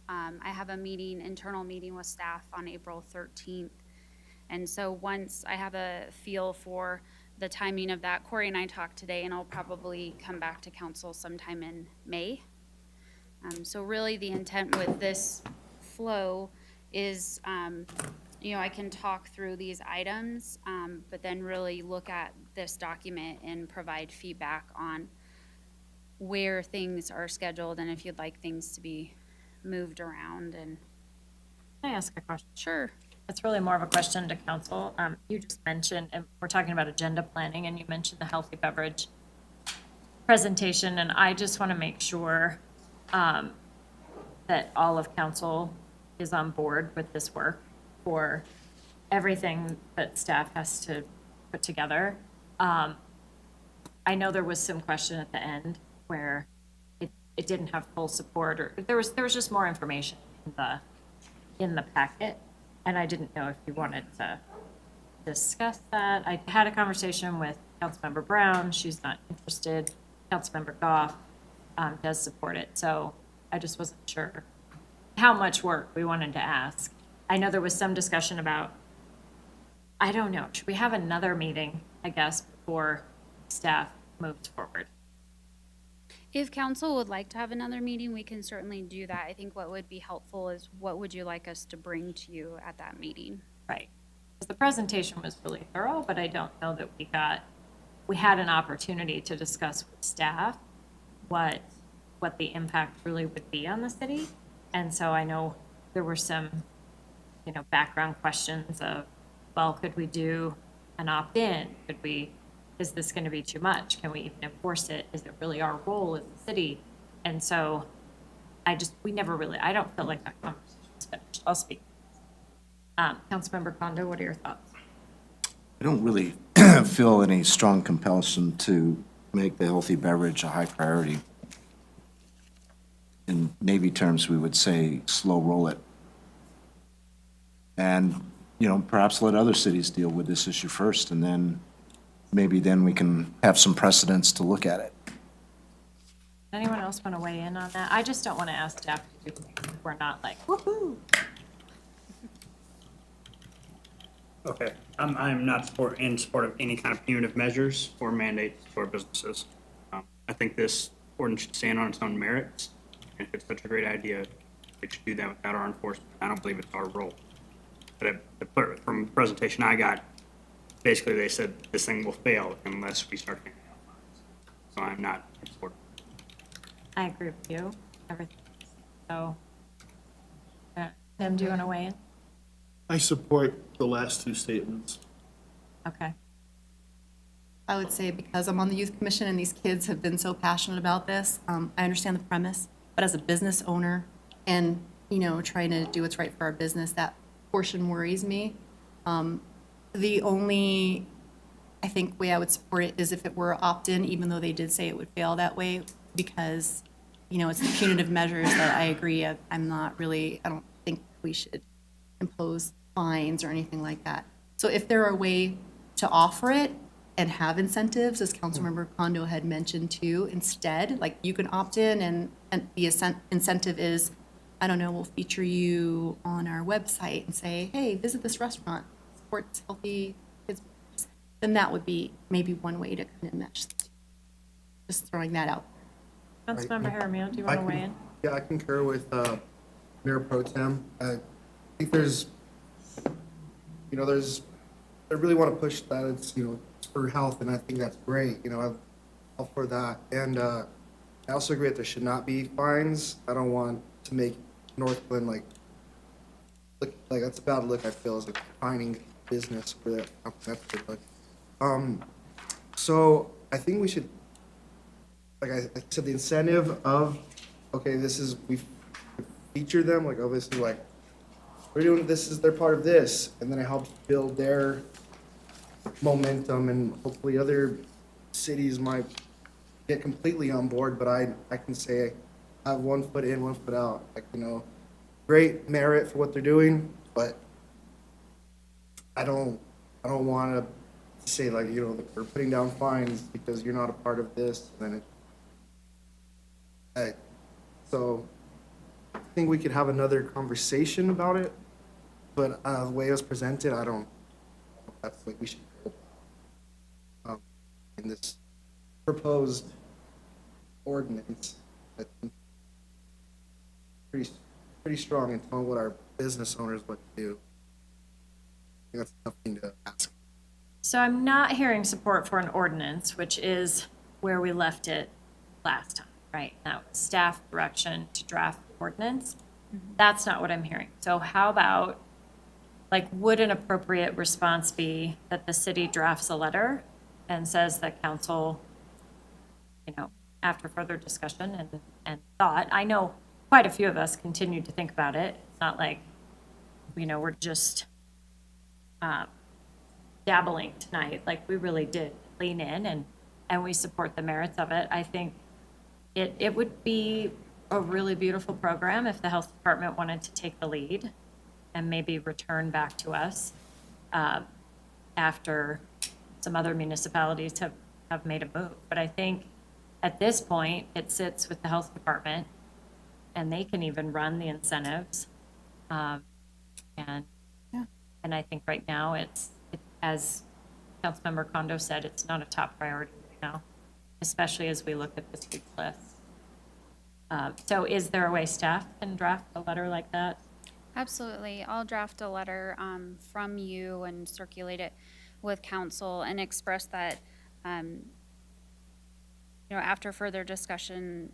I have a internal meeting with staff on April 13th. And so once I have a feel for the timing of that, Corey and I talked today, and I'll probably come back to council sometime in May. So really the intent with this flow is, I can talk through these items, but then really look at this document and provide feedback on where things are scheduled and if you'd like things to be moved around and. Can I ask a question? Sure. It's really more of a question to council. You just mentioned, and we're talking about agenda planning, and you mentioned the healthy beverage presentation, and I just want to make sure that all of council is on board with this work for everything that staff has to put together. I know there was some question at the end where it didn't have full support, or there was just more information in the packet, and I didn't know if you wanted to discuss that. I had a conversation with Councilmember Brown. She's not interested. Councilmember Goff does support it, so I just wasn't sure how much work we wanted to ask. I know there was some discussion about, I don't know, should we have another meeting, I guess, before staff moves forward? If council would like to have another meeting, we can certainly do that. I think what would be helpful is what would you like us to bring to you at that meeting? Right. Because the presentation was really thorough, but I don't know that we had an opportunity to discuss with staff what the impact really would be on the city. And so I know there were some, background questions of, well, could we do an opt-in? Is this going to be too much? Can we even enforce it? Is it really our role as a city? And so I don't feel like that conversation was finished. I'll speak. Councilmember Kondo, what are your thoughts? I don't really feel any strong compulsion to make the healthy beverage a high priority. In Navy terms, we would say slow roll it. And, perhaps let other cities deal with this issue first, and then maybe then we can have some precedents to look at it. Anyone else want to weigh in on that? I just don't want to ask staff to do things we're not like, woo-hoo. Okay, I'm not in support of any kind of punitive measures or mandates for businesses. I think this ordinance should stand on its own merits, and if it's such a great idea, we should do that without our enforcement. I don't believe it's our role. But from the presentation I got, basically they said this thing will fail unless we start handing out fines. So I'm not in support. I agree with you, everything. So, Tim, do you want to weigh in? I support the last two statements. Okay. I would say because I'm on the youth commission and these kids have been so passionate about this, I understand the premise, but as a business owner and, trying to do what's right for our business, that portion worries me. The only, I think, way I would support it is if it were opt-in, even though they did say it would fail that way, because, it's the punitive measures that I agree. I don't think we should impose fines or anything like that. So if there are a way to offer it and have incentives, as Councilmember Kondo had mentioned too, instead, like you can opt in and the incentive is, I don't know, we'll feature you on our website and say, hey, visit this restaurant, supports healthy kids, then that would be maybe one way to kind of mesh. Just throwing that out. Councilmember Jaramillo, do you want to weigh in? Yeah, I concur with Mayor Pro Tem. I think there's I really want to push that it's, it's for health, and I think that's great, I'm all for that. And I also agree that there should not be fines. I don't want to make Northland look like that's a bad look, I feel, as like fining business for that. That's a good look. So I think we should, like I said, the incentive of, okay, we feature them, like obviously like, we're doing this, they're part of this, and then it helps build their momentum, and hopefully other cities might get completely on board, but I can say I have 1 foot in, 1 foot out, great merit for what they're doing, but I don't want to say like, we're putting down fines because you're not a part of this, then so I think we could have another conversation about it, but the way it was presented, I don't know if that's like we should go in this proposed ordinance. I think pretty strong in telling what our business owners what to do. I think that's nothing to ask. So I'm not hearing support for an ordinance, which is where we left it last time, right? Now, staff direction to draft ordinance. That's not what I'm hearing. So how about, would an appropriate response be that the city drafts a letter and says that council, after further discussion and thought, I know quite a few of us continued to think about it. It's not like, we're just dabbling tonight. Like, we really did lean in and we support the merits of it. I think it would be a really beautiful program if the health department wanted to take the lead and maybe return back to us after some other municipalities have made a move. But I think at this point, it sits with the health department, and they can even run the incentives. And I think right now as Councilmember Kondo said, it's not a top priority right now, especially as we look at this huge list. So is there a way staff can draft a letter like that? Absolutely. I'll draft a letter from you and circulate it with council and express that, after further discussion,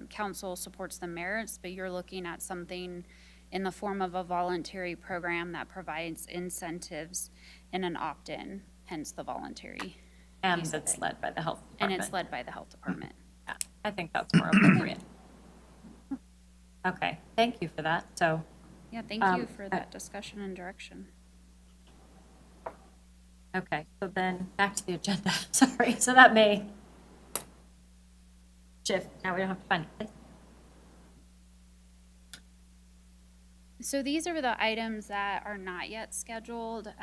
council supports the merits, but you're looking at something in the form of a voluntary program that provides incentives in an opt-in, hence the voluntary. And it's led by the health And department. it's led by the health department. Yeah, I think that's more appropriate. Okay, thank you for that. So, Yeah, thank you for that discussion and direction. okay, so then back to the agenda. Sorry, so that may shift. Now we don't have to find it. So these are the items that are not yet scheduled.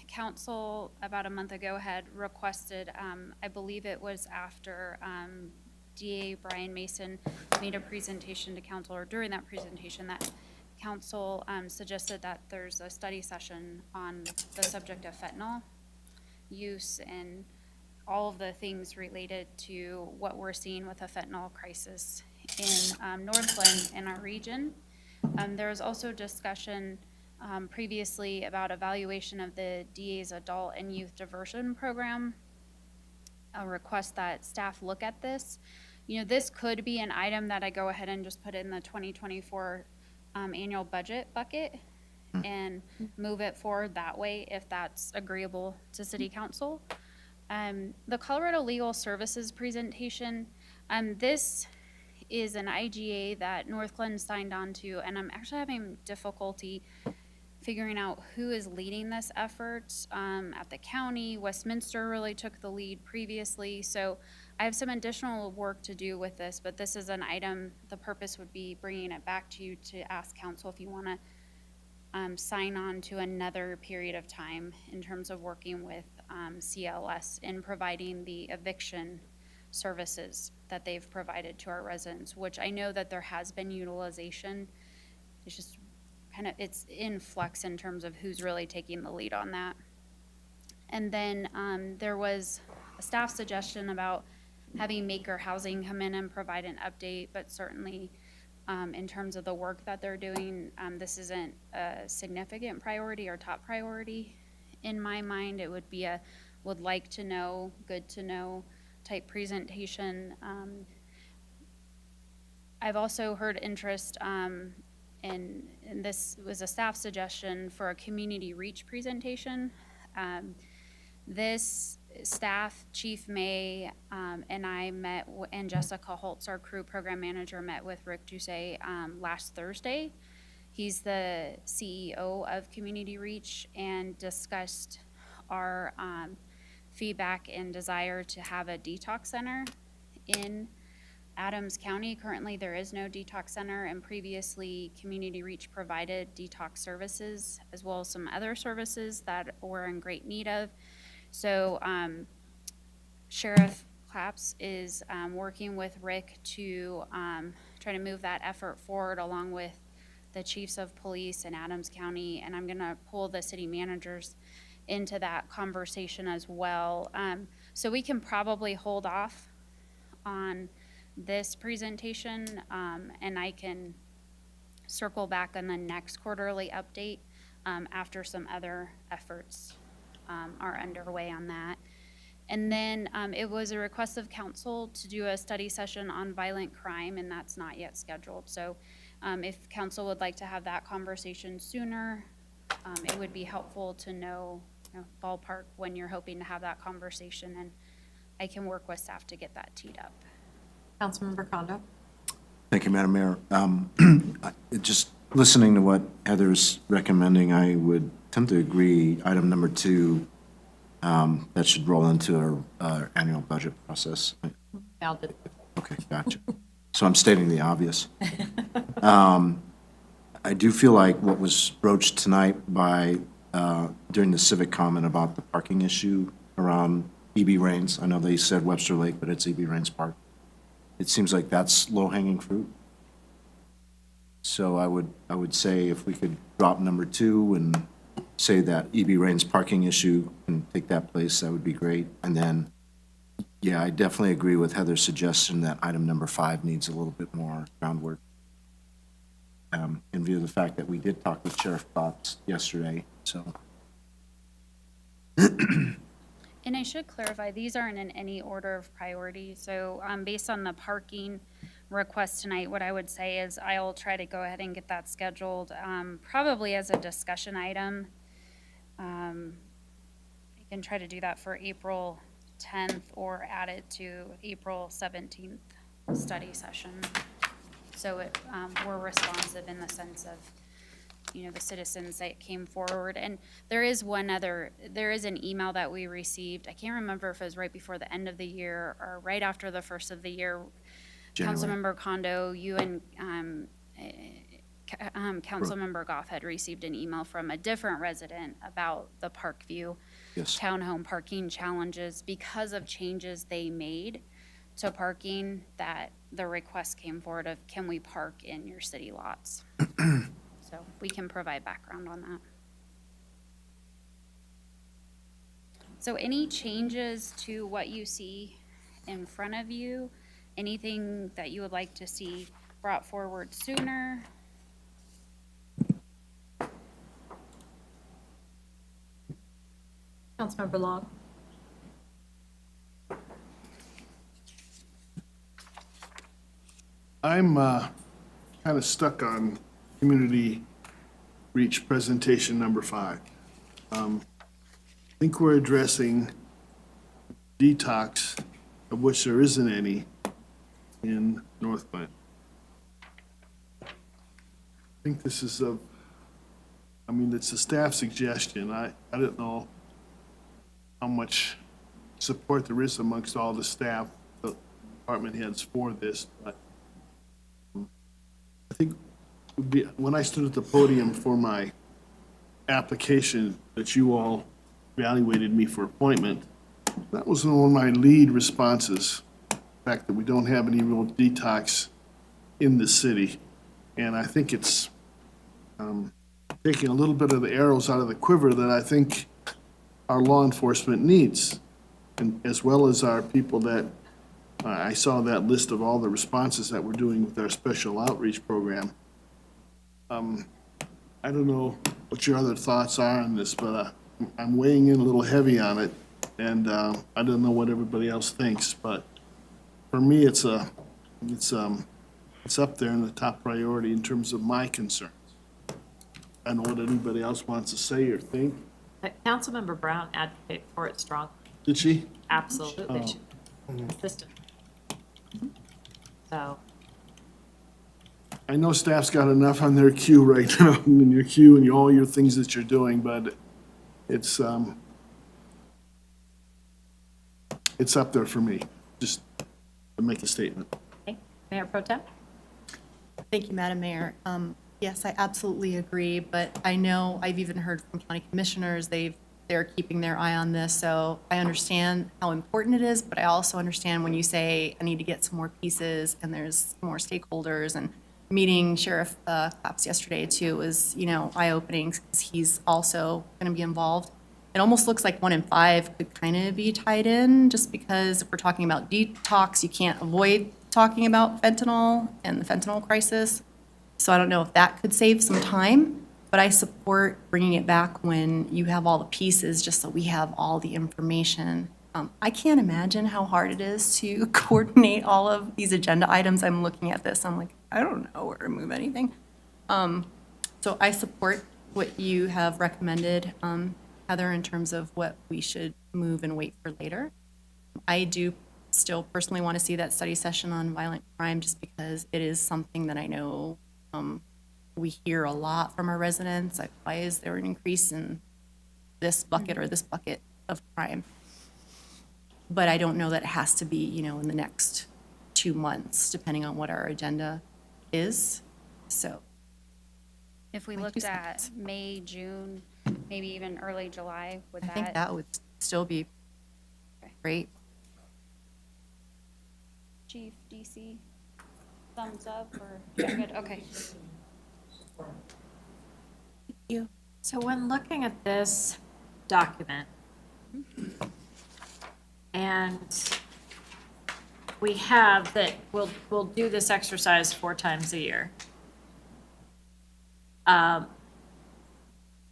Council, about a month ago, had requested, I believe it was after DA Brian Mason made a presentation to council, or during that presentation, that council suggested that there's a study session on the subject of fentanyl use and all of the things related to what we're seeing with the fentanyl crisis in Northland and our region. There was also discussion previously about evaluation of the DA's adult and youth diversion program. A request that staff look at this. This could be an item that I go ahead and just put in the 2024 annual budget bucket and move it forward that way if that's agreeable to City Council. The Colorado Legal Services presentation, this is an IGA that Northland signed on to, and I'm actually having difficulty figuring out who is leading this effort at the county. Westminster really took the lead previously, so I have some additional work to do with this, but this is an item, the purpose would be bringing it back to you to ask council if you want to sign on to another period of time in terms of working with CLS in providing the eviction services that they've provided to our residents, which I know that there has been utilization. It's just it's in flux in terms of who's really taking the lead on that. And then there was a staff suggestion about having Maker Housing come in and provide an update, but certainly in terms of the work that they're doing. This isn't a significant priority or top priority in my mind. It would be a would like to know, good to know type presentation. I've also heard interest and this was a staff suggestion for a community reach presentation. This staff, Chief May, and I met, and Jessica Holtz, our crew program manager, met with Rick Doucet last Thursday. He's the CEO of Community Reach, and discussed our feedback and desire to have a detox center in Adams County. Currently, there is no detox center, and previously, Community Reach provided detox services as well as some other services that we're in great need of. So Sheriff Claps is working with Rick to try to move that effort forward along with the chiefs of police in Adams County, and I'm gonna pull the city managers into that conversation as well. So we can probably hold off on this presentation, and I can circle back on the next quarterly update after some other efforts are underway on that. And then it was a request of council to do a study session on violent crime, and that's not yet scheduled. So if council would like to have that conversation sooner, it would be helpful to know, ballpark when you're hoping to have that conversation, and I can work with staff to get that teed up. Councilmember Condo? Thank you, Madam Mayor. Just listening to what Heather's recommending, I would tend to agree. Item number 2, that should roll into our annual budget process. Al did. Okay, gotcha. So I'm stating the obvious. I do feel like what was broached tonight by, during the civic comment about the parking issue around E.B. Rains, I know they said Webster Lake, but it's E.B. Rains Park. It seems like that's low-hanging fruit. So I would say if we could drop number 2 and say that E.B. Rains parking issue and take that place, that would be great. And then, yeah, I definitely agree with Heather's suggestion that item number 5 needs a little bit more groundwork. In view of the fact that we did talk with Sheriff Fox yesterday, so. And I should clarify, these aren't in any order of priority. So based on the parking request tonight, what I would say is I'll try to go ahead and get that scheduled, probably as a discussion item. I can try to do that for April 10th or add it to April 17th study session. So we're responsive in the sense of, the citizens that came forward. And there is an email that we received. I can't remember if it was right before the end of the year or right after the first of the year. January. Councilmember Condo, you and Councilmember Goff had received an email from a different resident about the Parkview Yes. townhome parking challenges because of changes they made to parking, that the request came forward of, can we park in your city lots? So we can provide background on that. So any changes to what you see in front of you, anything that you would like to see brought forward sooner? Councilmember Long? I'm kind of stuck on Community Reach presentation number 5. I think we're addressing detox, of which there isn't any in North Glen. I think this is it's a staff suggestion. I don't know how much support there is amongst all the staff, the department heads for this, but I think when I stood at the podium for my application that you all evaluated me for appointment, that was one of my lead responses, the fact that we don't have any real detox in the city. And I think it's taking a little bit of the arrows out of the quiver that I think our law enforcement needs, and as well as our people that I saw that list of all the responses that we're doing with our special outreach program. I don't know what your other thoughts are on this, but I'm weighing in a little heavy on it, and I don't know what everybody else thinks, but for me, it's up there in the top priority in terms of my concerns. I don't know what anybody else wants to say or think. Councilmember Brown advocated for it strongly. Did she? Absolutely. Oh. She's consistent. So, I know staff's got enough on their queue right now, in your queue and all your things that you're doing, but it's up there for me, just to make a statement. okay. Mayor Pro Tem? Thank you, Madam Mayor. Yes, I absolutely agree, but I know I've even heard from county commissioners, they're keeping their eye on this, so I understand how important it is, but I also understand when you say I need to get some more pieces and there's more stakeholders, and meeting Sheriff Claps yesterday too was, eye-opening, because he's also going to be involved. It almost looks like 1 in 5 could kind of be tied in, just because if we're talking about detox, you can't avoid talking about fentanyl and the fentanyl crisis. So I don't know if that could save some time, but I support bringing it back when you have all the pieces, just so we have all the information. I can't imagine how hard it is to coordinate all of these agenda items. I'm looking at this, I'm like, I don't know where to move anything. So I support what you have recommended, Heather, in terms of what we should move and wait for later. I do still personally want to see that study session on violent crime, just because it is something that I know we hear a lot from our residents. Like, why is there an increase in this bucket or this bucket of crime? But I don't know that it has to be, in the next 2 months, depending on what our agenda is. So If we My looked 2 at cents. May, June, maybe even early July, would I that? think that would still be great. Chief, DC, thumbs up or, yeah, good, okay. So when looking at this document, and we have that we'll do this exercise 4 times a year.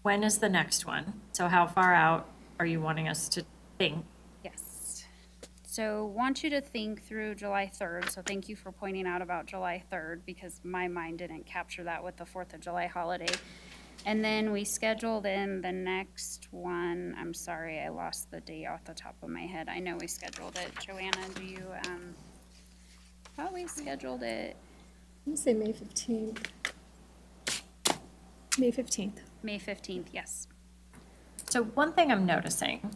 When is the next one? So how far out are you wanting us to think? Yes. So want you to think through July 3rd. So thank you for pointing out about July 3rd, because my mind didn't capture that with the 4th of July holiday. And then we scheduled in the next one. I'm sorry, I lost the date off the top of my head. I know we scheduled it. Joanna, do you, thought we scheduled it I'm going to say May 15th. May 15th. May 15th, yes. So one thing I'm noticing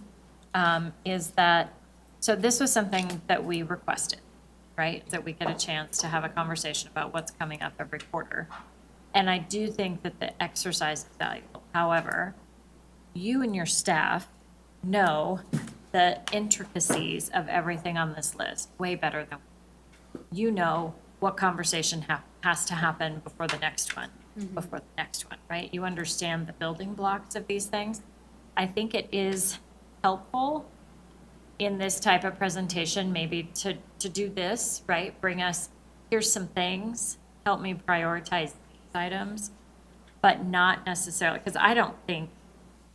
is that, so this was something that we requested, right? That we get a chance to have a conversation about what's coming up every quarter. And I do think that the exercise is valuable. However, you and your staff know the intricacies of everything on this list way better than you know what conversation has to happen before the next one, right? You understand the building blocks of these things. I think it is helpful in this type of presentation, maybe to do this, right? Bring us, here's some things, help me prioritize these items, but not necessarily, because I don't think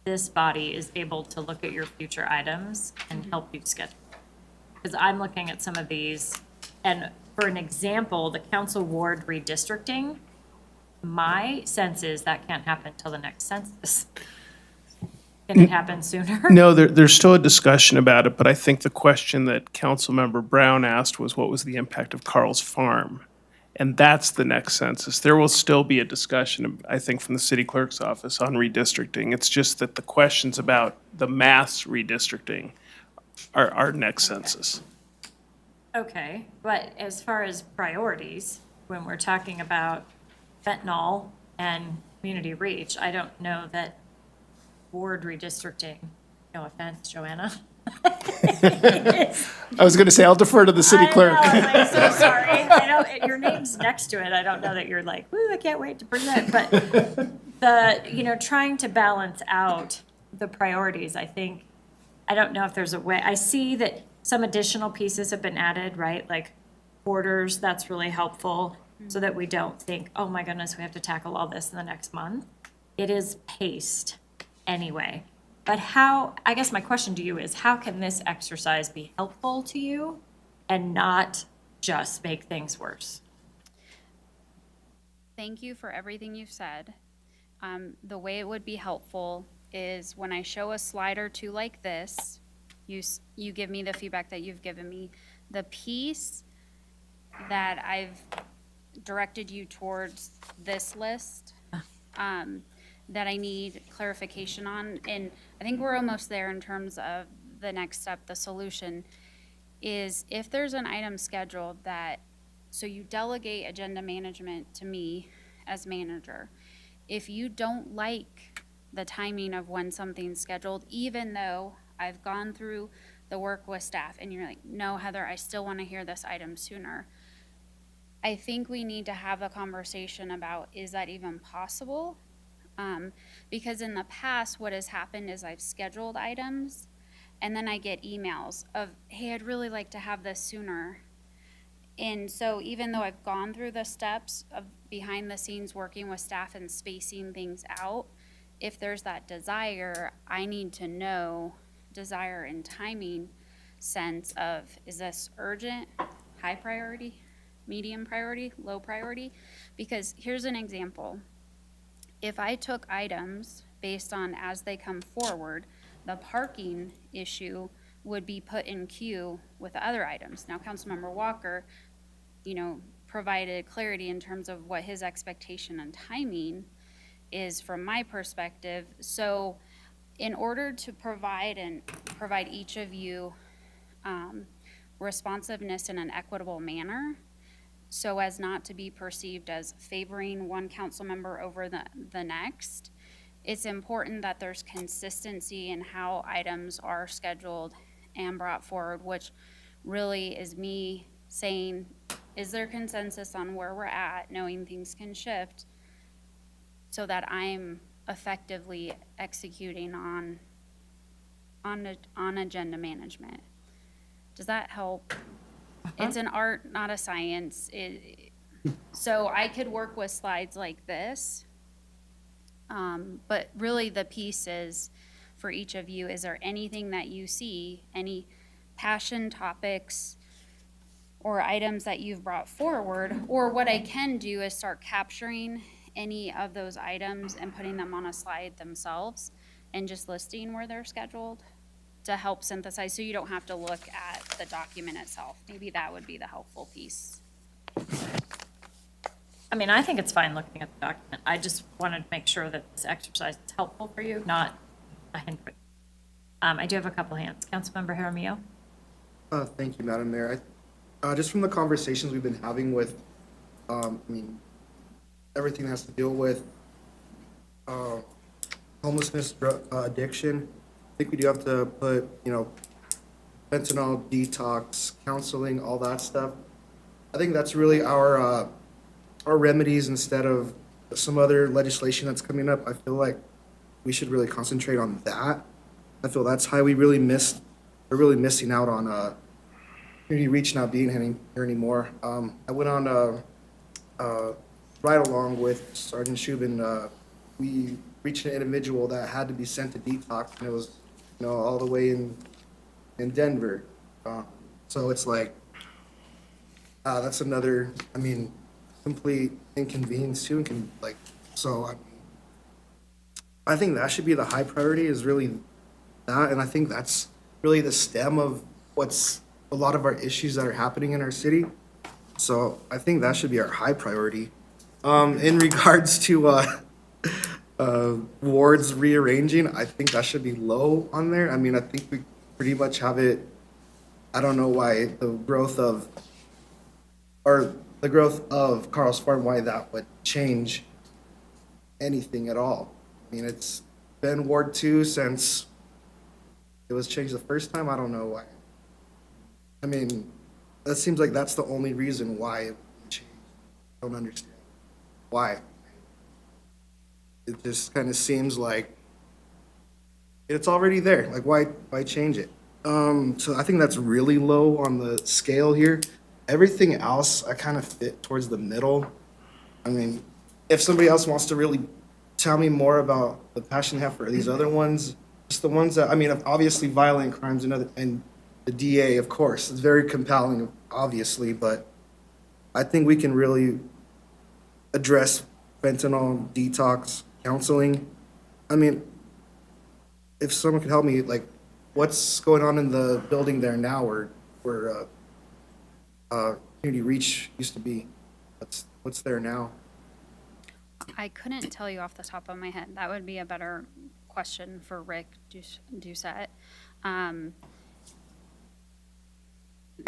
this body is able to look at your future items and help you schedule. Because I'm looking at some of these, and for an example, the council ward redistricting, my sense is that can't happen till the next census. Can it happen sooner? No, there's still a discussion about it, but I think the question that Councilmember Brown asked was what was the impact of Carl's Farm? And that's the next census. There will still be a discussion, I think, from the city clerk's office on redistricting. It's just that the questions about the mass redistricting are our next census. Okay, but as far as priorities, when we're talking about fentanyl and community reach, I don't know that ward redistricting, no offense, Joanna. I was going to say, I'll defer to the city clerk. I know, I'm so sorry. I know your name's next to it. I don't know that you're like, woo, I can't wait to present. But the, trying to balance out the priorities, I think, I don't know if there's a way. I see that Some additional pieces have been added, right? Like orders, that's really helpful, so that we don't think, oh my goodness, we have to tackle all this in the next month. It is paced anyway. But how, I guess my question to you is, how can this exercise be helpful to you and not just make things worse? Thank you for everything you've said. The way it would be helpful is when I show a slide or two like this, you give me the feedback that you've given me. The piece that I've directed you towards this list, that I need clarification on, and I think we're almost there in terms of the next step, the solution, is if there's an item scheduled that, so you delegate agenda management to me as manager. If you don't like the timing of when something's scheduled, even though I've gone through the work with staff and you're like, no, Heather, I still want to hear this item sooner. I think we need to have a conversation about, is that even possible? Because in the past, what has happened is I've scheduled items and then I get emails of, hey, I'd really like to have this sooner. And so even though I've gone through the steps of behind the scenes working with staff and spacing things out, if there's that desire, I need to know desire and timing sense of, is this urgent, high priority, medium priority, low priority? Because here's an example. If I took items based on as they come forward, the parking issue would be put in queue with other items. Now, Councilmember Walker, provided clarity in terms of what his expectation and timing is from my perspective. So in order to provide each of you responsiveness in an equitable manner, so as not to be perceived as favoring one council member over the next, it's important that there's consistency in how items are scheduled and brought forward, which really is me saying, is there consensus on where we're at, knowing things can shift, so that I'm effectively executing on agenda management? Does that help? It's an art, not a science. So I could work with slides like this, but really the piece is for each of you, is there anything that you see, any passion topics or items that you've brought forward? Or what I can do is start capturing any of those items and putting them on a slide themselves and just listing where they're scheduled to help synthesize, so you don't have to look at the document itself. Maybe that would be the helpful piece. I mean, I think it's fine looking at the document. I just wanted to make sure that this exercise is helpful for you, not a hindrance. I do have a couple hands. Councilmember Jaramillo? Thank you, Madam Mayor. Just from the conversations we've been having with, everything that has to deal with homelessness, drug addiction, I think we do have to put, fentanyl, detox, counseling, all that stuff. I think that's really our remedies instead of some other legislation that's coming up. I feel like we should really concentrate on that. I feel that's how we're really missing out on community reach not being here anymore. I went on a ride along with Sergeant Shubin. We reached an individual that had to be sent to detox, and it was, all the way in Denver. So it's like, that's another, complete inconvenience too. I think that should be the high priority, is really that, and I think that's really the stem of what's a lot of our issues that are happening in our city. So I think that should be our high priority. In regards to wards rearranging, I think that should be low on there. I think we pretty much have it. I don't know why the growth of Carl's Farm, why that would change anything at all. It's been Ward 2 since it was changed the first time. I don't know why. That seems like that's the only reason why it changed. I don't understand why. It just kind of seems like it's already there. Like, why change it? So I think that's really low on the scale here. Everything else, I kind of fit towards the middle. I mean, if somebody else wants to really tell me more about the passion they have for these other ones, just the ones that, I mean, obviously violent crimes and the DA, of course, it's very compelling, obviously, but I think we can really address fentanyl detox counseling. I mean, if someone could help me, like, what's going on in the building there now where Community Reach used to be? What's there now? I couldn't tell you off the top of my head. That would be a better question for Rick Doucette.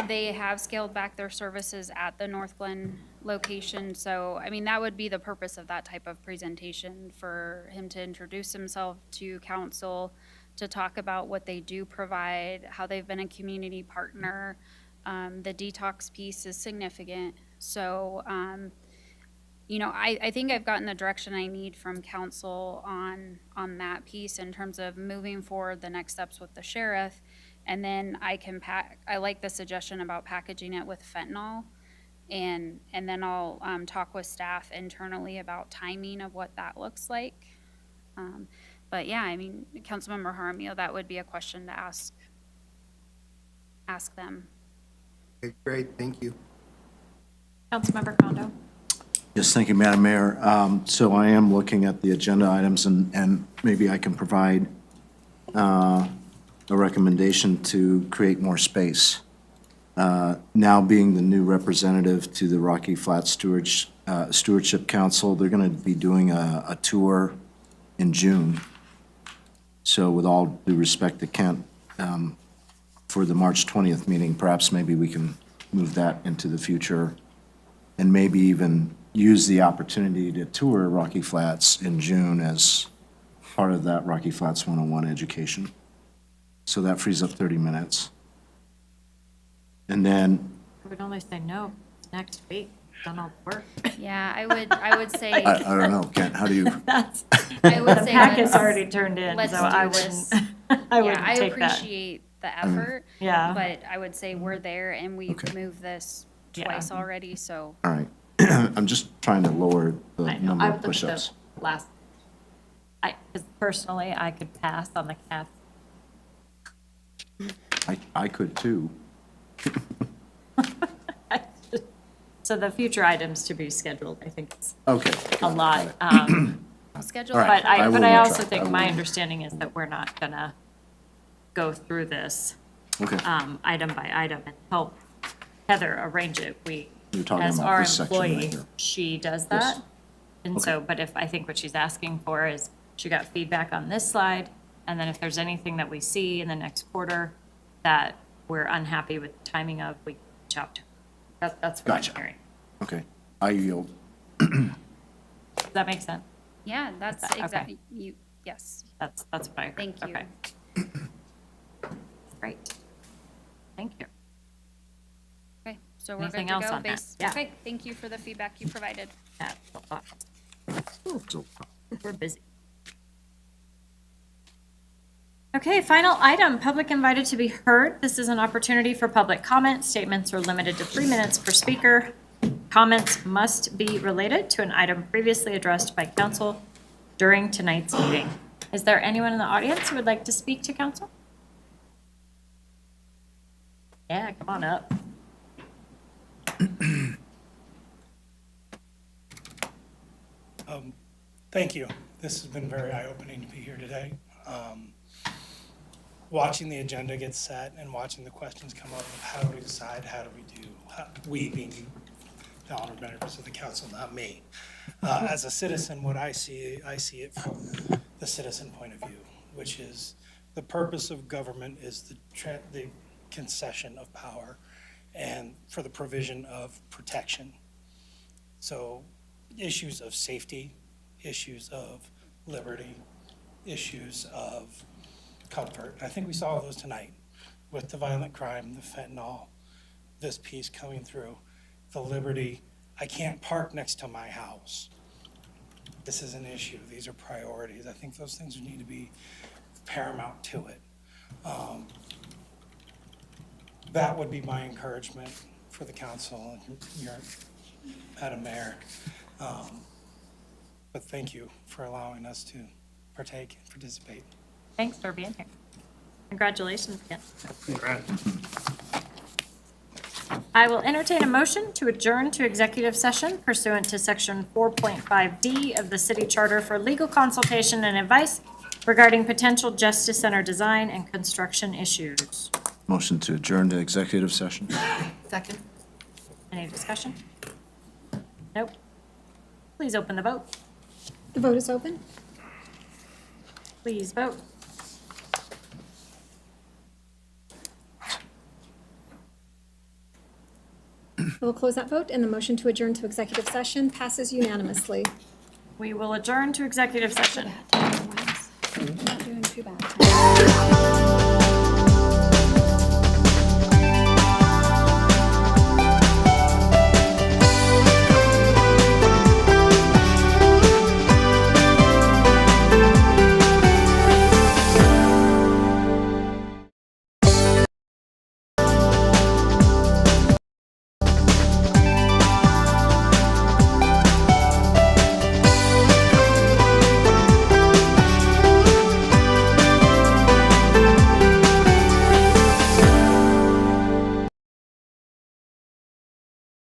They have scaled back their services at the North Glen location, so, I mean, that would be the purpose of that type of presentation, for him to introduce himself to council, to talk about what they do provide, how they've been a community partner. The detox piece is significant, so, you know, I think I've gotten the direction I need from council on that piece in terms of moving forward the next steps with the sheriff. And then I like the suggestion about packaging it with fentanyl. And then I'll talk with staff internally about timing of what that looks like. But yeah, I mean, Councilmember Jaramillo, that would be a question to ask them. Okay, great, thank you. Councilmember Condo? Yes, thank you, Madam Mayor. So I am looking at the agenda items, and maybe I can provide a recommendation to create more space. Now being the new representative to the Rocky Flats Stewardship Council, they're going to be doing a tour in June. So with all due respect to Kent, for the March 20th meeting, perhaps maybe we can move that into the future, and maybe even use the opportunity to tour Rocky Flats in June as part of that Rocky Flats 101 education. So that frees up 30 minutes. And then, I would only say no next week, done all the work. Yeah, I would say. I don't know, Kent, how do you, That's, I would the say packet's let's- already turned in, let's so do I this. wouldn't, I wouldn't Yeah, I take that. appreciate the effort. Yeah. But I would say we're there, and we've Okay. moved this Yeah. twice already, so. all right. I'm just trying to lower the I know, number I of would the push-ups. last, because personally, I could pass on the cats. I could too. So the future items to be scheduled, I think is Okay. a lot. I'll schedule All right. But I will also try. think, my understanding is that we're not gonna go through this Okay. item by item and help Heather arrange it. You're talking As about our this section right employee, here. she does Yes. that. And so, but I think what she's asking for is, she got feedback on this slide, and then if there's anything that we see in the next quarter that we're unhappy with the timing of, we reach out to her. That's what Gotcha. I'm hearing. Okay, I yield. Does that make sense? Yeah, that's Okay. exactly, yes, That's what I heard. thank you. Okay. Great. Thank you. Okay, so we're good Anything to else go on that? based, Yeah. okay, thank you for the feedback you provided. Yeah, we're busy. Okay, final item, public invited to be heard. This is an opportunity for public comment. Statements are limited to 3 minutes per speaker. Comments must be related to an item previously addressed by council during tonight's meeting. Is there anyone in the audience who would like to speak to council? Yeah, come on up. Thank you. This has been very eye-opening to be here today. Watching the agenda get set and watching the questions come up of how do we decide, how do we do, we being the honored members of the council, not me. As a citizen, what I see it from the citizen point of view, which is the purpose of government is the concession of power and for the provision of protection. So issues of safety, issues of liberty, issues of comfort. I think we saw those tonight with the violent crime, the fentanyl, this piece coming through, the liberty. I can't park next to my house. This is an issue. These are priorities. I think those things need to be paramount to it. that would be my encouragement for the council and your, Madam Mayor. But thank you for allowing us to partake and participate. Thanks for being here. Congratulations again. Congrats. I will entertain a motion to adjourn to executive session pursuant to Section 4.5D of the City Charter for legal consultation and advice regarding potential Justice Center design and construction issues. Motion to adjourn to executive session. Second. Any discussion? Nope. Please open the vote. The vote is open. Please vote. We'll close that vote, and the motion to adjourn to executive session passes unanimously. We will adjourn to executive session. Not doing too bad.